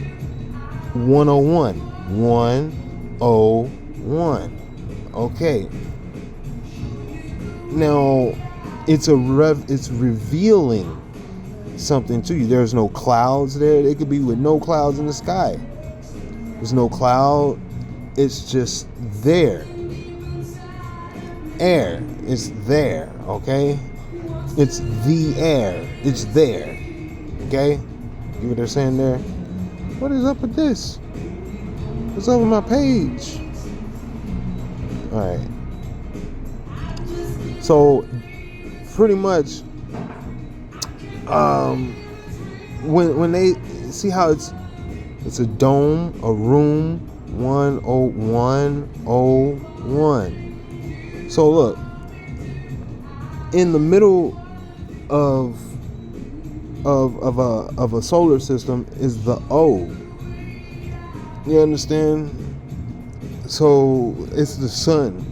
[SPEAKER 2] 101. 101. Okay. Now, it's revealing something to you. There's no clouds there. It could be with no clouds in the sky. There's no cloud. It's just there. Air is there, okay? It's the air. It's there. Okay? You what they're saying there? What is up with this? What's up with my page? Alright. So pretty much when they see how it's a dome, a room 10101. So look, in the middle of a solar system is the O. You understand? So it's the sun.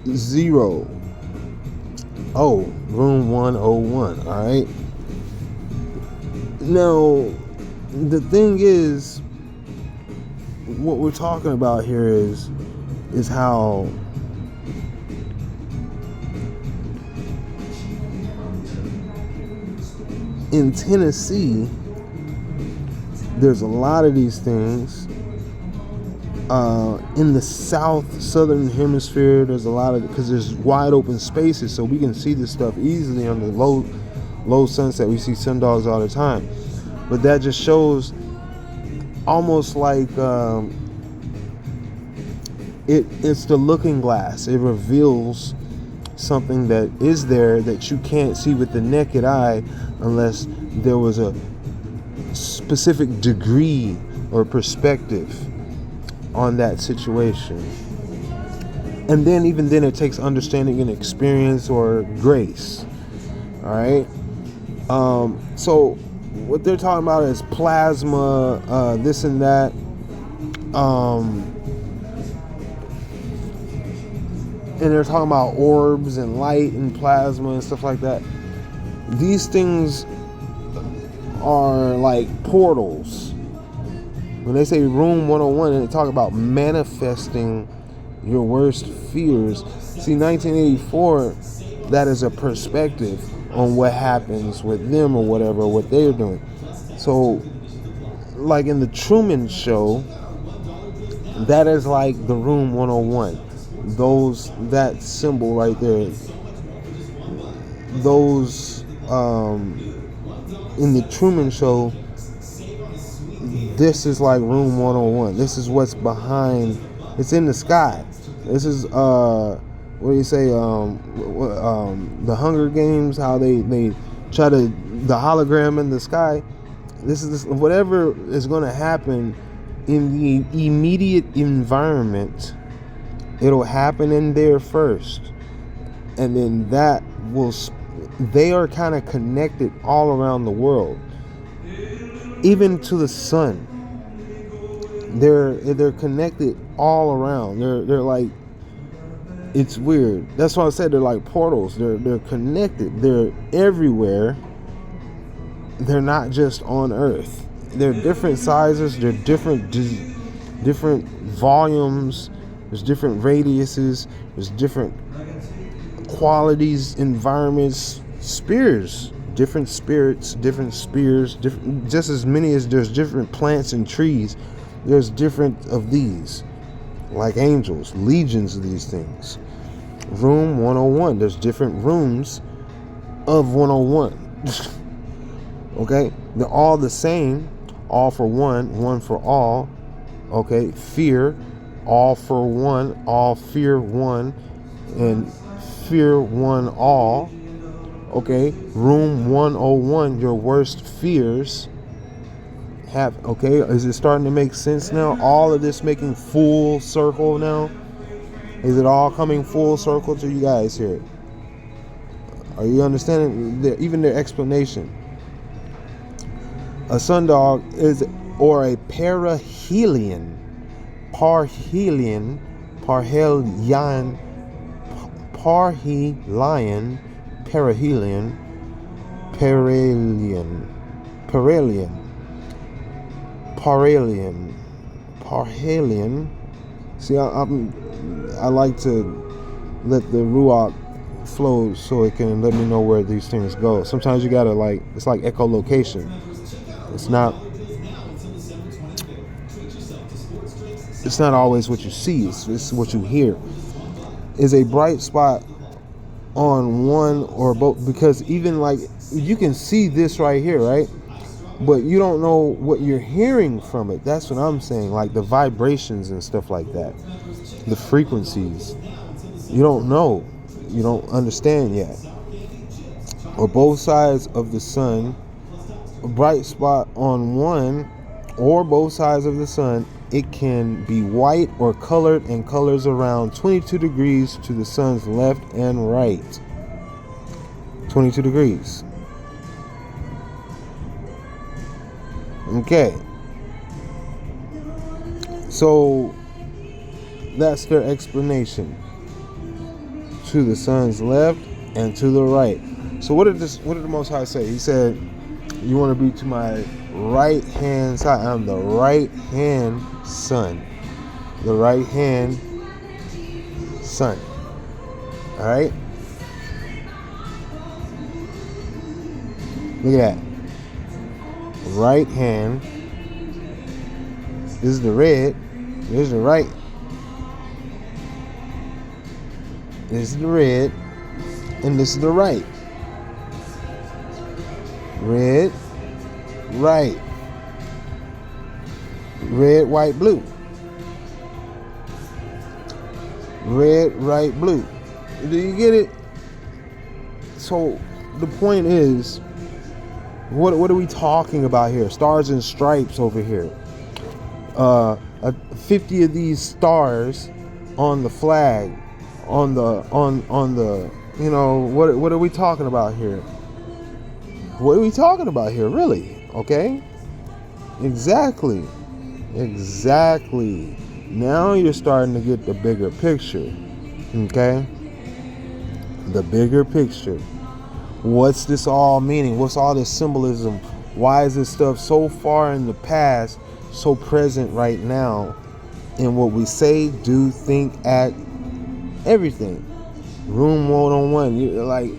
[SPEAKER 2] 0. O, room 101. All right. Now, the thing is, what we're talking about here is how in Tennessee, there's a lot of these things. In the southern hemisphere, there's a lot of, because there's wide open spaces, so we can see this stuff easily on the low sunset. We see sundogs all the time, but that just shows almost like it's the looking glass. It reveals something that is there that you can't see with the naked eye unless there was a specific degree or perspective on that situation. And then even then it takes understanding and experience or grace. All right. So what they're talking about is plasma, this and that. and they're talking about orbs and light and plasma and stuff like that. These things are like portals. When they say room 101, and they talk about manifesting your worst fears. See, 1984, that is a perspective on what happens with them or whatever, what they're doing. So, like in the Truman Show, that is like the room 101. That symbol right there, those in the Truman Show, this is like room 101. This is what's behind. It's in the sky. This is what do you say? The Hunger Games. How they try to the hologram in the sky. This is whatever is going to happen in the immediate environment. It'll happen in there first, and then that will. They are kind of connected all around the world, even to the sun. They're connected all around. They're like, it's weird. That's why I said they're like portals. They're connected. They're everywhere. They're not just on Earth. They're different sizes. They're different volumes. There's different radiuses. There's different qualities, environments, spheres. Different spirits, different spheres, different, just as many as there's different plants and trees, there's different of these, like angels, legions of these things. Room 101, there's different rooms of 101. Okay, they're all the same, all for one, one for all. Okay, fear, all for one, all fear one, and fear one all. Okay, room 101, your worst fears have, okay, is it starting to make sense now? All of this making full circle now? Is it all coming full circle to you guys here? Are you understanding even their explanation? A sundog is, or a parhelion, parhelion, perihelion, perihelion, parhelion. See, I like to let the ruach flow so it can let me know where these things go. Sometimes you gotta it's like echolocation. It's not always what you see, it's what you hear. Is a bright spot on one or both, because even like you can see this right here, right? But you don't know what you're hearing from it. That's what I'm saying, like the vibrations and stuff like that, the frequencies. You don't know, you don't understand yet. Or both sides of the sun, a bright spot on one or both sides of the sun, it can be white or colored, and colors around 22 degrees to the sun's left and right. 22 degrees. Okay. So that's their explanation. To the sun's left and to the right. So what did the Most High say? He said, you want to be to my right hand side. I'm the right hand sun. The right hand sun. Alright? Look at that. Right hand. This is the red. This is the right. This is the red. And this is the right. Red, right. Red, white, blue. Red, right, blue. Do you get it? So the point is, what are we talking about here? Stars and stripes over here. 50 of these stars on the flag, on the you know, what are we talking about here? What are we talking about here, really? Okay? Exactly. Now you're starting to get the bigger picture. Okay? The bigger picture. What's this all meaning? What's all this symbolism? Why is this stuff so far in the past, so present right now in what we say, do, think, act, everything? Room 101. Like,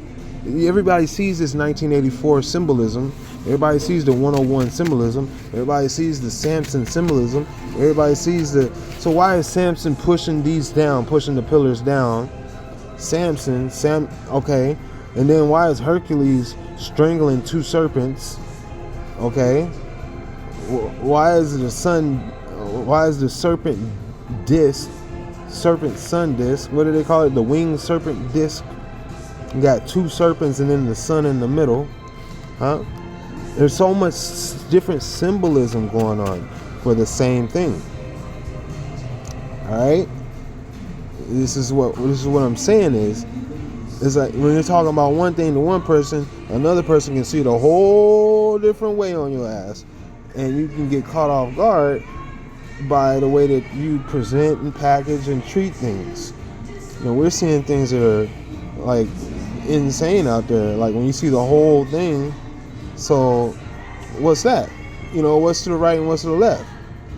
[SPEAKER 2] everybody sees this 1984 symbolism. Everybody sees the 101 symbolism. Everybody sees the Samson symbolism. Everybody sees the... So why is Samson pushing these down, pushing the pillars down? Okay. And then why is Hercules strangling two serpents? Okay. Why is the serpent disc, serpent sun disc, what do they call it? The winged serpent disc. You got two serpents and then the sun in the middle. Huh? There's so much different symbolism going on for the same thing. All right? This is what I'm saying is like when you're talking about one thing to one person, another person can see it a whole different way on your ass, and you can get caught off guard by the way that you present and package and treat things. You know, we're seeing things that are like insane out there. Like when you see the whole thing, so what's that? You know, what's to the right and what's to the left?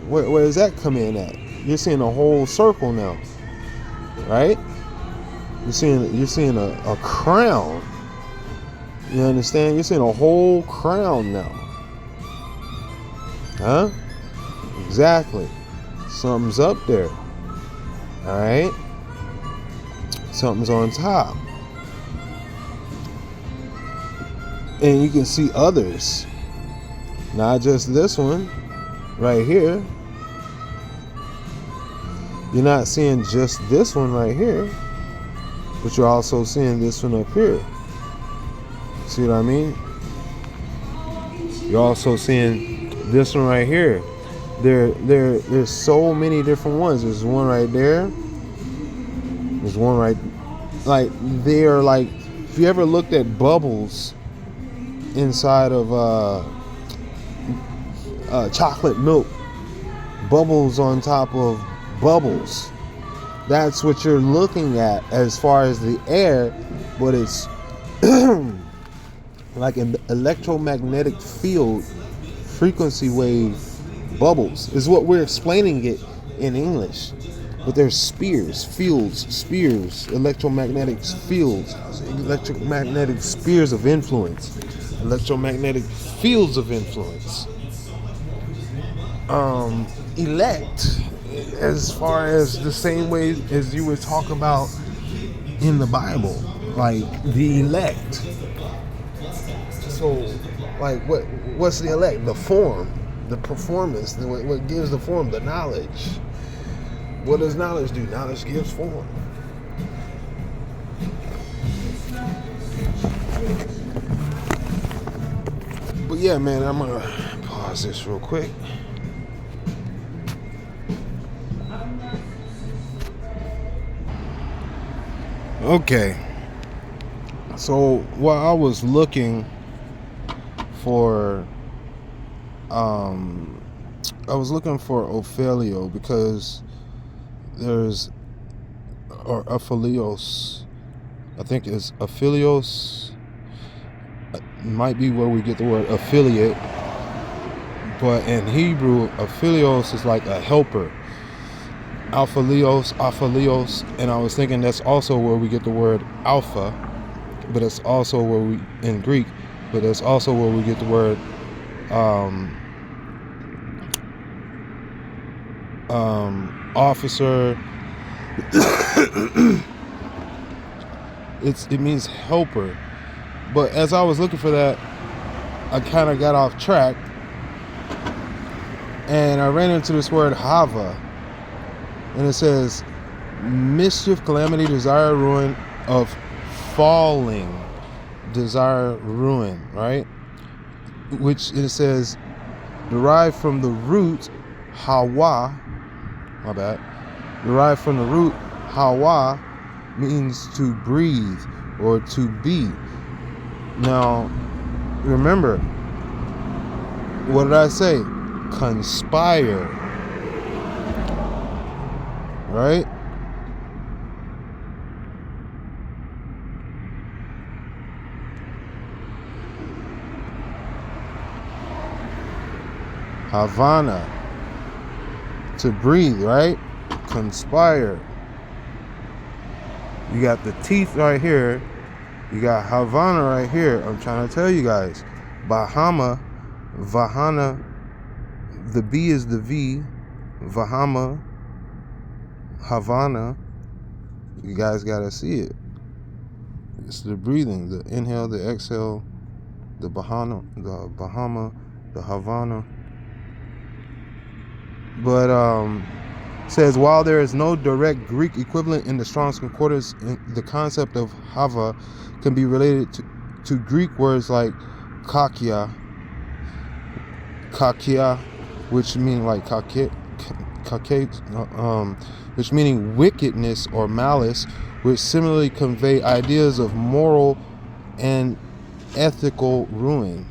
[SPEAKER 2] Where does that come in at? You're seeing a whole circle now, right? You're seeing a crown. You understand? You're seeing a whole crown now. Huh? Exactly. Something's up there. All right? Something's on top. And you can see others. Not just this one right here. You're not seeing just this one right here, but you're also seeing this one up here. See what I mean? You're also seeing this one right here. There's so many different ones. There's one right there. There's one right, like they are like. If you ever looked at bubbles inside of chocolate milk, bubbles on top of bubbles. That's what you're looking at as far as the air, but it's like an electromagnetic field, frequency wave bubbles is what we're explaining it in English. But there's spears, electromagnetic fields, electromagnetic spheres of influence, electromagnetic fields of influence. Elect, as far as the same way as you would talk about in the Bible, like the elect. So, like, what's the elect? The form, the performance, what gives the form, the knowledge. What does knowledge do? Knowledge gives form. But yeah, man, I'm gonna pause this real quick. Okay, so while I was looking for, I was looking for Ophelio because there's, or Aphelios, I think it's Aphelios, might be where we get the word affiliate, but in Hebrew, Aphelios is like a helper. Aphelios, and I was thinking that's also where we get the word alpha, but it's also where we, in Greek, but that's also where we get the word officer. It means helper. But as I was looking for that, I kind of got off track, and I ran into this word hava. And it says, mischief, calamity, desire, ruin, of falling, desire, ruin, right? Which it says, derived from the root, hawa, my bad. Derived from the root, hawa, means to breathe or to be. Now, remember, what did I say? Conspire. Right? Havana, to breathe, right? Conspire. You got the teeth right here. You got Havana right here. I'm trying to tell you guys. Bahama, Vahana, the B is the V. Bahama, Havana. You guys gotta see it. It's the breathing, the inhale, the exhale, the Bahama, the Havana. But says while there is no direct Greek equivalent in the Strong's Concordance, the concept of Hava can be related to Greek words like kakia, which mean like which meaning wickedness or malice, which similarly convey ideas of moral and ethical ruin.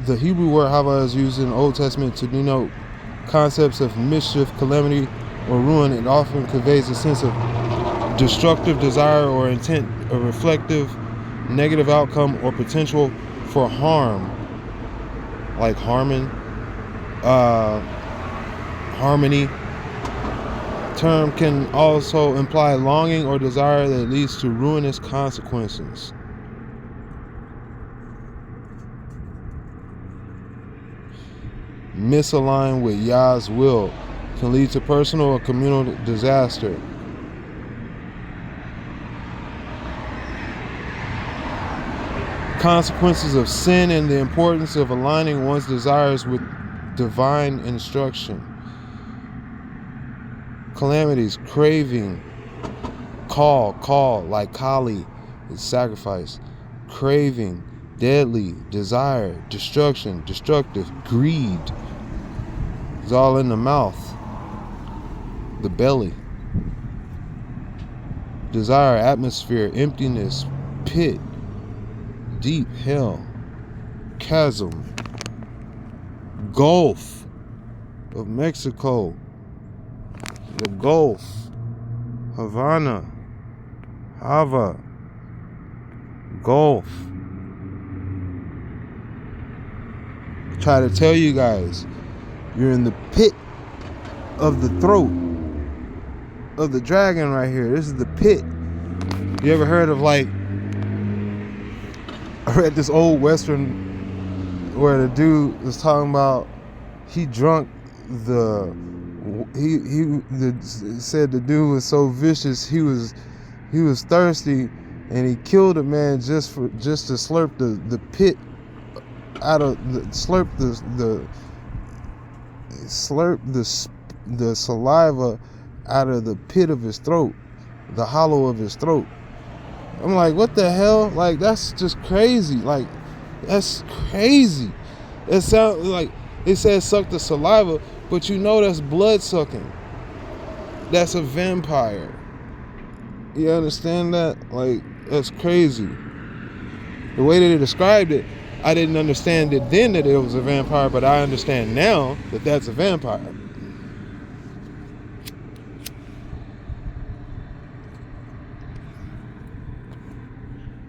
[SPEAKER 2] The Hebrew word hava is used in the Old Testament to denote concepts of mischief, calamity, or ruin. It often conveys a sense of destructive desire or intent, a reflective negative outcome, or potential for harm, like harmony. Term can also imply longing or desire that leads to ruinous consequences. Misaligned with Yah's will can lead to personal or communal disaster. Consequences of sin and the importance of aligning one's desires with divine instruction. Calamities, craving, call, like Kali is sacrifice. Craving, deadly, desire, destruction, destructive, greed. It's all in the mouth, the belly. Desire, atmosphere, emptiness, pit, deep, hell, chasm, Gulf of Mexico, the Gulf, Havana, Hava, Gulf. Try to tell you guys, you're in the pit of the throat of the dragon right here. This is the pit. You ever heard of, like, I read this old Western where the dude was talking about he said the dude was so vicious, he was thirsty, and he killed a man just to slurp the pit out of the saliva out of the pit of his throat, the hollow of his throat. I'm like, what the hell? Like, that's just crazy. Like, that's crazy. It sounds like it says suck the saliva, but you know that's blood sucking. That's a vampire. You understand that? Like, that's crazy. The way that they described it, I didn't understand it then that it was a vampire, but I understand now that that's a vampire.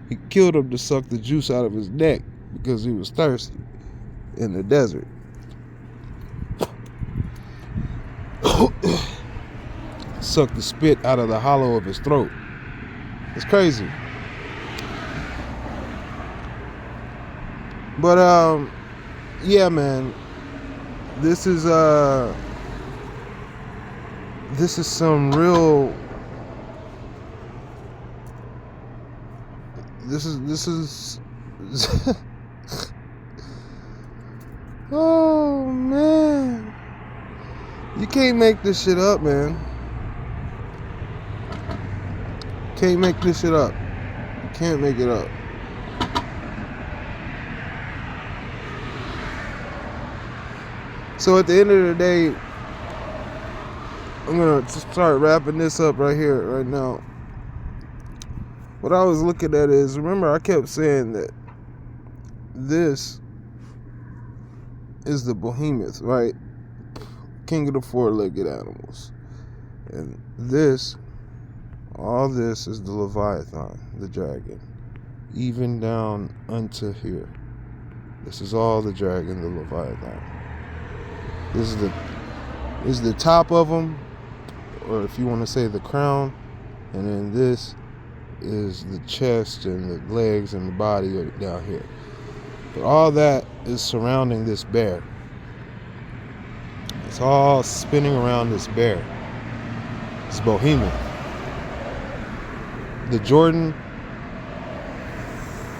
[SPEAKER 2] He killed him to suck the juice out of his neck because he was thirsty in the desert. Suck the spit out of the hollow of his throat. It's crazy. But yeah, man, this is some real. This is. Oh man, you can't make this shit up, man. Can't make this shit up. You can't make it up. So at the end of the day, I'm gonna start wrapping this up right here, right now. What I was looking at is, remember I kept saying that this is the behemoth, right? King of the four-legged animals. And this, all this is the Leviathan, the dragon, even down unto here. This is all the dragon, the Leviathan. This is the top of them, or if you want to say the crown, and then this is the chest and the legs and the body are down here. But all that is surrounding this bear. It's all spinning around this bear. It's behemoth. The Jordan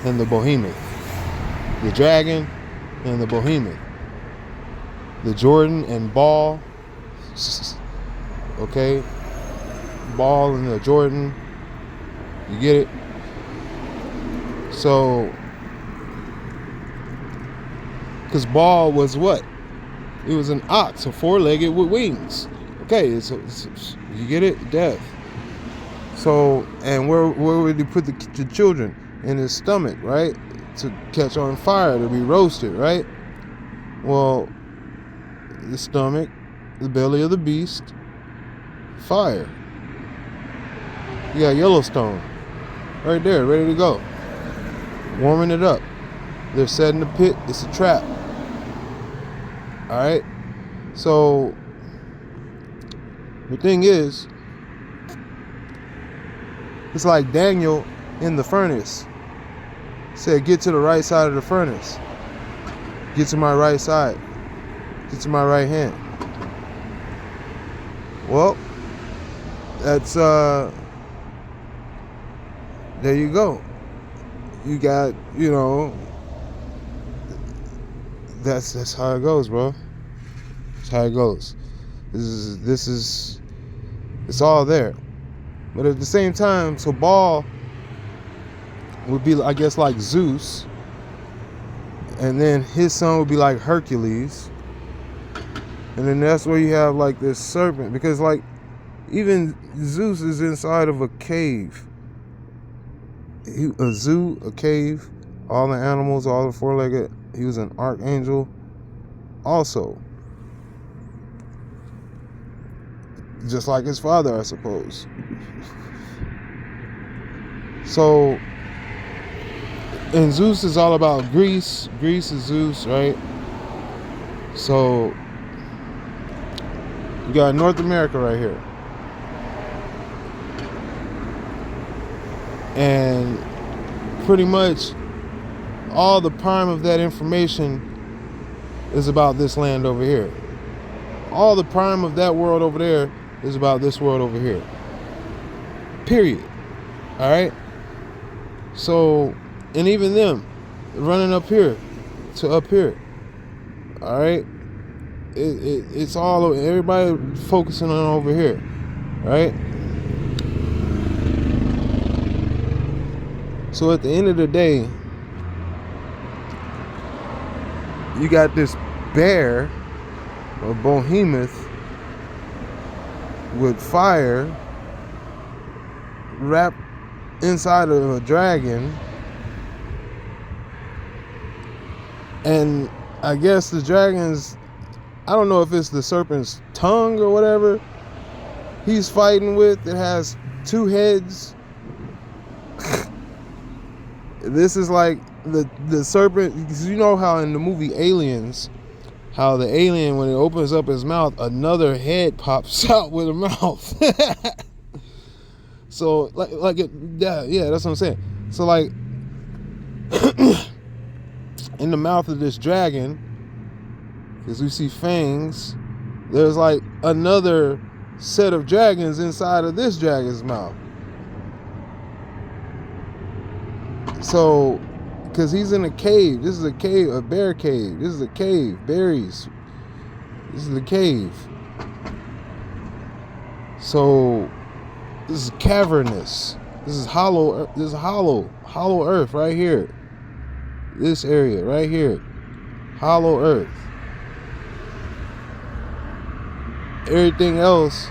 [SPEAKER 2] and the behemoth. The dragon and the behemoth. The Jordan and Ball. Okay? Ball and the Jordan. You get it? So, because Ball was what? It was an ox, a four-legged with wings. Okay, you get it? Death. So, and where would he put the children? In his stomach, right? To catch on fire, to be roasted, right? Well, the stomach, the belly of the beast, fire. You got Yellowstone right there, ready to go. Warming it up. They're setting the pit. It's a trap. All right. So the thing is, it's like Daniel in the furnace said, "Get to the right side of the furnace. Get to my right side. Get to my right hand." Well, that's there you go. You got, that's how it goes, bro. That's how it goes. This is it's all there. But at the same time, so Baal would be, I guess, like Zeus, and then his son would be like Hercules, and then that's where you have like this serpent, because like even Zeus is inside of a cave. A zoo, a cave, all the animals, all the four-legged. He was an archangel also, just like his father, I suppose. So, and Zeus is all about Greece. Greece is Zeus, right? So you got North America right here. And pretty much all the prime of that information is about this land over here. All the prime of that world over there is about this world over here. Period. All right? So, and even them running up here to up here. All right? It's all, everybody focusing on over here. Right? So at the end of the day, you got this bear, or behemoth, with fire wrapped inside of a dragon, and I guess the dragon's, I don't know if it's the serpent's tongue or whatever he's fighting with. It has two heads. This is like the serpent, because you know how in the movie Aliens, how the alien, when it opens up his mouth, another head pops out with a mouth. So like it, yeah, that's what I'm saying. So like in the mouth of this dragon, because we see fangs, there's like another set of dragons inside of this dragon's mouth. So, because he's in a cave. This is a cave, a bear cave. This is a cave. Berries. This is the cave. So, this is cavernous. This is hollow. This is hollow earth right here. This area right here. Hollow earth. Everything else,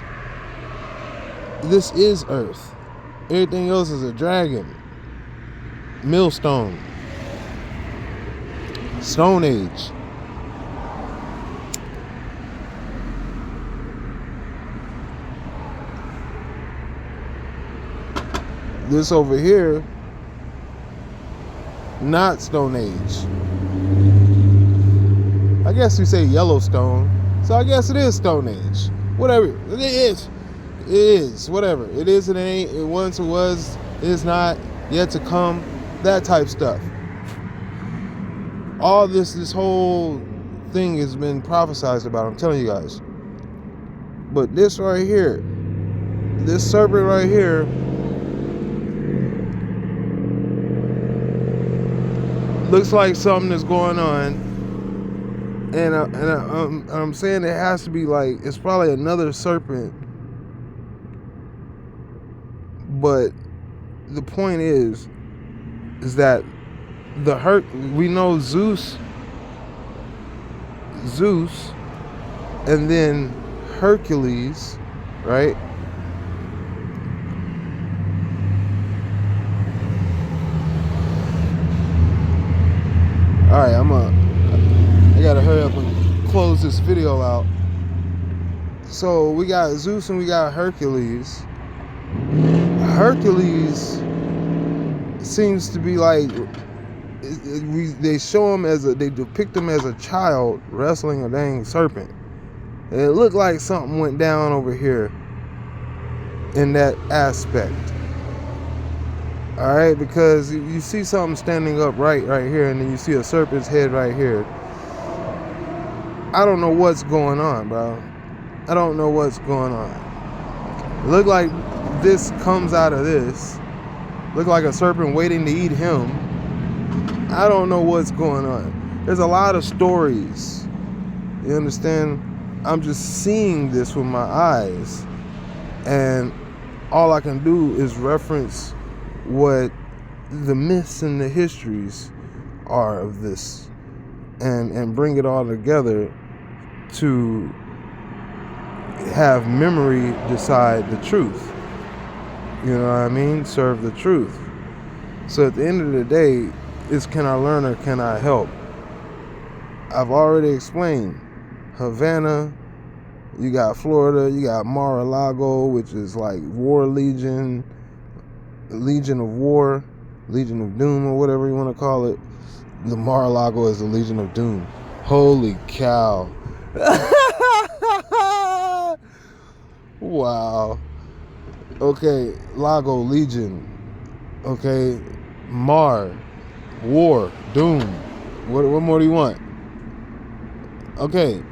[SPEAKER 2] this is earth. Everything else is a dragon. Millstone. Stone Age. This over here, not Stone Age. I guess you say Yellowstone. So I guess it is Stone Age. Whatever. It is. It is. Whatever. It is, it ain't. It once it was. It is not. Yet to come. That type stuff. All this whole thing has been prophesized about. I'm telling you guys. But this right here. This serpent right here. Looks like something that's going on, and I'm saying it has to be like, it's probably another serpent, but the point is that we know Zeus, and then Hercules, right? All right, I gotta hurry up and close this video out. So we got Zeus and we got Hercules. Hercules seems to be like, they show him they depict him as a child wrestling a dang serpent. And it looked like something went down over here in that aspect. All right, because you see something standing up right here, and then you see a serpent's head right here. I don't know what's going on, bro. I don't know what's going on. Look like this comes out of this. Look like a serpent waiting to eat him. I don't know what's going on. There's a lot of stories. You understand? I'm just seeing this with my eyes, and all I can do is reference what the myths and the histories are of this, and bring it all together to have memory decide the truth. You know what I mean? Serve the truth. So at the end of the day, it's, can I learn or can I help? I've already explained Havana, you got Florida, you got Mar-a-Lago, which is like War Legion, Legion of War, Legion of Doom, or whatever you want to call it. The Mar-a-Lago is the Legion of Doom. Holy cow. Wow. Okay, Lago, Legion. Okay, Mar, War, Doom. What more do you want? Okay,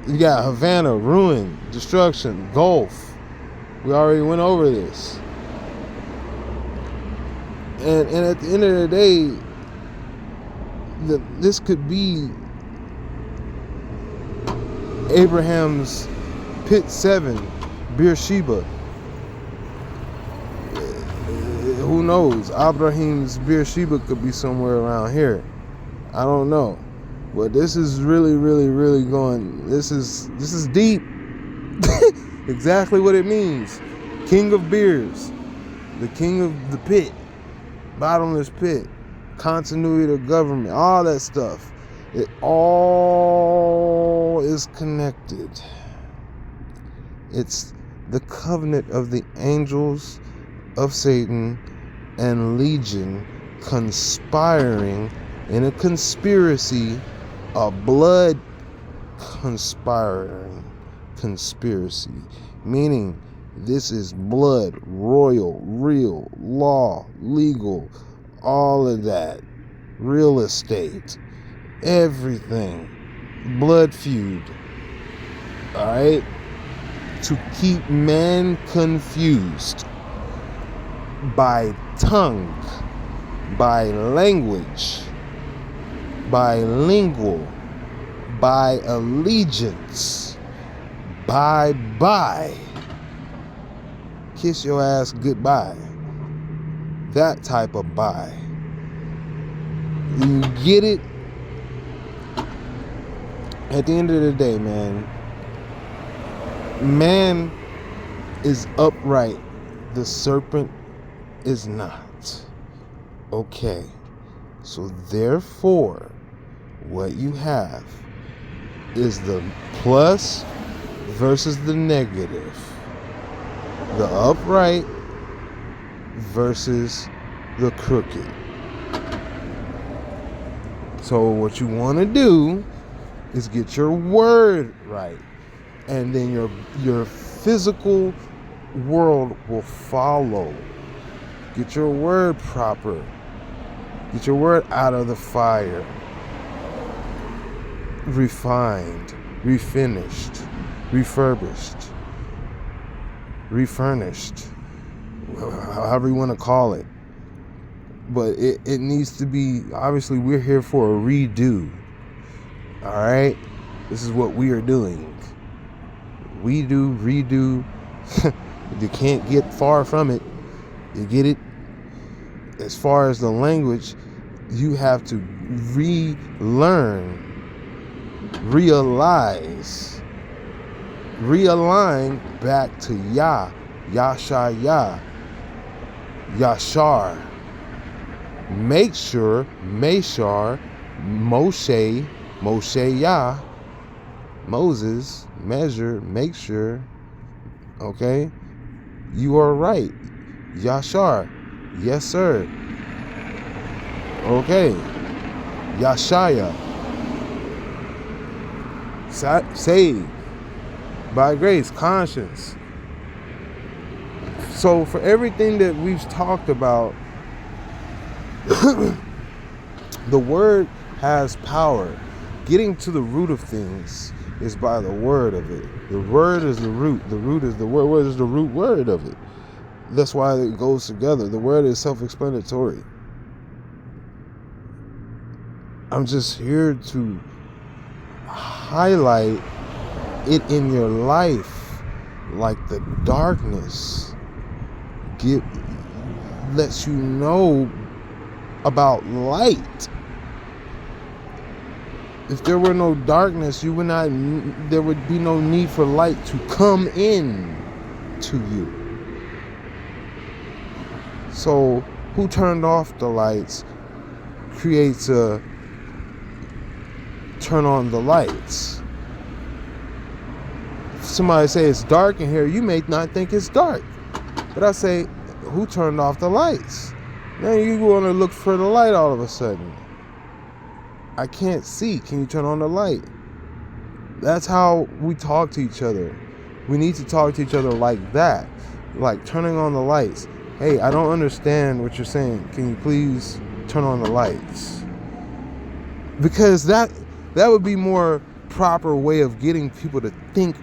[SPEAKER 2] you got Havana, ruin, destruction, Gulf. We already went over this. And at the end of the day, this could be Abraham's Pit 7, Beersheba. Who knows? Abraham's Beersheba could be somewhere around here. I don't know. But this is really, really, really going. This is deep. Exactly what it means. King of beers. The king of the pit. Bottomless pit, continuity of government, all that stuff. It all is connected. It's the covenant of the angels of Satan and Legion conspiring in a conspiracy, a blood conspiring conspiracy, meaning this is blood, royal, real, law, legal, all of that, real estate, everything, blood feud, all right, to keep man confused by tongue, by language, by lingual, by allegiance, by kiss your ass goodbye. That type of bye. You get it? At the end of the day, man is upright. The serpent is not. Okay. So therefore, what you have is the plus versus the negative. The upright versus the crooked. So what you want to do is get your word right. And then your physical world will follow. Get your word proper. Get your word out of the fire. Refined, refinished, refurbished, refurnished, however you want to call it. But it needs to be, obviously we're here for a redo. All right? This is what we are doing. We do, redo. You can't get far from it. You get it? As far as the language, you have to relearn, realize, realign back to Yah, Yashaya, Yashar. Make sure, Meshar, Moshe, Moshe Yah, Moses, measure, make sure, okay? You are right. Yashar, yes sir. Okay. Yashaya, saved by grace, conscience. So for everything that we've talked about, the word has power. Getting to the root of things is by the word of it. The word is the root. The root is the word. What is the root word of it? That's why it goes together. The word is self-explanatory. I'm just here to highlight it in your life, like the darkness lets you know about light. If there were no darkness, there would be no need for light to come in to you. So who turned off the lights creates a turn on the lights. If somebody say it's dark in here, you may not think it's dark. But I say, who turned off the lights? Now you want to look for the light all of a sudden. I can't see. Can you turn on the light? That's how we talk to each other. We need to talk to each other like that. Like turning on the lights. Hey, I don't understand what you're saying. Can you please turn on the lights? Because that would be more proper way of getting people to think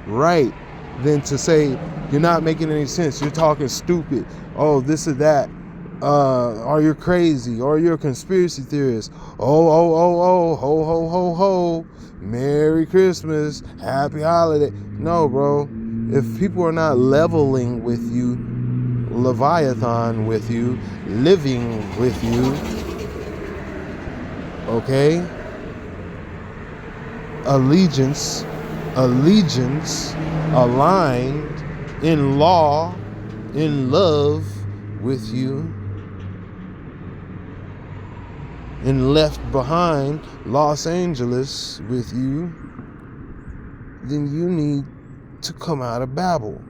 [SPEAKER 2] right than to say, you're not making any sense. You're talking stupid. Oh, this or that. Or you're crazy, or you're a conspiracy theorist. Ho, ho, ho, ho. Merry Christmas, happy holiday. No, bro. If people are not leveling with you, Leviathan with you, living with you, okay? Allegiance, aligned in law, in love with you, and left behind Los Angeles with you, then you need to come out of Babel.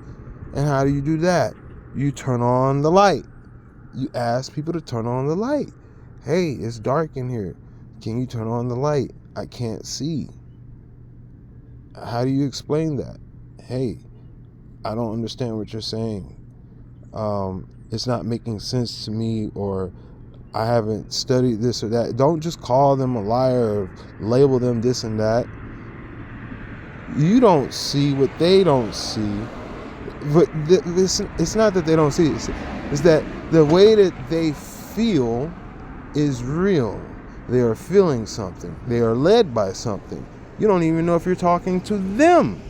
[SPEAKER 2] And how do you do that? You turn on the light. You ask people to turn on the light. Hey, it's dark in here. Can you turn on the light? I can't see. How do you explain that? Hey, I don't understand what you're saying. It's not making sense to me, or I haven't studied this or that. Don't just call them a liar or label them this and that. You don't see what they don't see. But it's not that they don't see it. It's that the way that they feel is real. They are feeling something. They are led by something. You don't even know if you're talking to them.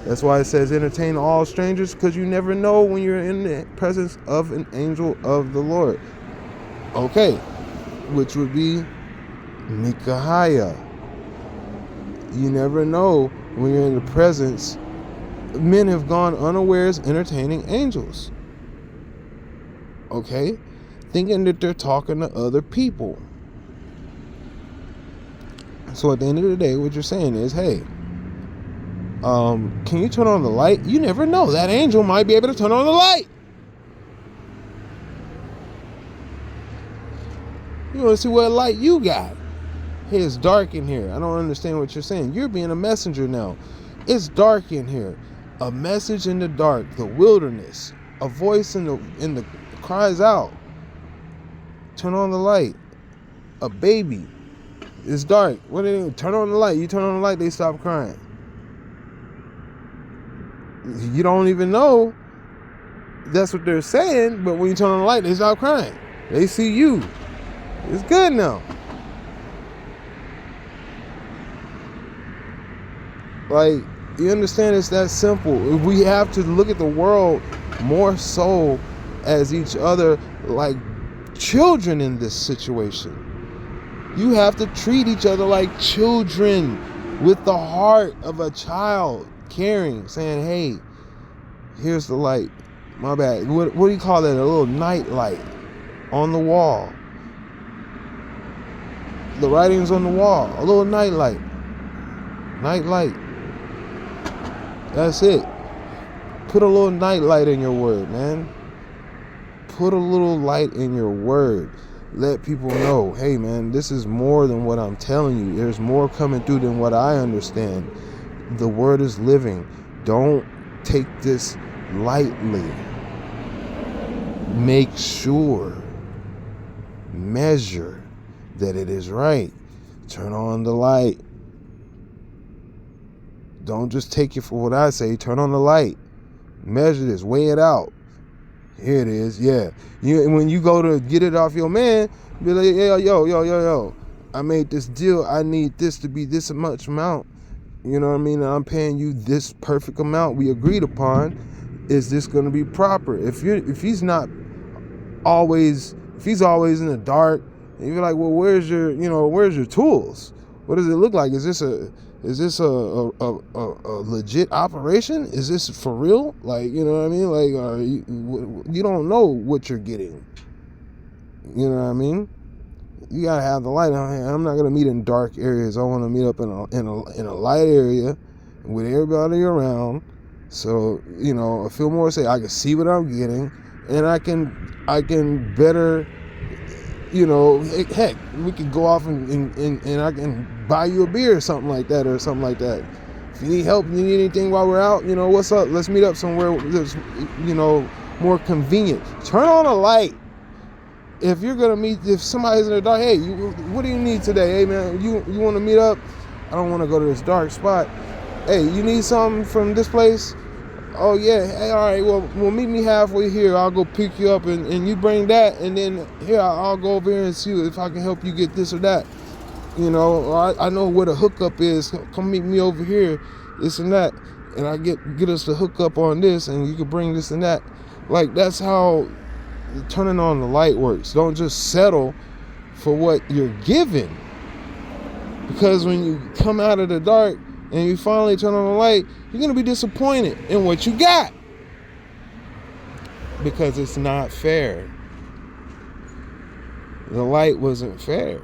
[SPEAKER 2] That's why it says entertain all strangers, because you never know when you're in the presence of an angel of the Lord. Okay, which would be Micaiah. You never know when you're in the presence. Men have gone unawares entertaining angels. Okay, thinking that they're talking to other people. So at the end of the day, what you're saying is, hey, can you turn on the light? You never know. That angel might be able to turn on the light. You want to see what light you got. hey, it's dark in here. I don't understand what you're saying. You're being a messenger now. It's dark in here. A message in the dark, the wilderness. A voice in the cries out. Turn on the light. A baby. It's dark. What do they do? Turn on the light. You turn on the light, they stop crying. You don't even know that's what they're saying, but when you turn on the light, they stop crying. They see you. It's good now. Like, you understand, it's that simple. We have to look at the world more so as each other like children in this situation. You have to treat each other like children with the heart of a child, caring, saying, hey, here's the light. My bad. What do you call that? A little night light on the wall. The writing's on the wall. A little night light. Night light. That's it. Put a little night light in your word, man. Put a little light in your word. Let people know, hey, man, this is more than what I'm telling you. There's more coming through than what I understand. The word is living. Don't take this lightly. Make sure, measure that it is right. Turn on the light. Don't just take it for what I say. Turn on the light. Measure this. Weigh it out. Here it is. Yeah. When you go to get it off your man, be like, yo. I made this deal. I need this to be this much amount. You know what I mean? I'm paying you this perfect amount we agreed upon. Is this going to be proper? If he's always in the dark, and you're like, well, where's your tools? What does it look like? Is this a legit operation? Is this for real? Like, you know what I mean? Like, you don't know what you're getting. You know what I mean? You gotta have the light. I'm not gonna meet in dark areas. I want to meet up in a light area with everybody around. So, you know, I feel more safe. I can see what I'm getting, and I can better, you know, heck, we could go off and I can buy you a beer or something like that. If you need help, you need anything while we're out, you know, what's up? Let's meet up somewhere that's, you know, more convenient. Turn on a light. If you're gonna meet, if somebody's in the dark, hey, what do you need today? Hey, man, you want to meet up? I don't want to go to this dark spot. Hey, you need something from this place? Oh yeah, hey, all right, well meet me halfway here. I'll go pick you up and you bring that, and then here I'll go over here and see if I can help you get this or that. You know, I know where the hookup is. Come meet me over here, this and that, and I get us the hookup on this, and you can bring this and that. Like, that's how turning on the light works. Don't just settle for what you're given, because when you come out of the dark and you finally turn on the light, you're going to be disappointed in what you got, because it's not fair. The light wasn't fair.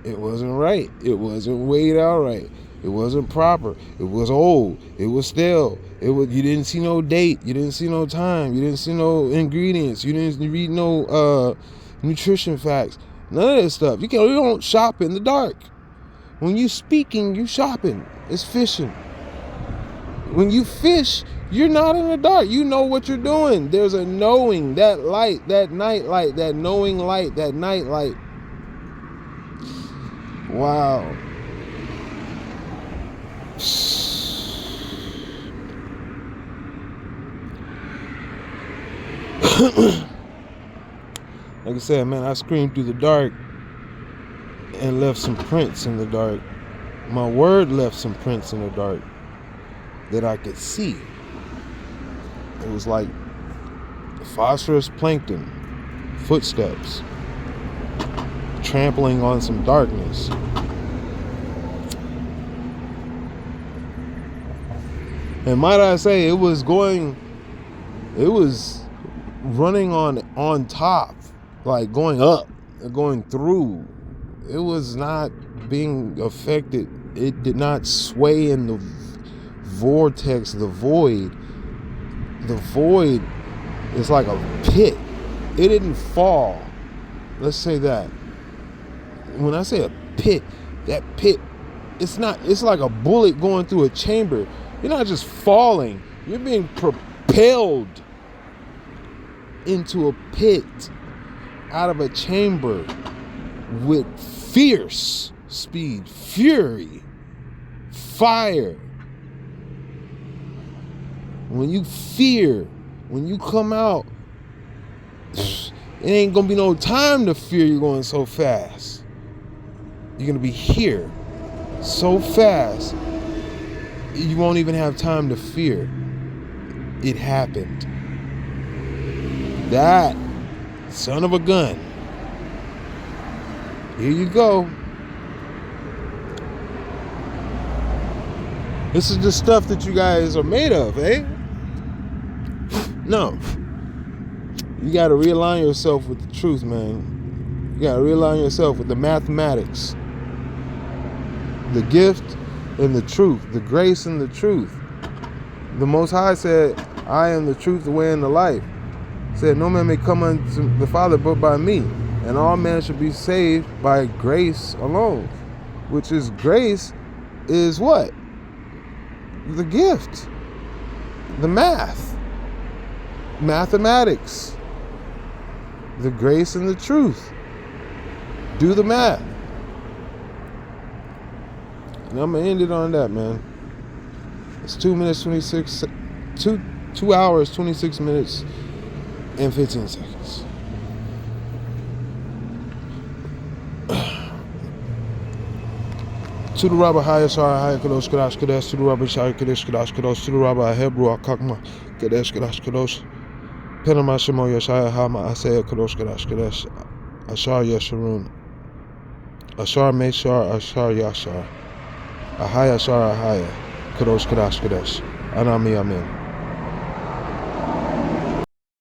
[SPEAKER 2] It wasn't right. It wasn't weighed out right. It wasn't proper. It was old. It was stale. You didn't see no date. You didn't see no time. You didn't see no ingredients. You didn't read no nutrition facts. None of that stuff. You don't shop in the dark. When you speaking, you shopping. It's fishing. When you fish, you're not in the dark. You know what you're doing. There's a knowing. That light, that night light, that knowing light, that night light. Wow. Like I said, man, I screamed through the dark and left some prints in the dark. My word left some prints in the dark that I could see. It was like phosphorus plankton, footsteps, trampling on some darkness. And might I say, it was running on top, like going up, going through. It was not being affected. It did not sway in the vortex, the void. The void is like a pit. It didn't fall. Let's say that. When I say a pit, That pit, it's like a bullet going through a chamber. You're not just falling, you're being propelled into a pit out of a chamber with fierce speed, fury, fire. When you fear, when you come out, it ain't gonna be no time to fear. You're going so fast. You're gonna be here so fast, you won't even have time to fear. It happened. That son of a gun. Here you go. This is the stuff that you guys are made of, eh? No. You got to realign yourself with the truth, man. You got to realign yourself with the mathematics, the gift and the truth, the grace and the truth. The Most High said, I am the truth, the way, and the life. Said, no man may come unto the Father but by me. And all men should be saved by grace alone. Which is, grace is what? The gift. The math. Mathematics. The grace and the truth. Do the math. And I'm going to end it on that, man. It's 2 hours, 26 minutes, and 15 seconds. To the Rabbi Hayashar Haya Kadosh Kadash Kadesh, to the Rabbi Shai Kadesh Kadash Kadosh, to the Rabbi Hebrew Akakma Kadesh Kadash Kadosh, Penama Shemo Yashaya Hama Asaya Kadosh Kadash Kadesh, Ashar Yesharun, Ashar Meshar, Ashar Yashar, Ahaya Shar Ahaya, Kadosh Kadash Kadesh, Anami Amen.